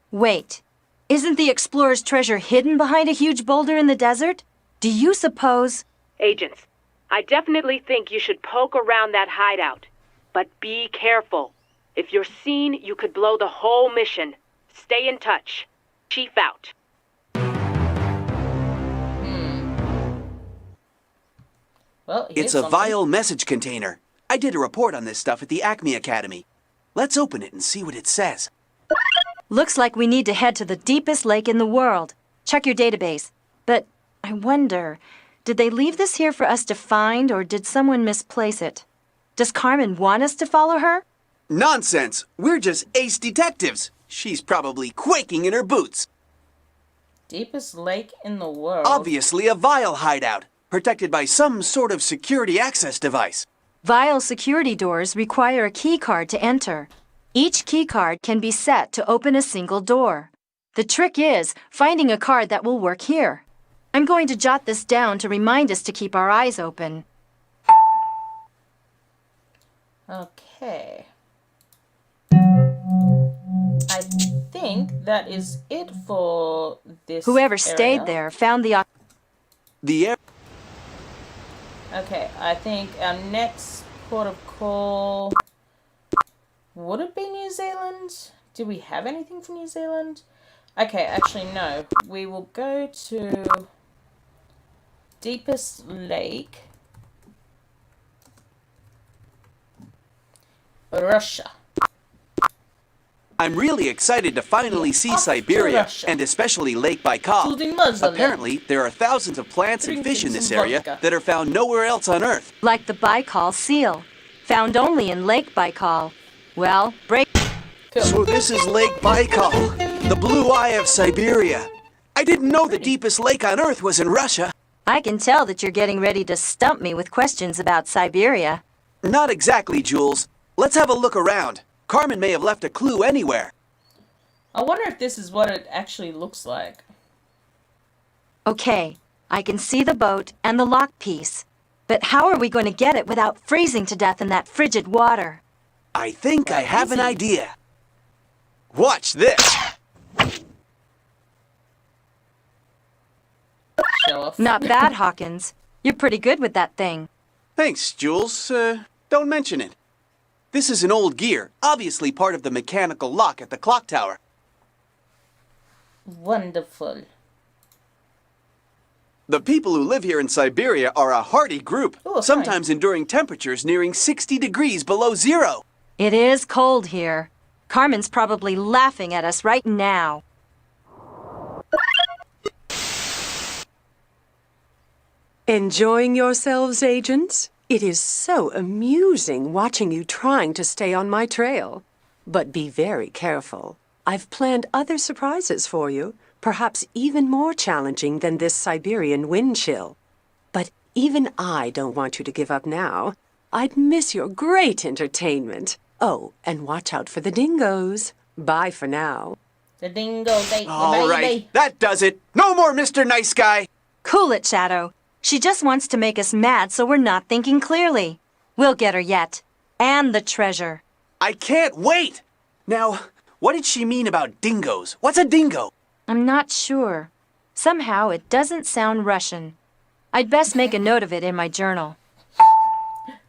Wait. Isn't the explorer's treasure hidden behind a huge boulder in the desert? Do you suppose... Agents, I definitely think you should poke around that hideout. But be careful. If you're seen, you could blow the whole mission. Stay in touch. Chief out. Well, here's It's a something. V.i.e.l message container. I did a report on this stuff at the Acme Academy. Let's open it and see what it says. Looks like we need to head to the deepest lake in the world. Check your database. But I wonder, did they leave this here for us to find, or did someone misplace it? Does Carmen want us to follow her? Nonsense! We're just ace detectives. She's probably quaking in her boots. Deepest lake in the world. Obviously a V.i.e.l hideout, protected by some sort of security access device. V.i.e.l security doors require a key card to enter. Each key card can be set to open a single door. The trick is finding a card that will work here. I'm going to jot this down to remind us to keep our eyes open. Okay. I think that is it for this Whoever area. stayed there found the... Okay, I think our next port of call would it be New Zealand? Do we have anything from New Zealand? Okay, actually no. We will go to deepest lake, Russia. I'm really excited to finally see Off to Siberia, Russia. and especially Lake Baikal. Including Muslim. Apparently, there are thousands of plants and Drinking fish in this some area vodka. that are found nowhere else on Earth. Like the Baikal seal, found only in Lake Baikal. Well, break. So this is Lake Baikal, the blue eye of Siberia. I didn't know the deepest lake on Earth was in Russia. I can tell that you're getting ready to stump me with questions about Siberia. Not exactly, Jules. Let's have a look around. Carmen may have left a clue anywhere. I wonder if this is what it actually looks like. Okay, I can see the boat and the lock piece. But how are we going to get it without freezing to death in that frigid water? I think I have an idea. Watch this. Show off. Not bad, Hawkins. You're pretty good with that thing. Thanks, Jules. Don't mention it. This is an old gear, obviously part of the mechanical lock at the clock tower. Wonderful. The people who live here in Siberia are a hardy group, Oh, sometimes enduring temperatures nearing 60 degrees below zero. It is cold here. Carmen's probably laughing at us right now. Enjoying yourselves, agents? It is so amusing watching you trying to stay on my trail. But be very careful. I've planned other surprises for you, perhaps even more challenging than this Siberian wind chill. But even I don't want you to give up now. I'd miss your great entertainment. Oh, and watch out for the dingoes. Bye for now. The dingoes ate the All baby. right, that does it. No more Mr. Nice Guy. Cool it, Shadow. She just wants to make us mad so we're not thinking clearly. We'll get her yet. And the treasure. I can't wait. Now, what did she mean about dingoes? What's a dingo? I'm not sure. Somehow it doesn't sound Russian. I'd best make a note of it in my journal.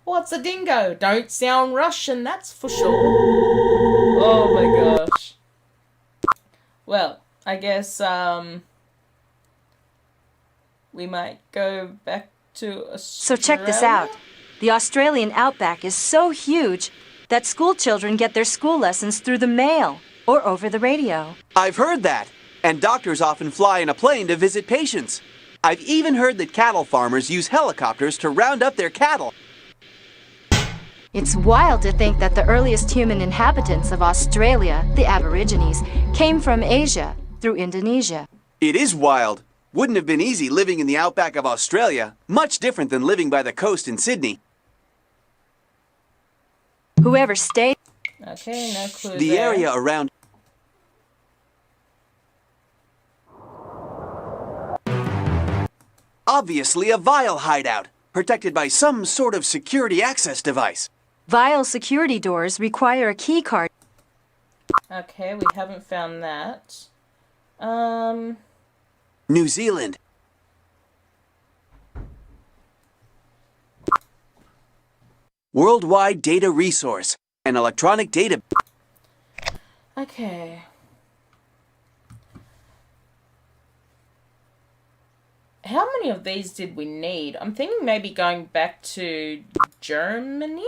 What's a dingo? Don't sound Russian, that's for sure. Oh my gosh. Well, I guess, we might go back to Australia. So check this out. The Australian outback is so huge that school children get their school lessons through the mail or over the radio. I've heard that. And doctors often fly in a plane to visit patients. I've even heard that cattle farmers use helicopters to round up their cattle. It's wild to think that the earliest human inhabitants of Australia, the Aborigines, came from Asia through Indonesia. It is wild. Wouldn't have been easy living in the outback of Australia. Much different than living by the coast in Sydney. Whoever stayed... Okay, no clue The there. area around... Obviously a V.i.e.l hideout, protected by some sort of security access device. V.i.e.l security doors require a key card. Okay, we haven't found that. New Zealand. Worldwide Data Resource, an electronic data... Okay. How many of these did we need? I'm thinking maybe going back to Germany?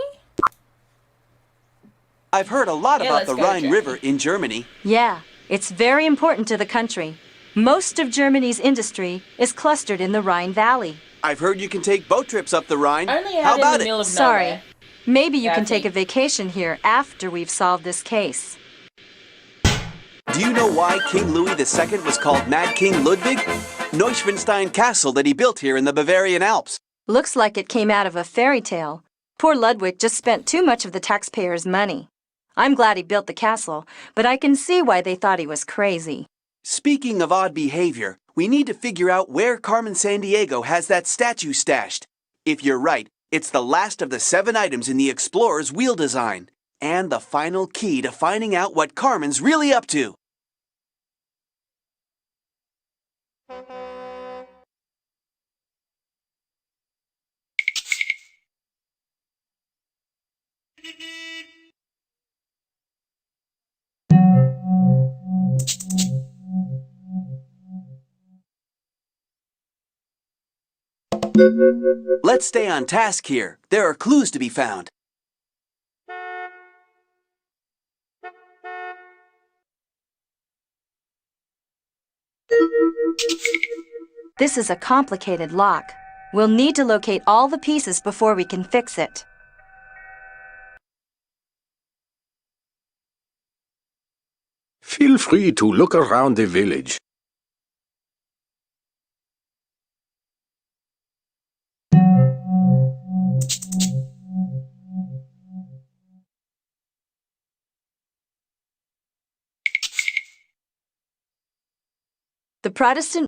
I've heard a lot Yeah, about let's the go, Rhine Germany. River in Germany. Yeah, it's very important to the country. Most of Germany's industry is clustered in the Rhine Valley. I've heard you can take boat trips up the Rhine. Only out How in about the it? middle of Sorry. nowhere. Maybe you can Kathy? take a vacation here after we've solved this case. Do you know why King Louis II was called Mad King Ludwig? Neuschwanstein Castle that he built here in the Bavarian Alps. Looks like it came out of a fairy tale. Poor Ludwig just spent too much of the taxpayers' money. I'm glad he built the castle, but I can see why they thought he was crazy. Speaking of odd behavior, we need to figure out where Carmen Sandiego has that statue stashed. If you're right, it's the last of the 7 items in the Explorer's wheel design, and the final key to finding out what Carmen's really up to. Let's stay on task here. There are clues to be found. This is a complicated lock. We'll need to locate all the pieces before we can fix it. Feel free to look around the village. The Protestant...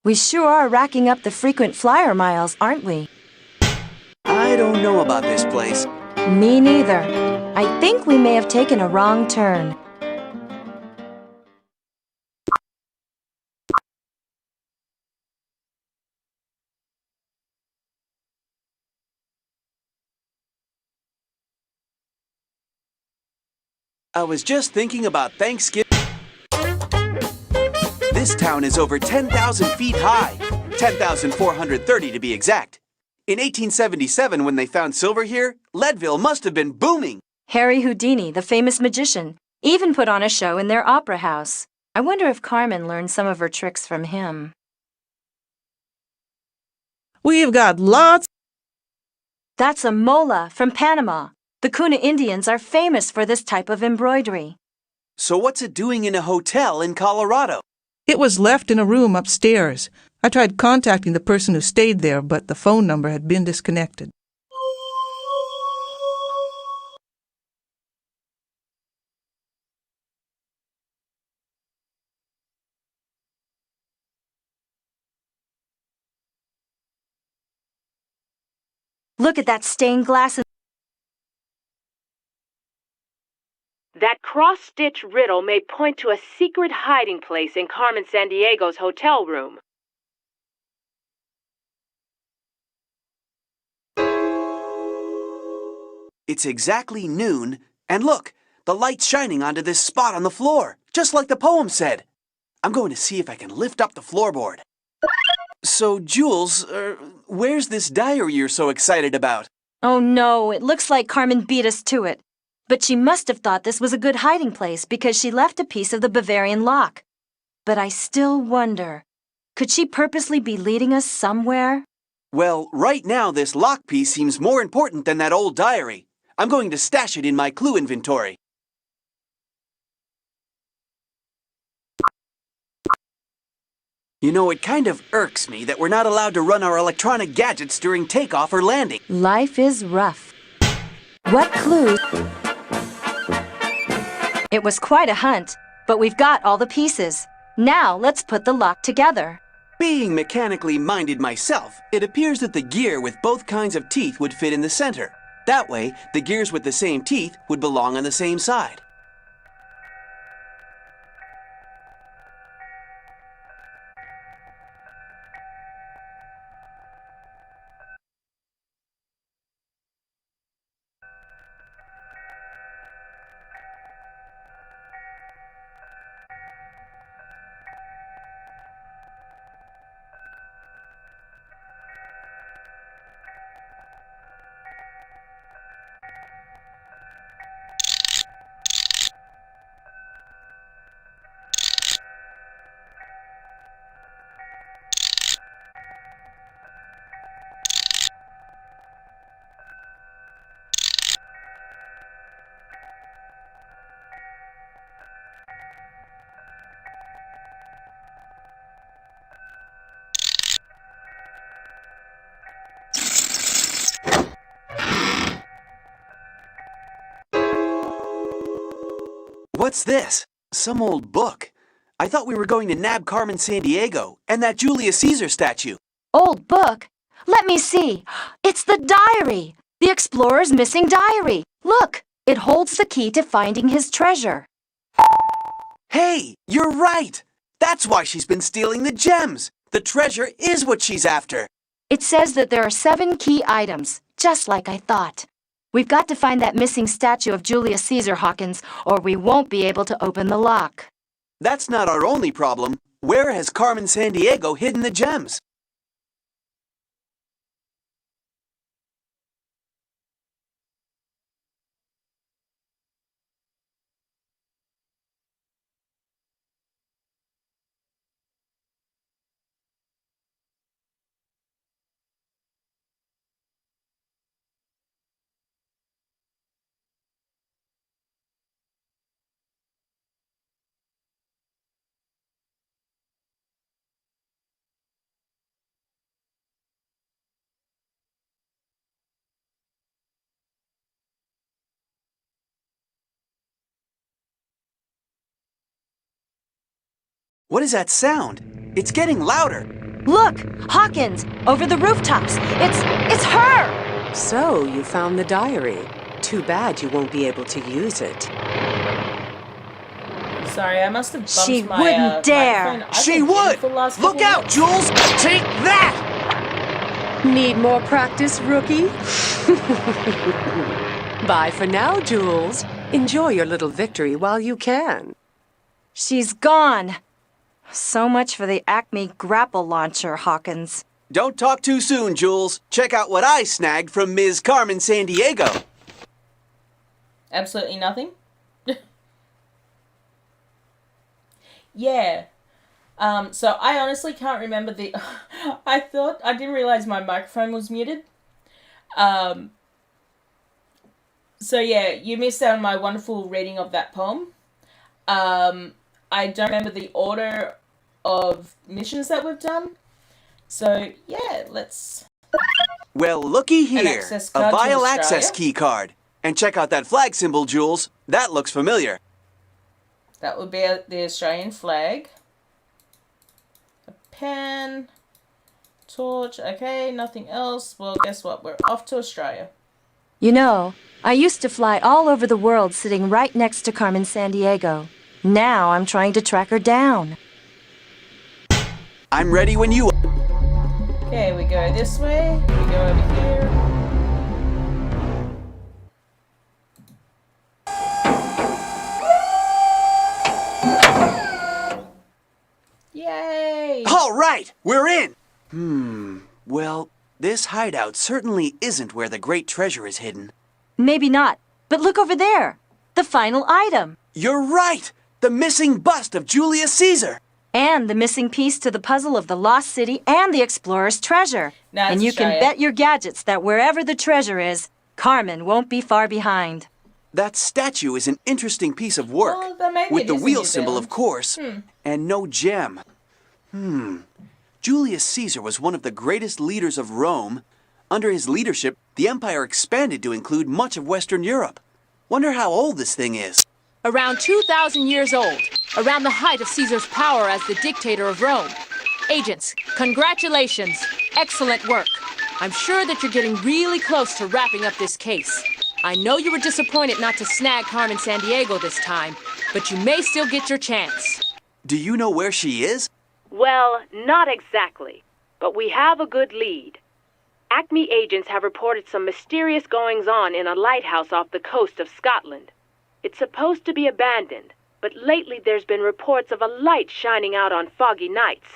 We sure are racking up the frequent flyer miles, aren't we? I don't know about this place. Me neither. I think we may have taken a wrong turn. I was just thinking about Thanksgiving. This town is over 10,000 feet high, 10,430 to be exact. In 1877, when they found silver here, Leadville must have been booming. Harry Houdini, the famous magician, even put on a show in their opera house. I wonder if Carmen learned some of her tricks from him. We've got lots. That's a mola from Panama. The Kuna Indians are famous for this type of embroidery. So what's it doing in a hotel in Colorado? It was left in a room upstairs. I tried contacting the person who stayed there, but the phone number had been disconnected. Look at that stained glass. That cross-stitch riddle may point to a secret hiding place in Carmen Sandiego's hotel room. It's exactly noon, and look, the light's shining onto this spot on the floor, just like the poem said. I'm going to see if I can lift up the floorboard. So, Jules, where's this diary you're so excited about? Oh no, it looks like Carmen beat us to it. But she must have thought this was a good hiding place because she left a piece of the Bavarian lock. But I still wonder, could she purposely be leading us somewhere? Well, right now this lock piece seems more important than that old diary. I'm going to stash it in my clue inventory. You know, it kind of irks me that we're not allowed to run our electronic gadgets during takeoff or landing. Life is rough. What clues? It was quite a hunt, but we've got all the pieces. Now let's put the lock together. Being mechanically minded myself, it appears that the gear with both kinds of teeth would fit in the center. That way, the gears with the same teeth would belong on the same side. What's this? Some old book. I thought we were going to nab Carmen Sandiego and that Julius Caesar statue. Old book? Let me see. It's the diary. The explorer's missing diary. Look, it holds the key to finding his treasure. Hey, you're right. That's why she's been stealing the gems. The treasure is what she's after. It says that there are 7 key items, just like I thought. We've got to find that missing statue of Julius Caesar, Hawkins, or we won't be able to open the lock. That's not our only problem. Where has Carmen Sandiego hidden the gems? What is that sound? It's getting louder. Look, Hawkins, over the rooftops. It's her! So, you found the diary. Too bad you won't be able to use it. Sorry, I must have bumped She my, wouldn't dare. microphone. I've She been would! in for the last Look couple out, weeks. Jules! Take that! Need more practice, rookie? Bye for now, Jules. Enjoy your little victory while you can. She's gone. So much for the Acme Grapple launcher, Hawkins. Don't talk too soon, Jules. Check out what I snagged from Ms. Carmen Sandiego. Absolutely nothing? Yeah. So I honestly can't remember the... I didn't realize my microphone was muted. So yeah, you missed out on my wonderful reading of that poem. I don't remember the order of missions that we've done. So yeah, let's... Well, looky An here. access A card to V.i.e.l Australia. access key card. And check out that flag symbol, Jules. That looks familiar. That would be the Australian flag. A pen. Torch. Okay, nothing else. Well, guess what? We're off to Australia. You know, I used to fly all over the world sitting right next to Carmen Sandiego. Now I'm trying to track her down. I'm ready when you are. Okay, we go this way. We go over here. Yay! All right, we're in. Well, this hideout certainly isn't where the great treasure is hidden. Maybe not, but look over there. The final item. You're right. The missing bust of Julius Caesar. And the missing piece to the puzzle of the lost city and the explorer's treasure. Now And it's you can Australia. bet your gadgets that wherever the treasure is, Carmen won't be far behind. That statue is an interesting piece of work. Well, then maybe with it the is in wheel New symbol, Zealand. of course. And no gem. Julius Caesar was one of the greatest leaders of Rome. Under his leadership, the empire expanded to include much of Western Europe. Wonder how old this thing is. Around 2,000 years old, around the height of Caesar's power as the dictator of Rome. Agents, congratulations. Excellent work. I'm sure that you're getting really close to wrapping up this case. I know you were disappointed not to snag Carmen Sandiego this time, but you may still get your chance. Do you know where she is? Well, not exactly, but we have a good lead. Acme agents have reported some mysterious goings-on in a lighthouse off the coast of Scotland. It's supposed to be abandoned, but lately there's been reports of a light shining out on foggy nights.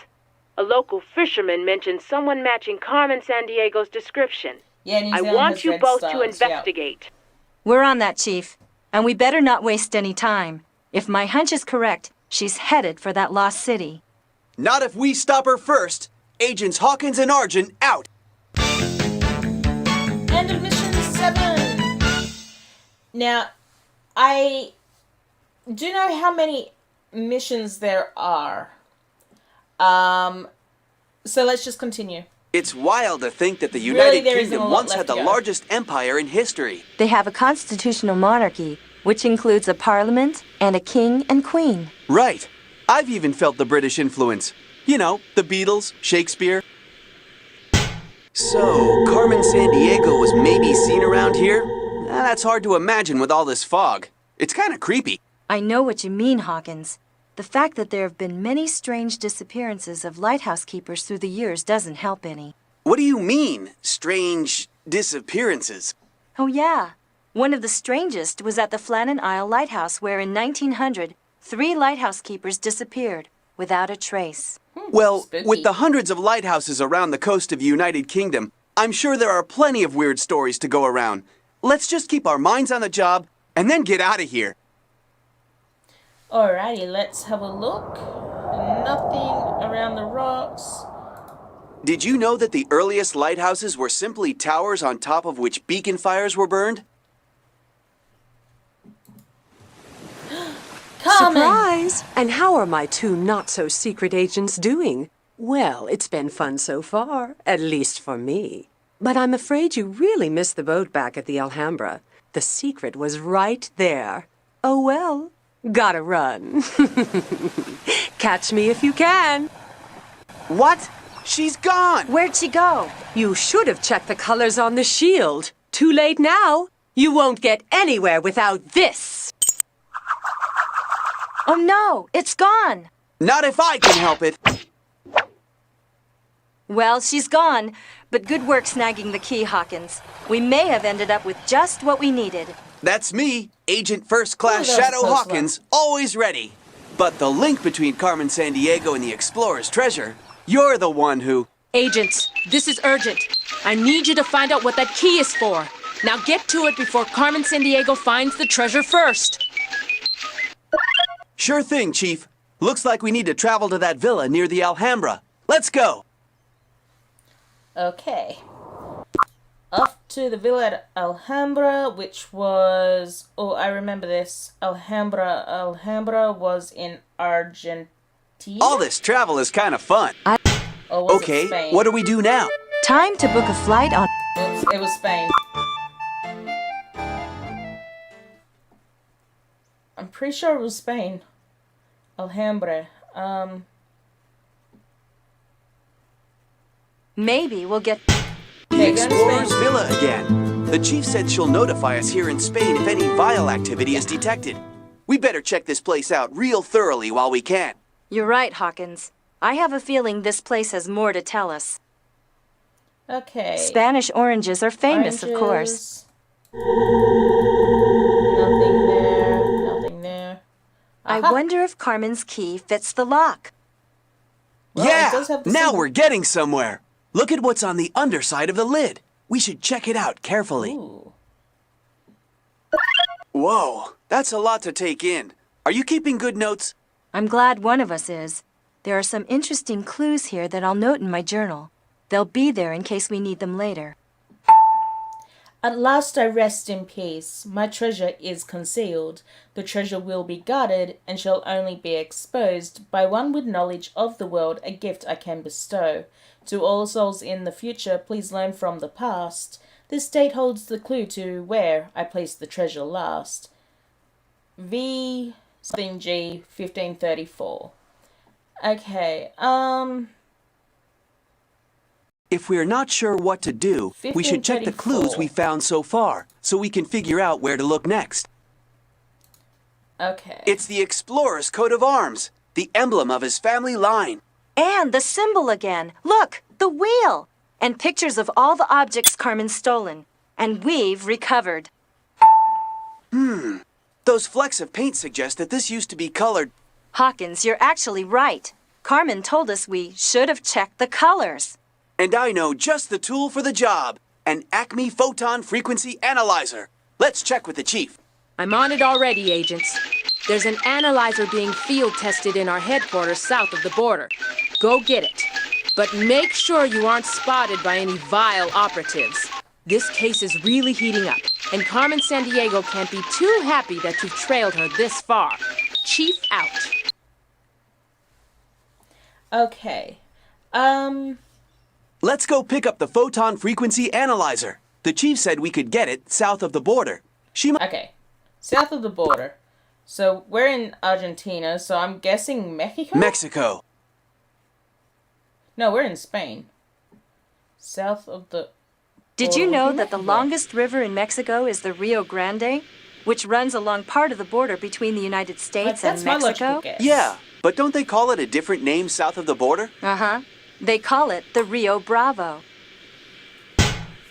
A local fisherman mentioned someone matching Carmen Sandiego's description. Yeah, New I Zealand want has you red both stars, to yeah. investigate. We're on that, Chief. And we better not waste any time. If my hunch is correct, she's headed for that lost city. Not if we stop her first. Agents Hawkins and Argent out. End of mission 7. Now, I do know how many missions there are. So let's just continue. It's wild to think that the Really, United there isn't a Kingdom lot once left had the to go. largest empire in history. They have a constitutional monarchy, which includes a parliament and a king and queen. Right. I've even felt the British influence. You know, the Beatles, Shakespeare. So, Carmen Sandiego was maybe seen around here? That's hard to imagine with all this fog. It's kind of creepy. I know what you mean, Hawkins. The fact that there have been many strange disappearances of lighthouse keepers through the years doesn't help any. What do you mean, strange disappearances? Oh, yeah. One of the strangest was at the Flannen Lighthouse, where in 1900, 3 lighthouse keepers disappeared without a trace. Well, Spooky. with the hundreds of lighthouses around the coast of the United Kingdom, I'm sure there are plenty of weird stories to go around. Let's just keep our minds on the job and then get out of here. Alrighty, let's have a look. Nothing around the rocks. Did you know that the earliest lighthouses were simply towers on top of which beacon fires were burned? Carmen! Surprise! And how are my 2 not-so-secret agents doing? Well, it's been fun so far, at least for me. But I'm afraid you really missed the boat back at the Alhambra. The secret was right there. Oh well, Gotta run. Catch me if you can. What? She's gone! Where'd she go? You should have checked the colors on the shield. Too late now. You won't get anywhere without this. Oh no, it's gone! Not if I can help it! Well, she's gone, but good work snagging the key, Hawkins. We may have ended up with just what we needed. That's me, Agent First Class Oh, that was Shadow close Hawkins, always ready. But the link between Carmen Sandiego and the Explorer's treasure, you're the one who... Agents, this is urgent. I need you to find out what that key is for. Now get to it before Carmen Sandiego finds the treasure first. Sure thing, Chief. Looks like we need to travel to that villa near the Alhambra. Let's go! Okay. Off to the villa at Alhambra, which was... Oh, I remember this. Alhambra was in Argentina? All this travel is kind of fun. Or was it Okay, Spain? what do we do now? Time to book a flight on... Oops, it was Spain. I'm pretty sure it was Spain. Alhambra. Maybe we'll get... The Explorer's Villa again. The Chief said she'll notify us here in Spain if any V.i.e.l activity is detected. We better check this place out real thoroughly while we can. You're right, Hawkins. I have a feeling this place has more to tell us. Okay. Spanish oranges are famous, of course. Nothing there. Nothing there. I wonder if Carmen's key fits the lock. Well, it does Yeah! have the Now symbol. we're getting somewhere. Look at what's on the underside of the lid. We should check it out carefully. Ooh. Whoa, that's a lot to take in. Are you keeping good notes? I'm glad one of us is. There are some interesting clues here that I'll note in my journal. They'll be there in case we need them later. At last I rest in peace. My treasure is concealed. The treasure will be guarded and shall only be exposed by one with knowledge of the world, a gift I can bestow. To all souls in the future, please learn from the past. This date holds the clue to where I placed the treasure last. V something G 1534. Okay, If we're not sure what to do, we should check the clues 1534. we found so far, so we can figure out where to look next. okay. It's the Explorer's coat of arms, the emblem of his family line. And the symbol again. Look, the wheel. And pictures of all the objects Carmen's stolen. And we've recovered. Those flecks of paint suggest that this used to be colored. Hawkins, you're actually right. Carmen told us we should have checked the colors. And I know just the tool for the job, an Acme Photon Frequency Analyzer. Let's check with the Chief. I'm on it already, agents. There's an analyzer being field tested in our headquarters south of the border. Go get it. But make sure you aren't spotted by any vile operatives. This case is really heating up, and Carmen Sandiego can't be too happy that you've trailed her this far. Chief out. Okay. Let's go pick up the Photon Frequency Analyzer. The Chief said we could get it south of the border. She might... Okay. South of the border. So we're in Argentina, so I'm guessing Mexico? Mexico. No, we're in Spain. South of the... Did you border know would be that the Mexico. longest river in Mexico is the Rio Grande, which runs along part of the border between the United States That's and my Mexico? logical guess. Yeah, but don't they call it a different name south of the border? Uh-huh. They call it the Rio Bravo.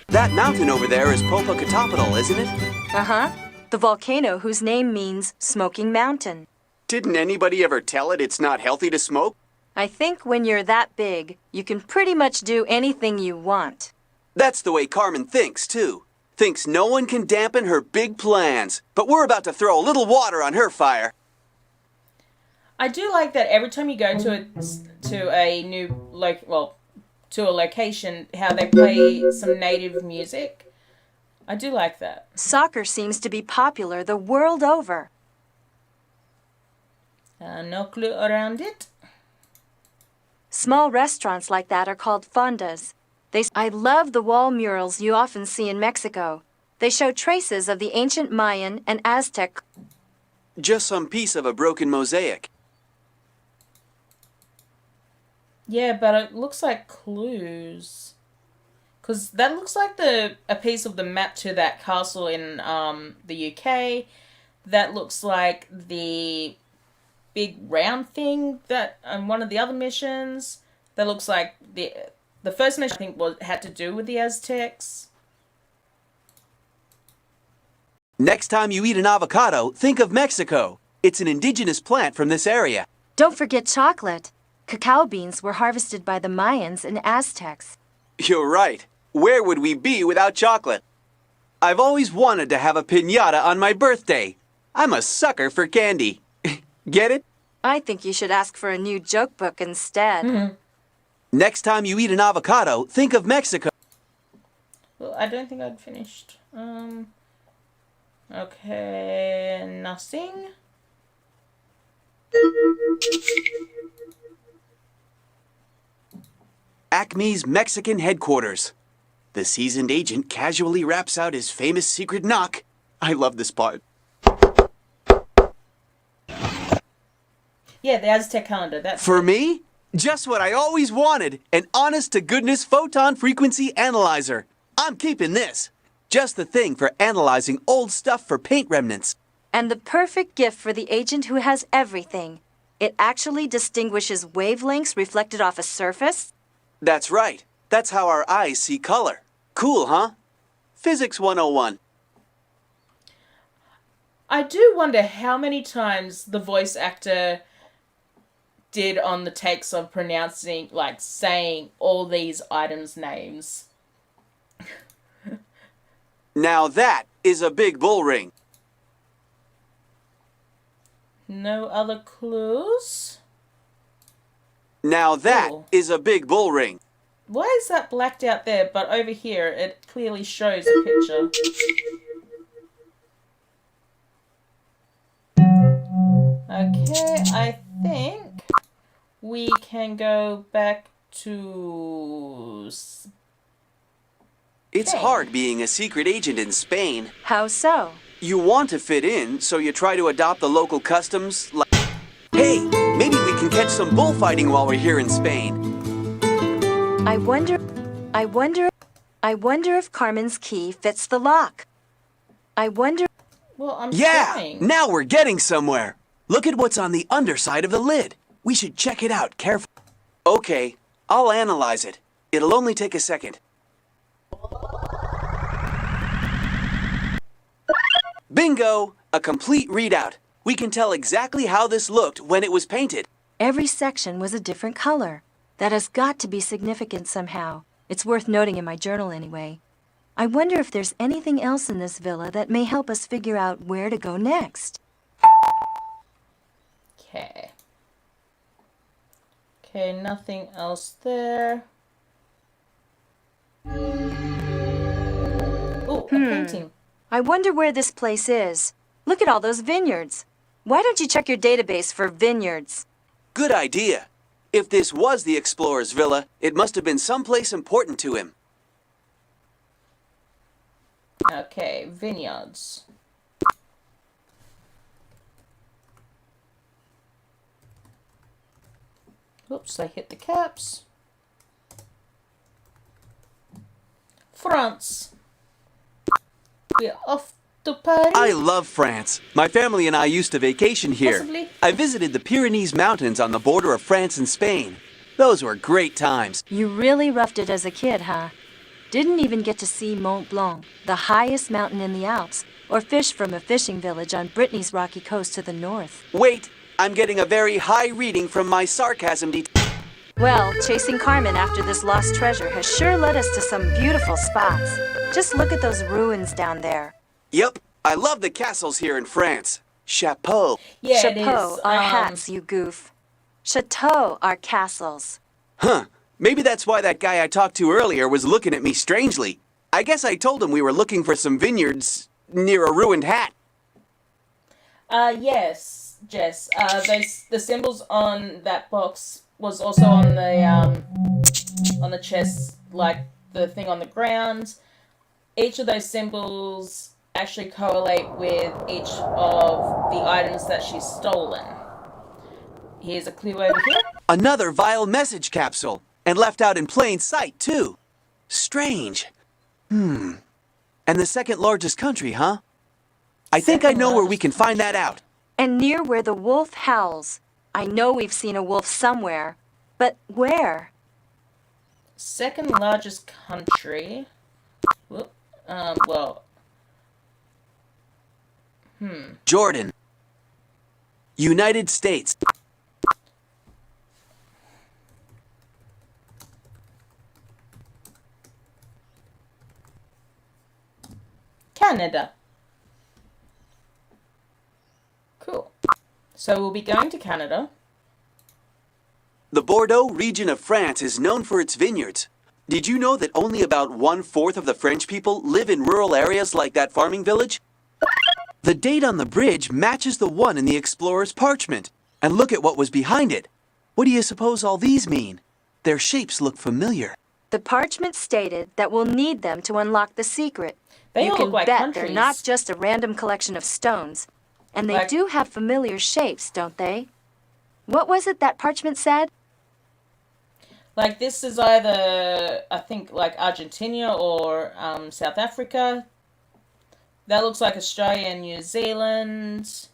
That mountain over there is Popocatépetl, isn't it? Uh-huh. The volcano whose name means Smoking Mountain. Didn't anybody ever tell it it's not healthy to smoke? I think when you're that big, you can pretty much do anything you want. That's the way Carmen thinks, too. Thinks no one can dampen her big plans. But we're about to throw a little water on her fire. I do like that every time you go to a new to a location, how they play some native music. I do like that. Soccer seems to be popular the world over. No clue around it. Small restaurants like that are called fondas. I love the wall murals you often see in Mexico. They show traces of the ancient Mayan and Aztec. Just some piece of a broken mosaic. Yeah, but it looks like clues. Because that looks like a piece of the map to that castle in the UK. That looks like the big round thing that on one of the other missions. That looks like the first mission, I think, had to do with the Aztecs. Next time you eat an avocado, think of Mexico. It's an indigenous plant from this area. Don't forget chocolate. Cacao beans were harvested by the Mayans and Aztecs. You're right. Where would we be without chocolate? I've always wanted to have a piñata on my birthday. I'm a sucker for candy. Get it? I think you should ask for a new joke book instead. Next time you eat an avocado, think of Mexico. Well, I don't think I'd finished. Okay, nothing. Acme's Mexican headquarters. The seasoned agent casually raps out his famous secret knock. I love this part. Yeah, the Aztec Calendar. That's For me? Just what I always wanted. An honest-to-goodness photon frequency analyzer. I'm keeping this. Just the thing for analyzing old stuff for paint remnants. And the perfect gift for the agent who has everything. It actually distinguishes wavelengths reflected off a surface. That's right. That's how our eyes see color. Cool, huh? Physics 101. I do wonder how many times the voice actor did on the takes of pronouncing, like, saying all these items' names. Now that is a big bull ring. No other clues? Now that Ooh. is a big bull ring. Why is that blacked out there, but over here it clearly shows a picture? Okay, I think we can go back to... It's hard being a secret agent in Spain. How so? You want to fit in, so you try to adopt the local customs, like... Hey, maybe we can catch some bullfighting while we're here in Spain. I wonder if Carmen's key fits the lock. Well, I'm Yeah, trying. now we're getting somewhere. Look at what's on the underside of the lid. We should check it out carefully. Okay, I'll analyze it. It'll only take a second. Bingo! A complete readout. We can tell exactly how this looked when it was painted. Every section was a different color. That has got to be significant somehow. It's worth noting in my journal anyway. I wonder if there's anything else in this villa that may help us figure out where to go next. Okay. Okay, nothing else there. Oh, a painting. I wonder where this place is. Look at all those vineyards. Why don't you check your database for vineyards? Good idea. If this was the explorer's villa, it must have been someplace important to him. Okay, vineyards. Oops, I hit the caps. France. We're off to Paris. I love France. My family and I used to vacation here. Possibly. I visited the Pyrenees Mountains on the border of France and Spain. Those were great times. You really roughed it as a kid, huh? Didn't even get to see Mont Blanc, the highest mountain in the Alps, or fish from a fishing village on Brittany's rocky coast to the north. Wait, I'm getting a very high reading from my sarcasm Well, chasing Carmen after this lost treasure has sure led us to some beautiful spots. Just look at those ruins down there. Yep, I love the castles here in France. Chapeau. Yeah, Chapeau it is. are hats, you goof. Chateau are castles. Huh, maybe that's why that guy I talked to earlier was looking at me strangely. I guess I told him we were looking for some vineyards near a ruined hat. Yes, Jess. The symbols on that box was also on the chest, like the thing on the ground. Each of those symbols actually correlate with each of the items that she's stolen. Here's a clue over here. Another V.i.e.l message capsule. And left out in plain sight, too. Strange. And the second largest country, huh? I think I know where we can find that out. And near where the wolf howls. I know we've seen a wolf somewhere. But where? Second largest country. Whoop. Jordan. United States. Canada. Cool. So we'll be going to Canada. The Bordeaux region of France is known for its vineyards. Did you know that only about 1/4 of the French people live in rural areas like that farming village? The date on the bridge matches the one in the explorer's parchment. And look at what was behind it. What do you suppose all these mean? Their shapes look familiar. The parchment stated that we'll need them to unlock the secret. They You all can look like bet countries. they're not just a random collection of stones. And they Like- do have familiar shapes, don't they? What was it that parchment said? Like this is either, I think, like Argentina or South Africa. That looks like Australia and New Zealand.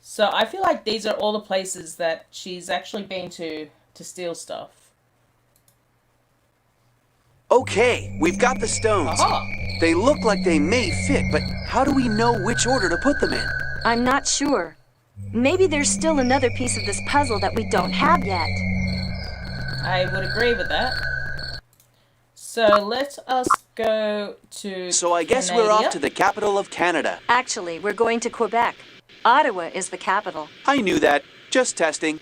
So I feel like these are all the places that she's actually been to steal stuff. Okay, we've got the stones. Aha! They look like they may fit, but how do we know which order to put them in? I'm not sure. Maybe there's still another piece of this puzzle that we don't have yet. I would agree with that. So let us go to So I guess we're off to the capital of Canada. Actually, we're going to Quebec. Ottawa is the capital. I knew that. Just testing.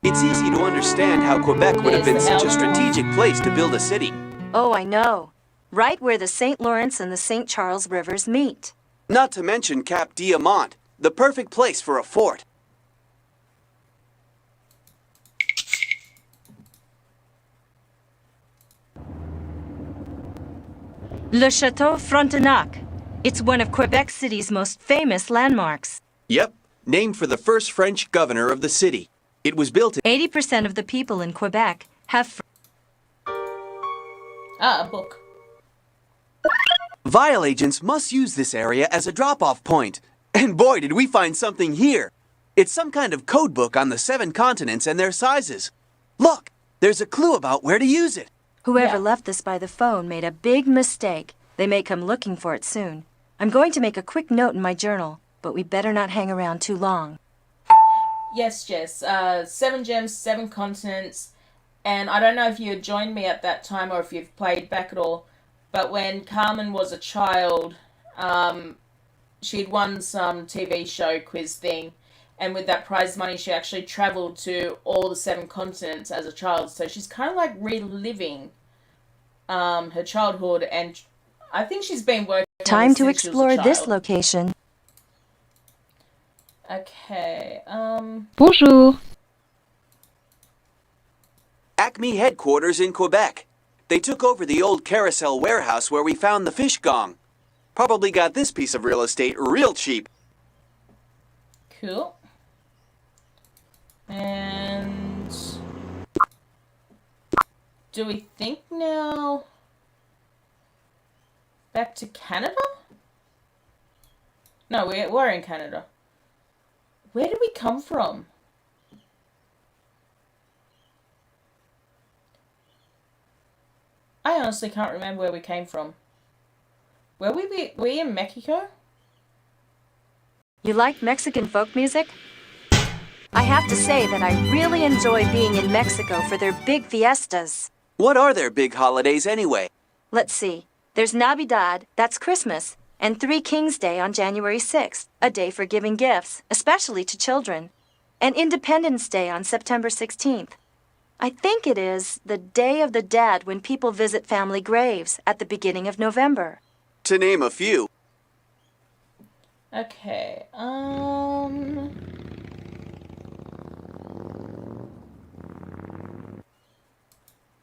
It's easy to understand how Quebec would have been such a strategic place to build a city. Oh, I know. Right where the St. Lawrence and the St. Charles rivers meet. Not to mention Cap Diamant, the perfect place for a fort. Le Chateau Frontenac. It's one of Quebec City's most famous landmarks. Yep, named for the first French governor of the city. It was built in 80% of the people in Quebec have a book. V.i.e.l agents must use this area as a drop-off point. And boy, did we find something here. It's some kind of code book on the 7 continents and their sizes. Look, there's a clue about where to use it. Whoever left this by the phone made a big mistake. They may come looking for it soon. I'm going to make a quick note in my journal, but we better not hang around too long. Yes, Jess. 7 gems, 7 continents. And I don't know if you had joined me at that time or if you've played back at all, but when Carmen was a child, she'd won some TV show quiz thing. And with that prize money, she actually travelled to all the 7 continents as a child. So she's kind of like reliving her childhood. And I think she's been working on Time this to since she was a explore this child. location. Okay. Bonjour. Acme headquarters in Quebec. They took over the old carousel warehouse where we found the fish gong. Probably got this piece of real estate real cheap. Cool. And do we think now back to Canada? No, we're in Canada. Where did we come from? I honestly can't remember where we came from. Were we in Mexico? You like Mexican folk music? I have to say that I really enjoy being in Mexico for their big fiestas. What are their big holidays anyway? Let's see. There's Navidad, that's Christmas, and Three Kings Day on January 6th, a day for giving gifts, especially to children, and Independence Day on September 16th. I think it is the Day of the Dead when people visit family graves at the beginning of November. To name a few. Okay,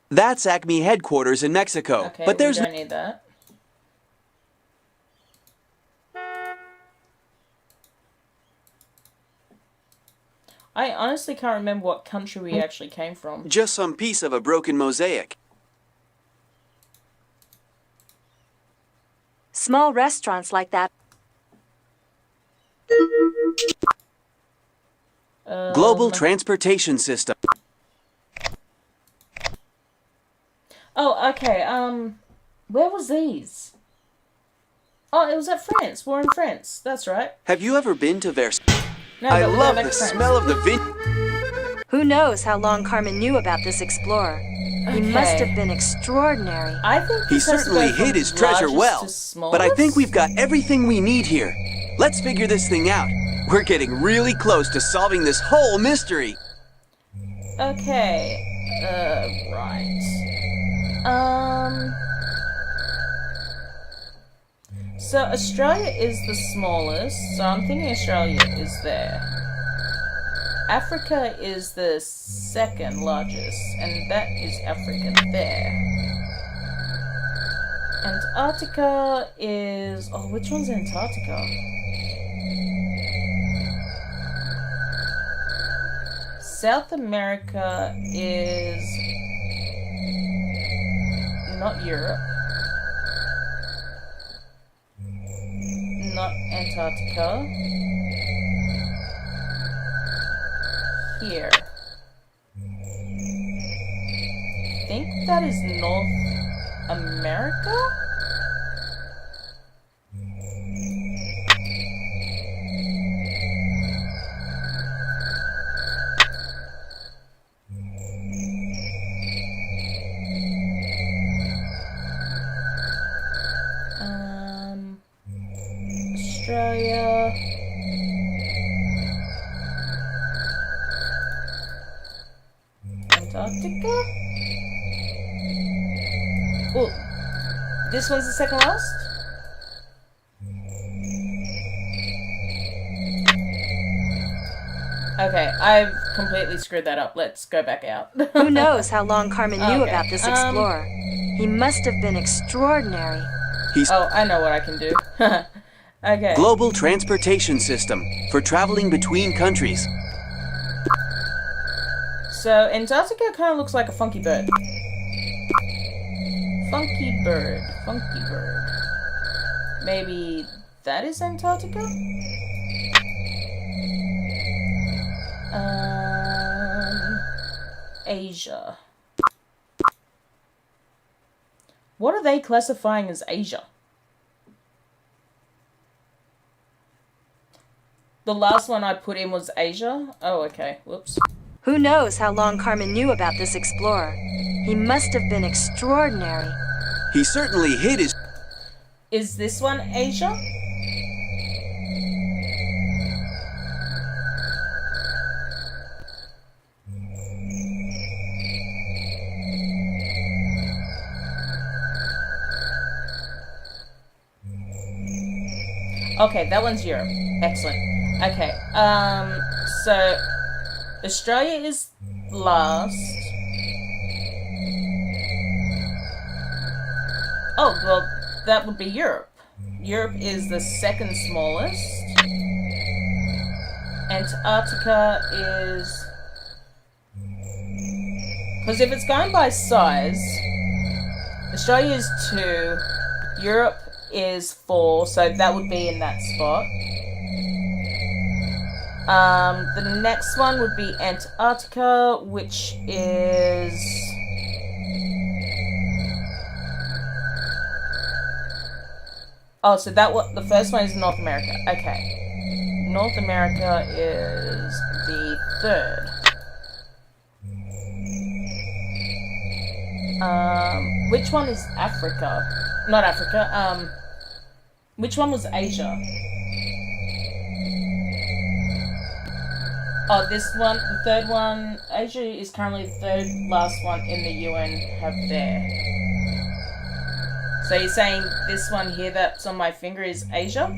That's Acme headquarters in Mexico. Okay, but there's we don't need that. I honestly can't remember what country we actually came from. Just some piece of a broken mosaic. Small restaurants like that. Global transportation system. Oh, okay. Where was these? Oh, it was at France. We're in France. That's right. Have you ever been to Versailles? No, I but we're love back the to France. smell of the vin. Who knows how long Carmen knew about this explorer? He must have been extraordinary. I think He this has to certainly go from hid his treasure largest well. to smallest. But I think we've got everything we need here. Let's figure this thing out. We're getting really close to solving this whole mystery. Okay. Right. So Australia is the smallest, so I'm thinking Australia is there. Africa is the second largest, and that is Africa there. Antarctica is... Oh, which one's Antarctica? South America is not Europe, not Antarctica. Here. I think that is North America? Australia. Antarctica? Oh, this one's the second last? Okay, I've completely screwed that up. Let's go back out. Who knows how long Carmen knew Okay, about this explorer? He must have been extraordinary. Oh, I know what I can do. Okay. Global transportation system for traveling between countries. So, Antarctica kind of looks like a funky bird. Funky bird. Funky bird. Maybe that is Antarctica? Asia. What are they classifying as Asia? The last one I put in was Asia? Oh, okay. Whoops. Who knows how long Carmen knew about this explorer? He must have been extraordinary. He certainly hid his... Is this one Asia? Okay, that one's Europe. Excellent. Okay, so Australia is last. Oh, well, that would be Europe. Europe is the second smallest. Antarctica is... Because if it's going by size, Australia is 2, Europe is 4, so that would be in that spot. The next one would be Antarctica, which is... Oh, so the first one is North America. Okay. North America is the third. Which one is Africa? Not Africa, which one was Asia? Oh, this one, the third one. Asia is currently the third last one in the UN hub there. So you're saying this one here that's on my finger is Asia?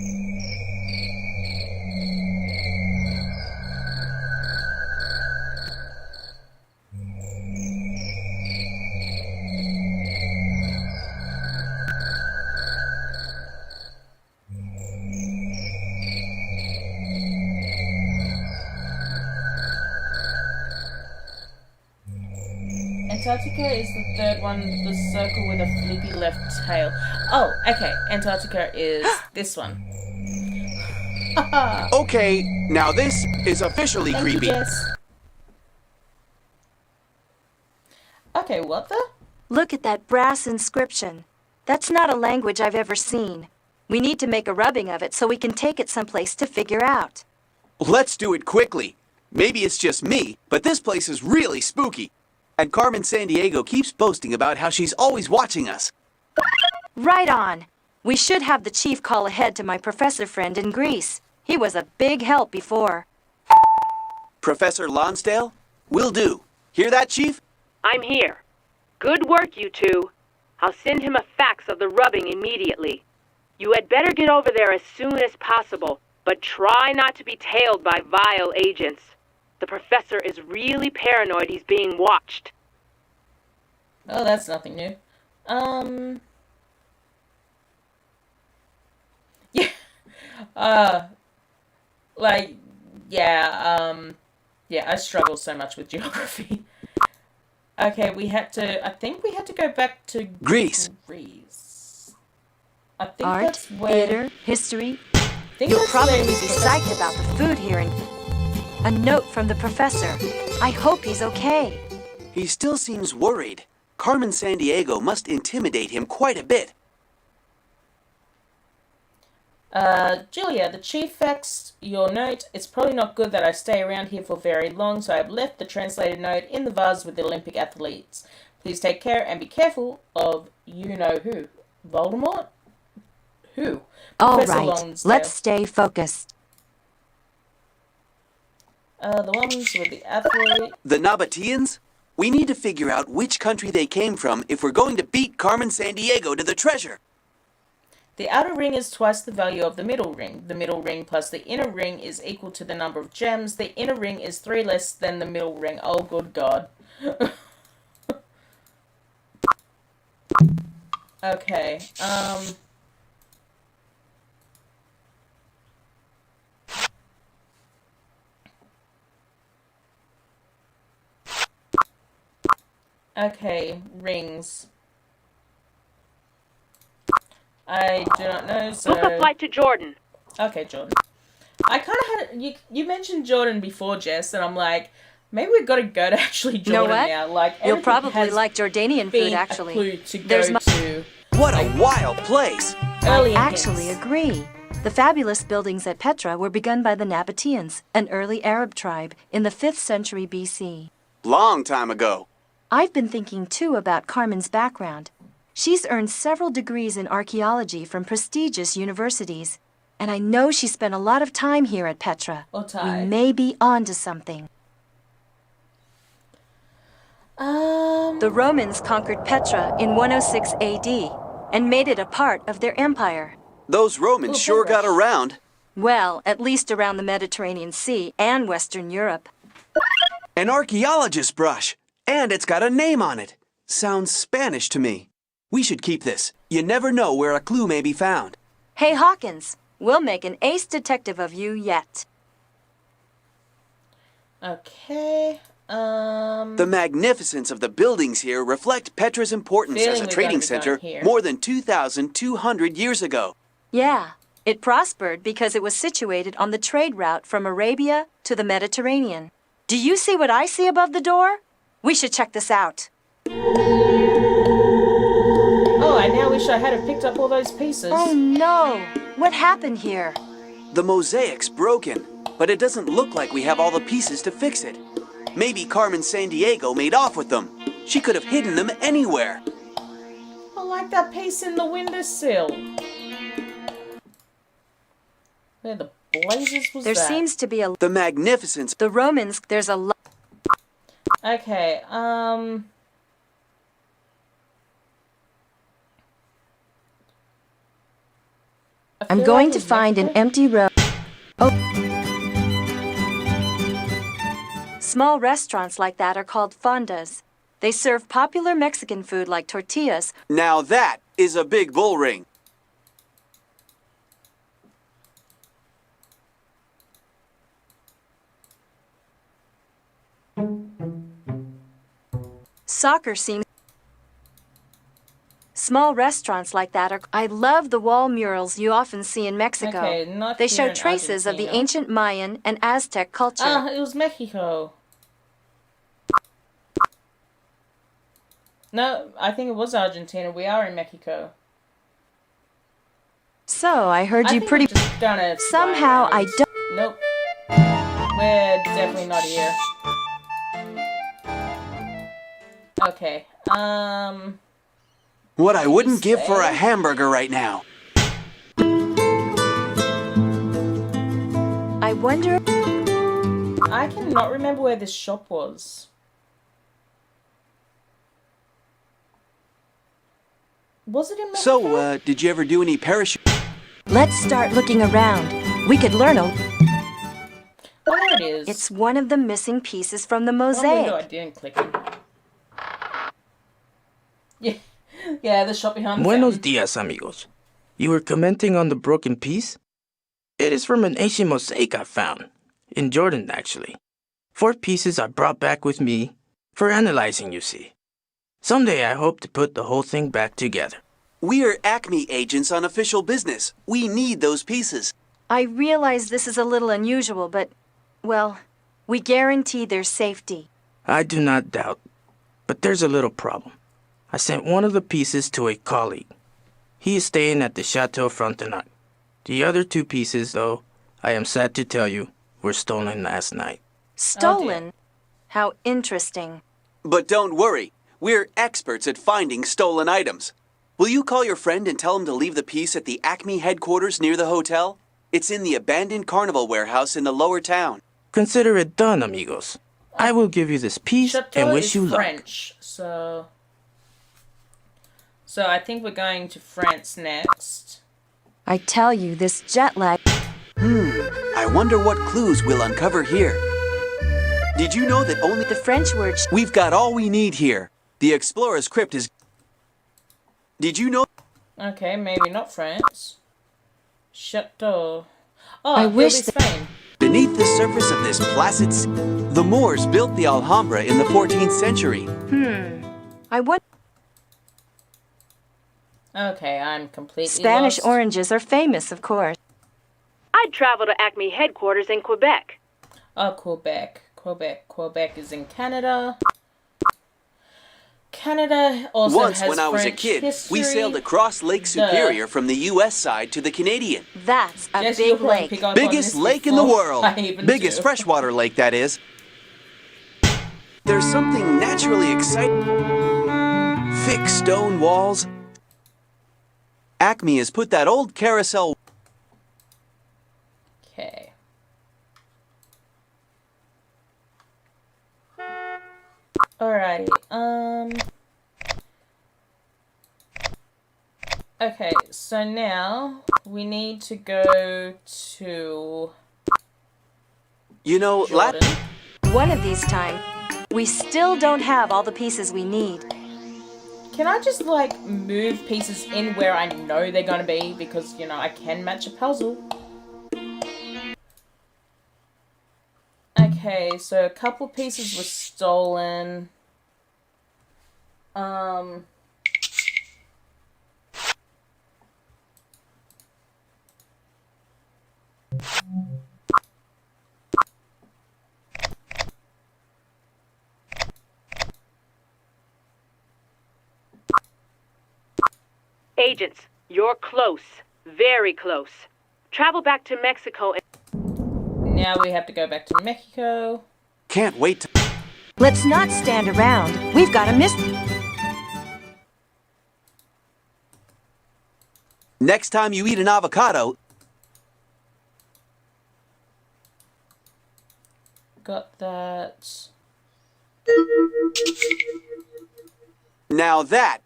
Antarctica is the third one, the circle with a flippy left tail. Oh, okay. Antarctica is this one. Okay, now this is officially Thank you, creepy. Jess. Okay, what the? Look at that brass inscription. That's not a language I've ever seen. We need to make a rubbing of it so we can take it someplace to figure out. Let's do it quickly. Maybe it's just me, but this place is really spooky. And Carmen Sandiego keeps boasting about how she's always watching us. Right on. We should have the chief call ahead to my professor friend in Greece. He was a big help before. Professor Lonsdale? Will do. Hear that, Chief? I'm here. Good work, you two. I'll send him a fax of the rubbing immediately. You had better get over there as soon as possible, but try not to be tailed by V.i.e.l agents. The professor is really paranoid he's being watched. Oh, that's nothing new. Yeah. Yeah, I struggle so much with geography. Okay, I think we had to go back to Greece. I think Art, that's where... theater, history. think You'll that's probably where be he's psyched about the food here. A note from the professor. I hope he's okay. He still seems worried. Carmen Sandiego must intimidate him quite a bit. Julia, the chief faxed your note. It's probably not good that I stay around here for very long, so I've left the translated note in the vase with the Olympic athletes. Please take care and be careful of you-know-who. Voldemort? Who? All Professor right, Lonsdale. let's stay focused. The ones with the athlete. The Nabateans? We need to figure out which country they came from if we're going to beat Carmen Sandiego to the treasure. The outer ring is twice the value of the middle ring. The middle ring plus the inner ring is equal to the number of gems. The inner ring is 3 less than the middle ring. Oh, good God. Okay, Okay, rings. I do not know, so... Book a flight to Jordan. Okay, Jordan. I kind of had... You mentioned Jordan before, Jess, and I'm like, maybe we've got to go to actually Jordan Know what? now. Like, You'll everything probably has like Jordanian been food, actually. a clue to go There's to... What a wild place! Early I actually agree. The fabulous buildings at Petra were begun by the Nabateans, an early Arab tribe, in the 5th century BC. Long time ago. I've been thinking, too, about Carmen's background. She's earned several degrees in archaeology from prestigious universities, and I know she spent a lot of time here at Petra. We may be on to something. The Romans conquered Petra in 106 AD and made it a part of their empire. Those Romans sure got around. Well, at least around the Mediterranean Sea and Western Europe. An archaeologist's brush. And it's got a name on it. Sounds Spanish to me. We should keep this. You never know where a clue may be found. Hey, Hawkins, we'll make an ace detective of you yet. Okay, The magnificence of the buildings here reflect Petra's importance as a trading center more than 2,200 years ago. Yeah, it prospered because it was situated on the trade route from Arabia to the Mediterranean. Do you see what I see above the door? We should check this out. Oh, I now wish I had have picked up all those pieces. Oh no! What happened here? The mosaic's broken, but it doesn't look like we have all the pieces to fix it. Maybe Carmen Sandiego made off with them. She could have hidden them anywhere. I like that piece in the windowsill. Where the blazes was There that? seems to be a... The magnificence. The Romans, there's a lot... Okay, I'm going to find an empty row. Oh. Small restaurants like that are called fondas. They serve popular Mexican food like tortillas. Now that is a big bull ring. Soccer seems... Small restaurants like that are... I love the wall murals you often see in Mexico. Okay, not They here show in traces of the Argentina. ancient Mayan and Aztec culture. Ah, it was Mexico. No, I think it was Argentina. We are in Mexico. So, I heard you think pretty... we're just gonna fly Somehow, I around. don't... Nope. We're definitely not here. Okay, What I wouldn't give for a hamburger right now. I wonder... I cannot remember where this shop was. Was it in Mexico? So, did you ever do any parachute? Let's start looking around. We could learn a... Oh, there it is. It's one of the missing pieces from the Oh, mosaic. no, I didn't click it. Yeah, yeah, the shop behind the Buenos fountain. dias, amigos. You were commenting on the broken piece? It is from an ancient mosaic I found. In Jordan, actually. 4 pieces I brought back with me for analyzing, you see. Someday I hope to put the whole thing back together. We're Acme agents on official business. We need those pieces. I realize this is a little unusual, but... Well, we guarantee their safety. I do not doubt. But there's a little problem. I sent one of the pieces to a colleague. He is staying at the Chateau Frontenac. The other 2 pieces, though, I am sad to tell you, were stolen last night. Stolen? How interesting. But don't worry. We're experts at finding stolen items. Will you call your friend and tell him to leave the piece at the Acme headquarters near the hotel? It's in the abandoned carnival warehouse in the lower town. Consider it done, amigos. I will give you this piece Chateau and wish is you luck. French, so I think we're going to France next. I tell you, this jet lag... I wonder what clues we'll uncover here. Did you know that only... The French word... We've got all we need here. The Explorer's Crypt is... Did you know... Okay, maybe not France. Chateau. Oh, I wish it'll be Spain. Beneath the surface of this placid sea, the Moors built the Alhambra in the 14th century. I want... Okay, I'm completely Spanish lost. oranges are famous, of course. I'd travel to Acme headquarters in Quebec. Oh, Quebec. Quebec is in Canada. Canada also Once, has when I was a French kid, history. we sailed across Lake Superior from the U.S. side to the Canadian. That's a Guess you'll big probably lake. pick up on Biggest this lake in the before world. I even Biggest do. freshwater lake, that is. There's something naturally exciting. Thick stone walls. Acme has put that old carousel... Okay. Alrighty. Okay, so now we need to go to You know, Jordan. One of these times, we still don't have all the pieces we need. Can I just, like, move pieces in where I know they're gonna be? Because, you know, I can match a puzzle. Okay, so a couple pieces were stolen. Agents, you're close. Very close. Travel back to Mexico and... Now we have to go back to Mexico. Can't wait to... Let's not stand around. We've got a miss... Next time you eat an avocado... Got that. Now that...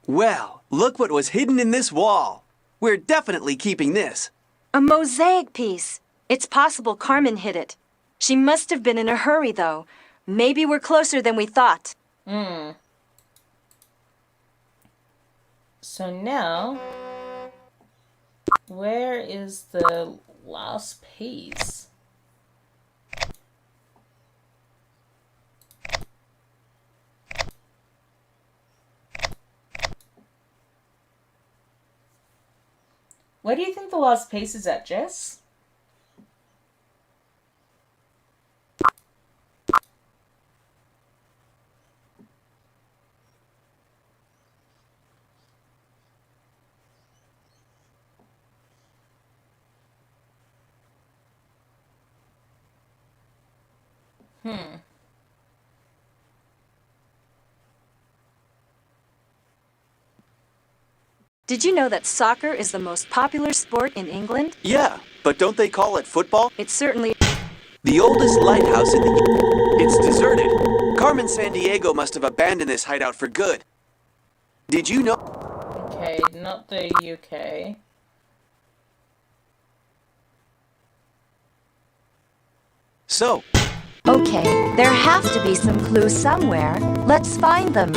Well, look what was hidden in this wall. We're definitely keeping this. A mosaic piece. It's possible Carmen hid it. She must have been in a hurry, though. Maybe we're closer than we thought. So now, where is the last piece? Where do you think the last piece is at, Jess? Did you know that soccer is the most popular sport in England? Yeah, but don't they call it football? It's certainly... The oldest lighthouse in the... It's deserted. Carmen Sandiego must have abandoned this hideout for good. Did you know... Okay, not the UK. So... Okay, there have to be some clues somewhere. Let's find them.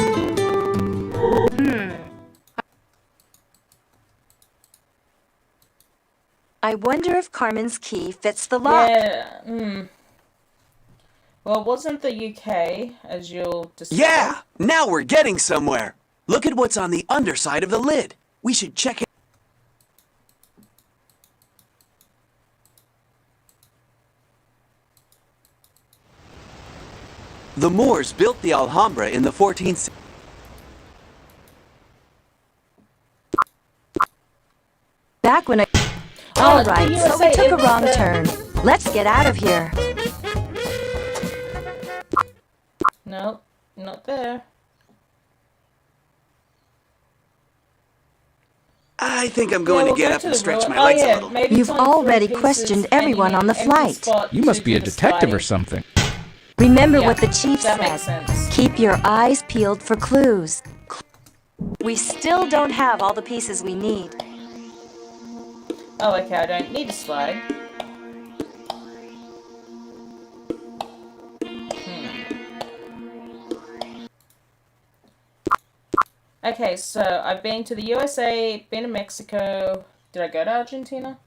I wonder if Carmen's key fits the lock. Yeah, Well, it wasn't the UK, as you'll discover. Yeah! Now we're getting somewhere! Look at what's on the underside of the lid. We should check it. The Moors built the Alhambra in the 14th century. Back when I... Alright, so we took a wrong turn. Let's get out of here. Nope, not there. I think I'm going Yeah, to get we'll up go and to the stretch ruin. my legs a little. maybe You've find three already pieces questioned and everyone on the empty flight. spot You must be a to the detective spy. or something. Remember Yeah, what the chief that said. makes sense. Keep your eyes peeled for clues. We still don't have all the pieces we need. Oh, okay, I don't need a slide. Okay, so I've been to the USA, been to Mexico. Did I go to Argentina?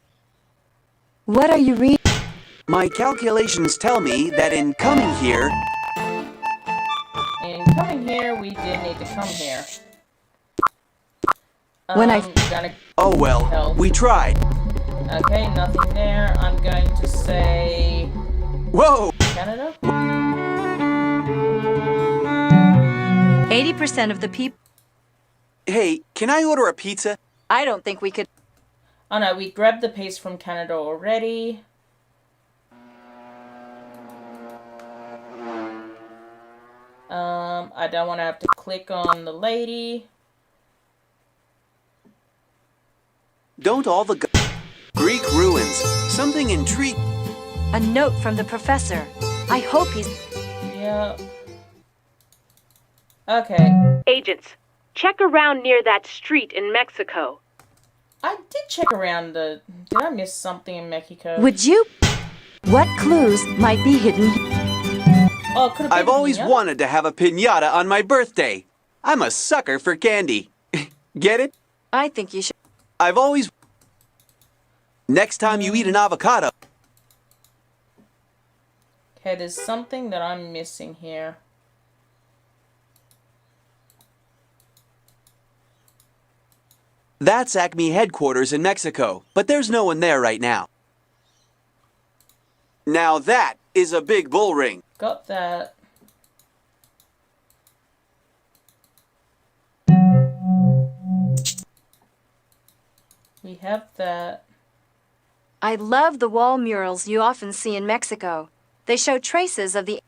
What are you reading? My calculations tell me that in coming here... In coming here, we did need to come here. When I- Gonna... Oh well, Hell. we tried. Okay, nothing there. I'm going to say... Whoa! Canada? 80% of the people... Hey, can I order a pizza? I don't think we could... Oh no, we grabbed the piece from Canada already. I don't want to have to click on the lady. Don't all the... Greek ruins. Something intriguing. A note from the professor. I hope he's... Yeah. Okay. Agents, check around near that street in Mexico. I did check around the... Did I miss something in Mexico? Would you... What clues might be hidden? Oh, could it be I've the always piñata? wanted to have a piñata on my birthday. I'm a sucker for candy. Get it? I think you should... I've always... Next time you eat an avocado... Okay, there's something that I'm missing here. That's Acme headquarters in Mexico, but there's no one there right now. Now that is a big bull ring. Got that. We have that. I love the wall murals you often see in Mexico. They show traces of the...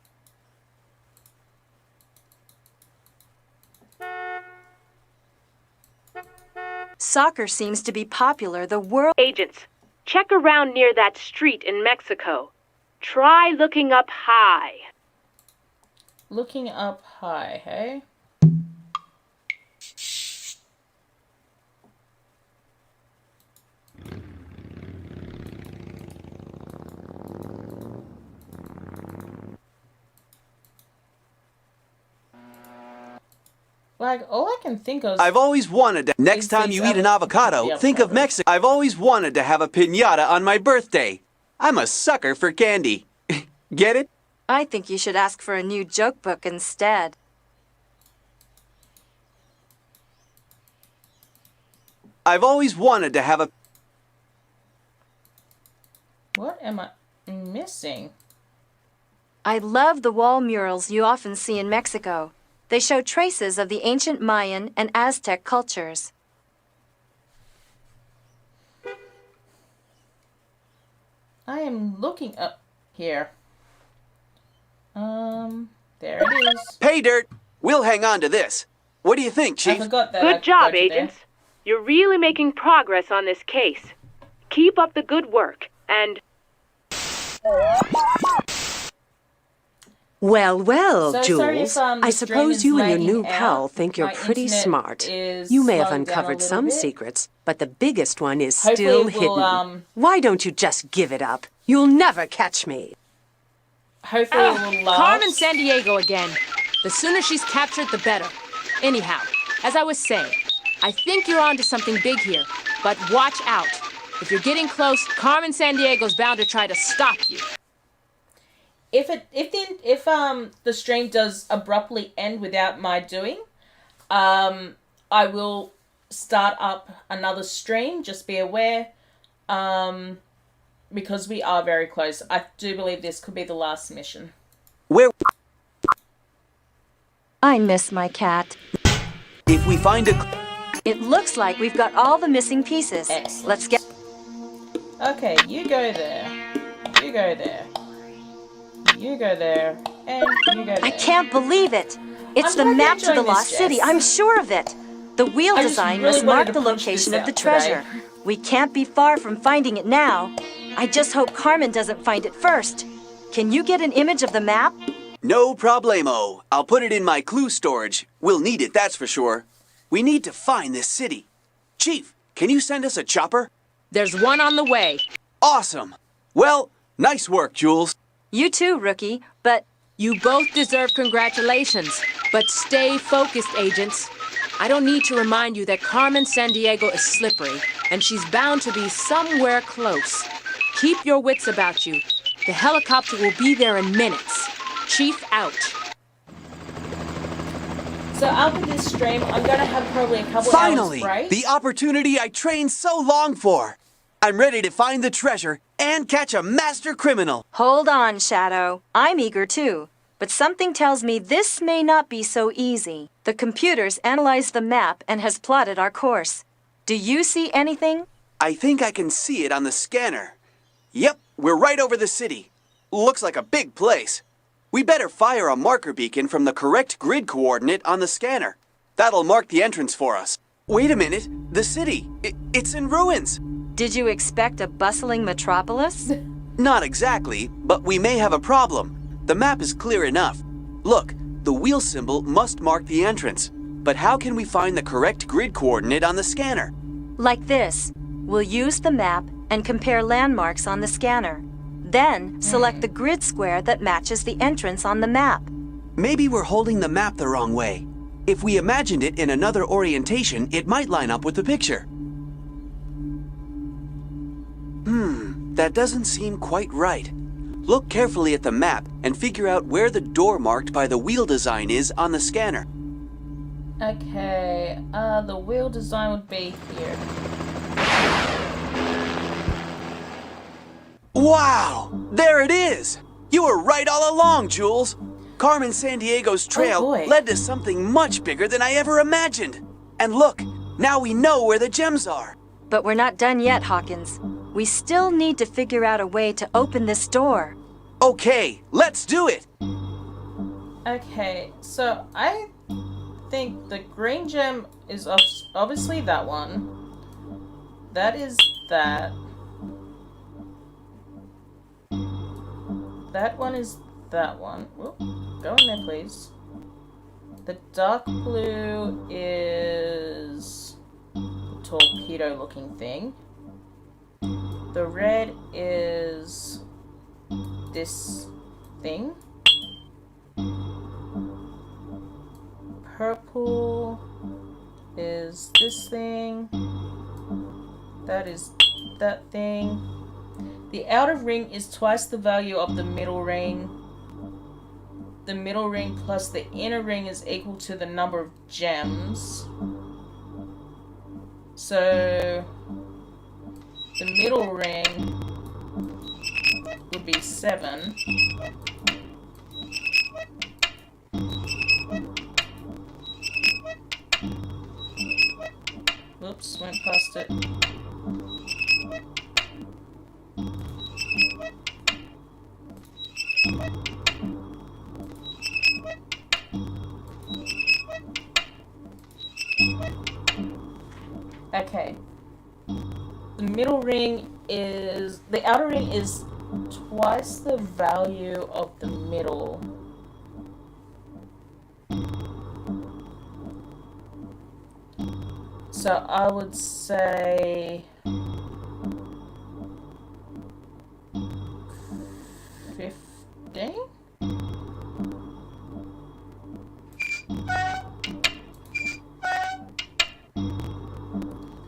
Soccer seems to be popular. The world... Agents, check around near that street in Mexico. Try looking up high. Looking up high, hey? Like, all I can think of... I've always wanted to... Next Is time these you eat an other- avocado, the think of avocados. Mexico. I've always wanted to have a piñata on my birthday. I'm a sucker for candy. Get it? I think you should ask for a new joke book instead. I've always wanted to have a... What am I missing? I love the wall murals you often see in Mexico. They show traces of the ancient Mayan and Aztec cultures. I am looking up here. There it is. Pay dirt! We'll hang on to this. What do you think, Chief? I forgot that. Good job, agents. You're really making progress on this case. Keep up the good work, and... Well, well, So Jules. sorry if, the I stream suppose is you and your lagging new pal out. think you're My pretty internet smart. is You may have slowing down a uncovered little some bit. secrets, but the biggest one is Hopefully still it will, hidden. Why don't you just give it up? You'll never catch me. Hopefully it will last. Carmen Sandiego again. The sooner she's captured, the better. Anyhow, as I was saying, I think you're onto something big here, but watch out. If you're getting close, Carmen Sandiego's bound to try to stop you. If the stream does abruptly end without my doing, I will start up another stream. Just be aware, because we are very close. I do believe this could be the last mission. Where? I miss my cat. If we find a... It looks like we've got all the missing pieces. Excellent. Let's get... Okay, you go there. You go there. You go there. And you go there. I can't believe it. It's the glad map you're to the enjoying lost this, city. Jess. I'm sure of it. The wheel I just design really must wanted mark to the punch location this of the out today. treasure. We can't be far from finding it now. I just hope Carmen doesn't find it first. Can you get an image of the map? No problemo. I'll put it in my clue storage. We'll need it, that's for sure. We need to find this city. Chief, can you send us a chopper? There's one on the way. Awesome. Well, nice work, Jules. You too, rookie, but... You both deserve congratulations, but stay focused, agents. I don't need to remind you that Carmen Sandiego is slippery, and she's bound to be somewhere close. Keep your wits about you. The helicopter will be there in minutes. Chief out. So after this stream, I'm going to have probably a couple Finally, hours break. the opportunity I trained so long for. I'm ready to find the treasure and catch a master criminal. Hold on, Shadow. I'm eager too. But something tells me this may not be so easy. The computer's analyzed the map and has plotted our course. Do you see anything? I think I can see it on the scanner. Yep, we're right over the city. Looks like a big place. We better fire a marker beacon from the correct grid coordinate on the scanner. That'll mark the entrance for us. Wait a minute, the city. It's in ruins. Did you expect a bustling metropolis? Not exactly, but we may have a problem. The map is clear enough. Look, the wheel symbol must mark the entrance. But how can we find the correct grid coordinate on the scanner? Like this. We'll use the map and compare landmarks on the scanner. Then, select the grid square that matches the entrance on the map. Maybe we're holding the map the wrong way. If we imagined it in another orientation, it might line up with the picture. That doesn't seem quite right. Look carefully at the map and figure out where the door marked by the wheel design is on the scanner. Okay, the wheel design would be here. Wow! There it is! You were right all along, Jules. Carmen Sandiego's trail led to something much bigger than I ever imagined. And look, now we know where the gems are. But we're not done yet, Hawkins. We still need to figure out a way to open this door. Okay, let's do it! Okay, so I think the green gem is obviously that one. That is that. That one is that one. Whoop, go in there, please. The dark blue is the torpedo-looking thing. The red is this thing. Purple is this thing. That is that thing. The outer ring is twice the value of the middle ring. The middle ring plus the inner ring is equal to the number of gems. So the middle ring would be 7. Whoops, went past it. Okay. The middle ring is... The outer ring is twice the value of the middle. So I would say... 15?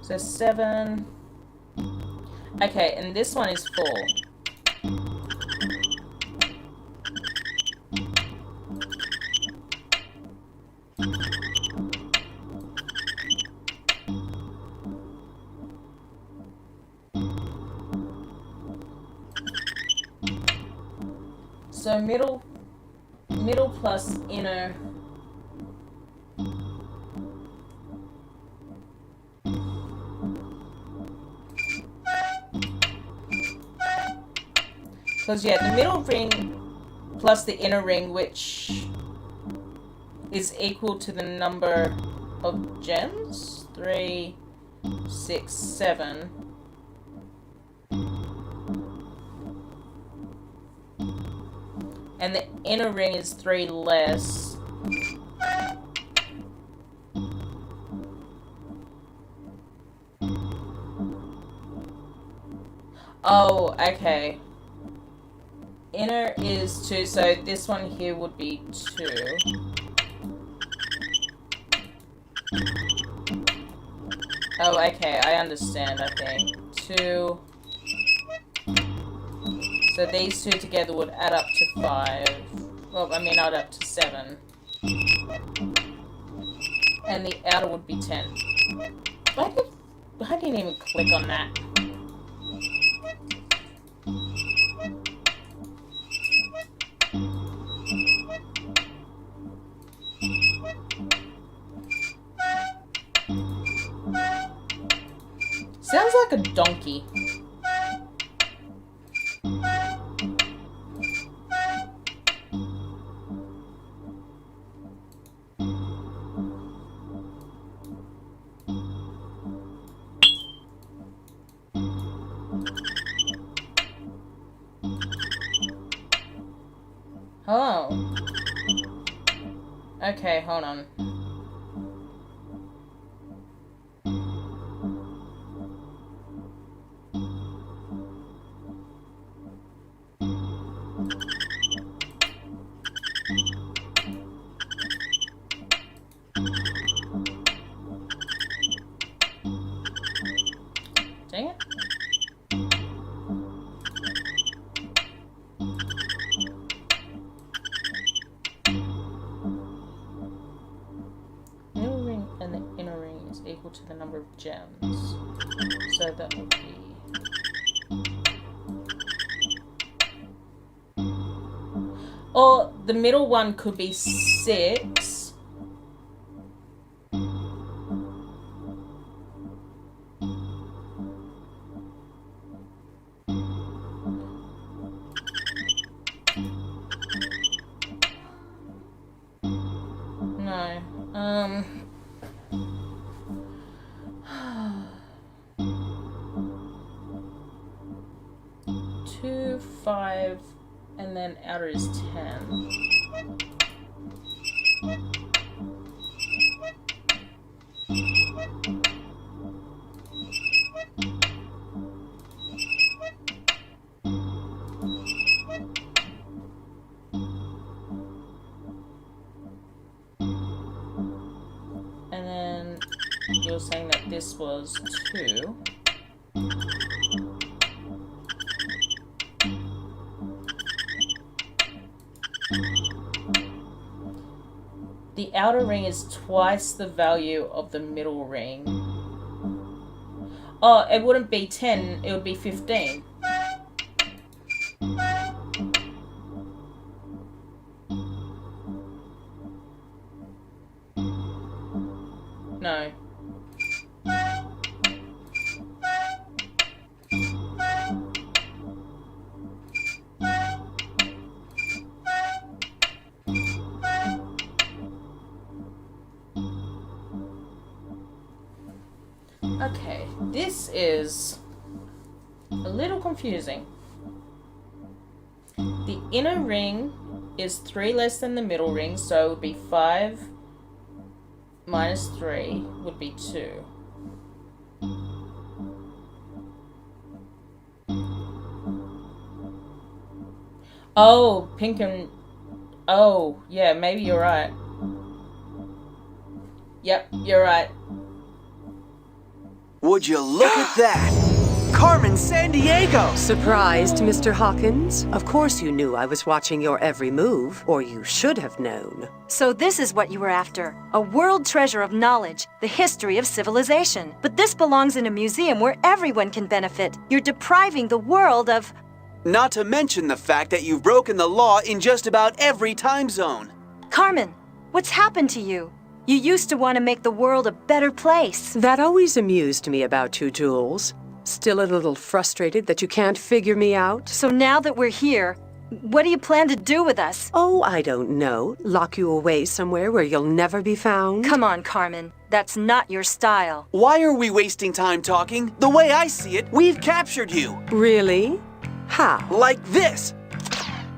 So 7. Okay, and this one is 4. So middle plus inner. Because, yeah, the middle ring plus the inner ring, which is equal to the number of gems. 3, 6, 7. And the inner ring is 3 less. Oh, okay. Inner is 2, so this one here would be 2. Oh, okay, I understand, I think. 2. So these two together would add up to 5. Well, I mean, add up to 7. And the outer would be 10. I didn't even click on that. Sounds like a donkey. Oh. Okay, hold on. Dang it. Middle ring and the inner ring is equal to the number of gems. So that would be... Or the middle one could be 6. No. 2, 5, and then outer is 10. And then you're saying that this was 2. The outer ring is twice the value of the middle ring. Oh, it wouldn't be 10, it would be 15. No. Okay, this is a little confusing. The inner ring is 3 less than the middle ring, so it would be 5 minus 3 would be 2. Oh, pink and... Oh, yeah, maybe you're right. Yep, you're right. Would you look at that? Carmen Sandiego! Surprised, Mr. Hawkins? Of course you knew I was watching your every move, or you should have known. So this is what you were after. A world treasure of knowledge, the history of civilization. But this belongs in a museum where everyone can benefit. You're depriving the world of... Not to mention the fact that you've broken the law in just about every time zone. Carmen, what's happened to you? You used to want to make the world a better place. That always amused me about you, Jules. Still a little frustrated that you can't figure me out? So now that we're here, what do you plan to do with us? Oh, I don't know. Lock you away somewhere where you'll never be found? Come on, Carmen. That's not your style. Why are we wasting time talking? The way I see it, we've captured you. Really? How? Like this.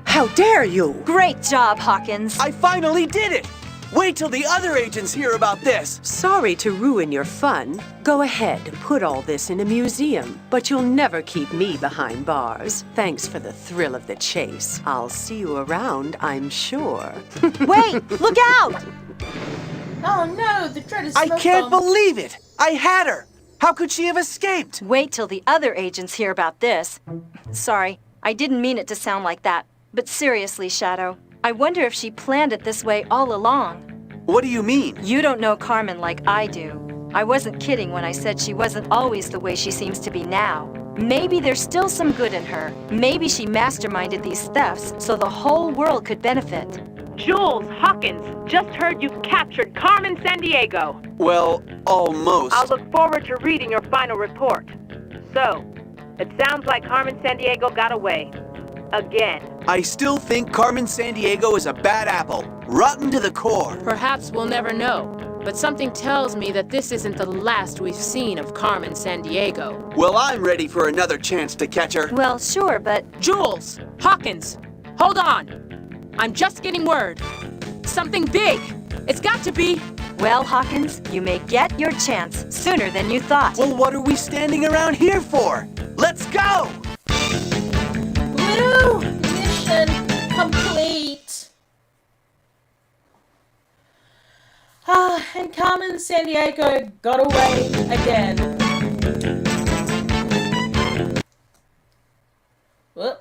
How dare you? Great job, Hawkins. I finally did it. Wait till the other agents hear about this. Sorry to ruin your fun. Go ahead, put all this in a museum. But you'll never keep me behind bars. Thanks for the thrill of the chase. I'll see you around, I'm sure. Wait! Look out! Oh no, the dreaded I smoke can't bomb. believe it. I had her. How could she have escaped? Wait till the other agents hear about this. Sorry, I didn't mean it to sound like that. But seriously, Shadow, I wonder if she planned it this way all along. What do you mean? You don't know Carmen like I do. I wasn't kidding when I said she wasn't always the way she seems to be now. Maybe there's still some good in her. Maybe she masterminded these thefts so the whole world could benefit. Jules, Hawkins, just heard you've captured Carmen Sandiego. Well, almost. I'll look forward to reading your final report. So, it sounds like Carmen Sandiego got away. Again. I still think Carmen Sandiego is a bad apple, rotten to the core. Perhaps we'll never know, but something tells me that this isn't the last we've seen of Carmen Sandiego. Well, I'm ready for another chance to catch her. Well, sure, but... Jules! Hawkins! Hold on! I'm just getting word. Something big! It's got to be... Well, Hawkins, you may get your chance sooner than you thought. Well, what are we standing around here for? Let's go! Woo! Mission complete! And Carmen Sandiego got away again. Well,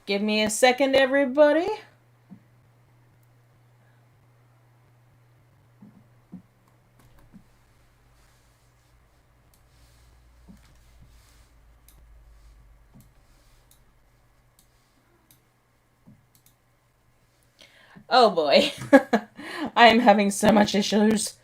give me a second, everybody. Oh boy, I am having so much issues.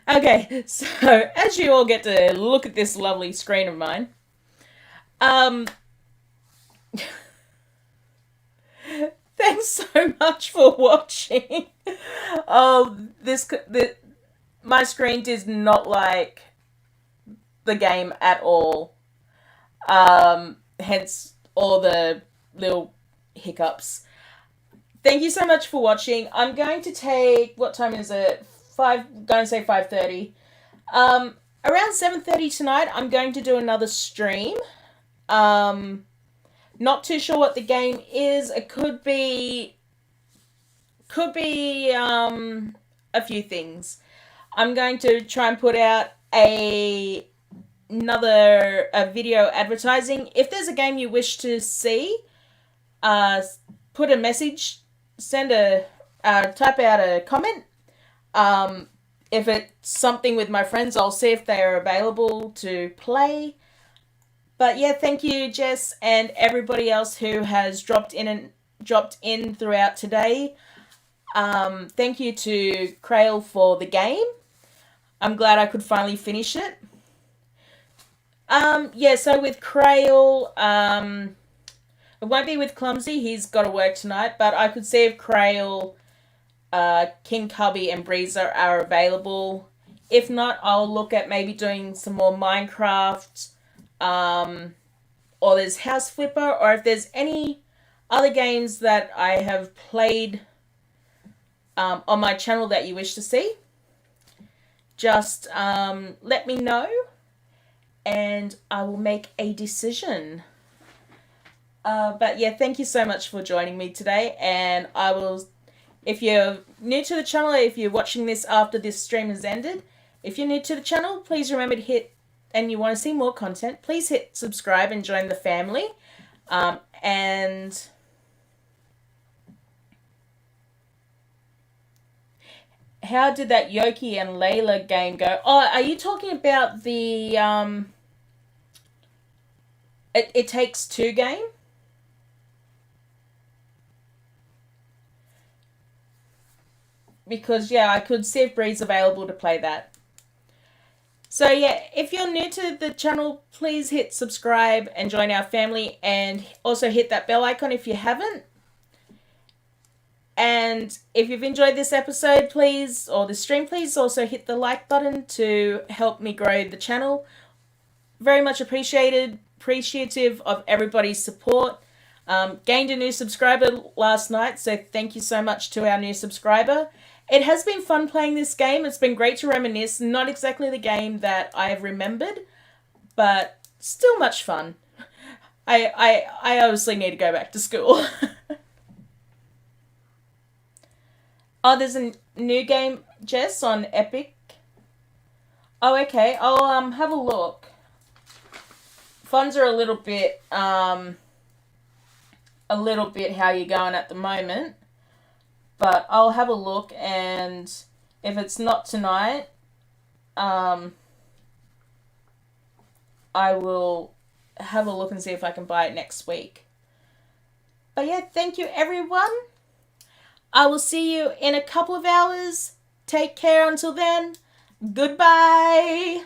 Okay, so as you all get to look at this lovely screen of mine, thanks so much for watching. My screen does not like the game at all. Hence all the little hiccups. Thank you so much for watching. I'm going to take, what time is it? Going to say 5:30. Around 7:30 tonight, I'm going to do another stream. Not too sure what the game is. It could be a few things. I'm going to try and put out another video advertising. If there's a game you wish to see, put a message, type out a comment. if it's something with my friends, I'll see if they are available to play. But yeah, thank you, Jess, and everybody else who has dropped in throughout today. Thank you to Crail for the game. I'm glad I could finally finish it. So with Crail, it won't be with Clumsy. He's got to work tonight, but I could see if Crail, King Cubby, and Breezer are available. If not, I'll look at maybe doing some more Minecraft. Or there's House Flipper, or if there's any other games that I have played on my channel that you wish to see, just let me know and I will make a decision. But yeah, thank you so much for joining me today, and I will, if you're new to the channel, if you're watching this after this stream has ended, if you're new to the channel, please remember to hit, and you want to see more content, please hit subscribe and join the family. And how did that Yoki and Layla game go? Oh, are you talking about the It Takes Two game? Because yeah, I could see if Bree's available to play that. So yeah, if you're new to the channel, please hit subscribe and join our family, and also hit that bell icon if you haven't. And if you've enjoyed this episode, please, or the stream, please also hit the like button to help me grow the channel. Very much appreciative of everybody's support. Gained a new subscriber last night, so thank you so much to our new subscriber. It has been fun playing this game. It's been great to reminisce. Not exactly the game that I have remembered, but still much fun. I obviously need to go back to school. Oh, there's a new game, Jess, on Epic. Oh, okay. I'll have a look. Funds are a little bit how you're going at the moment. But I'll have a look, and if it's not tonight, I will have a look and see if I can buy it next week. But yeah, thank you everyone. I will see you in a couple of hours. Take care until then. Goodbye.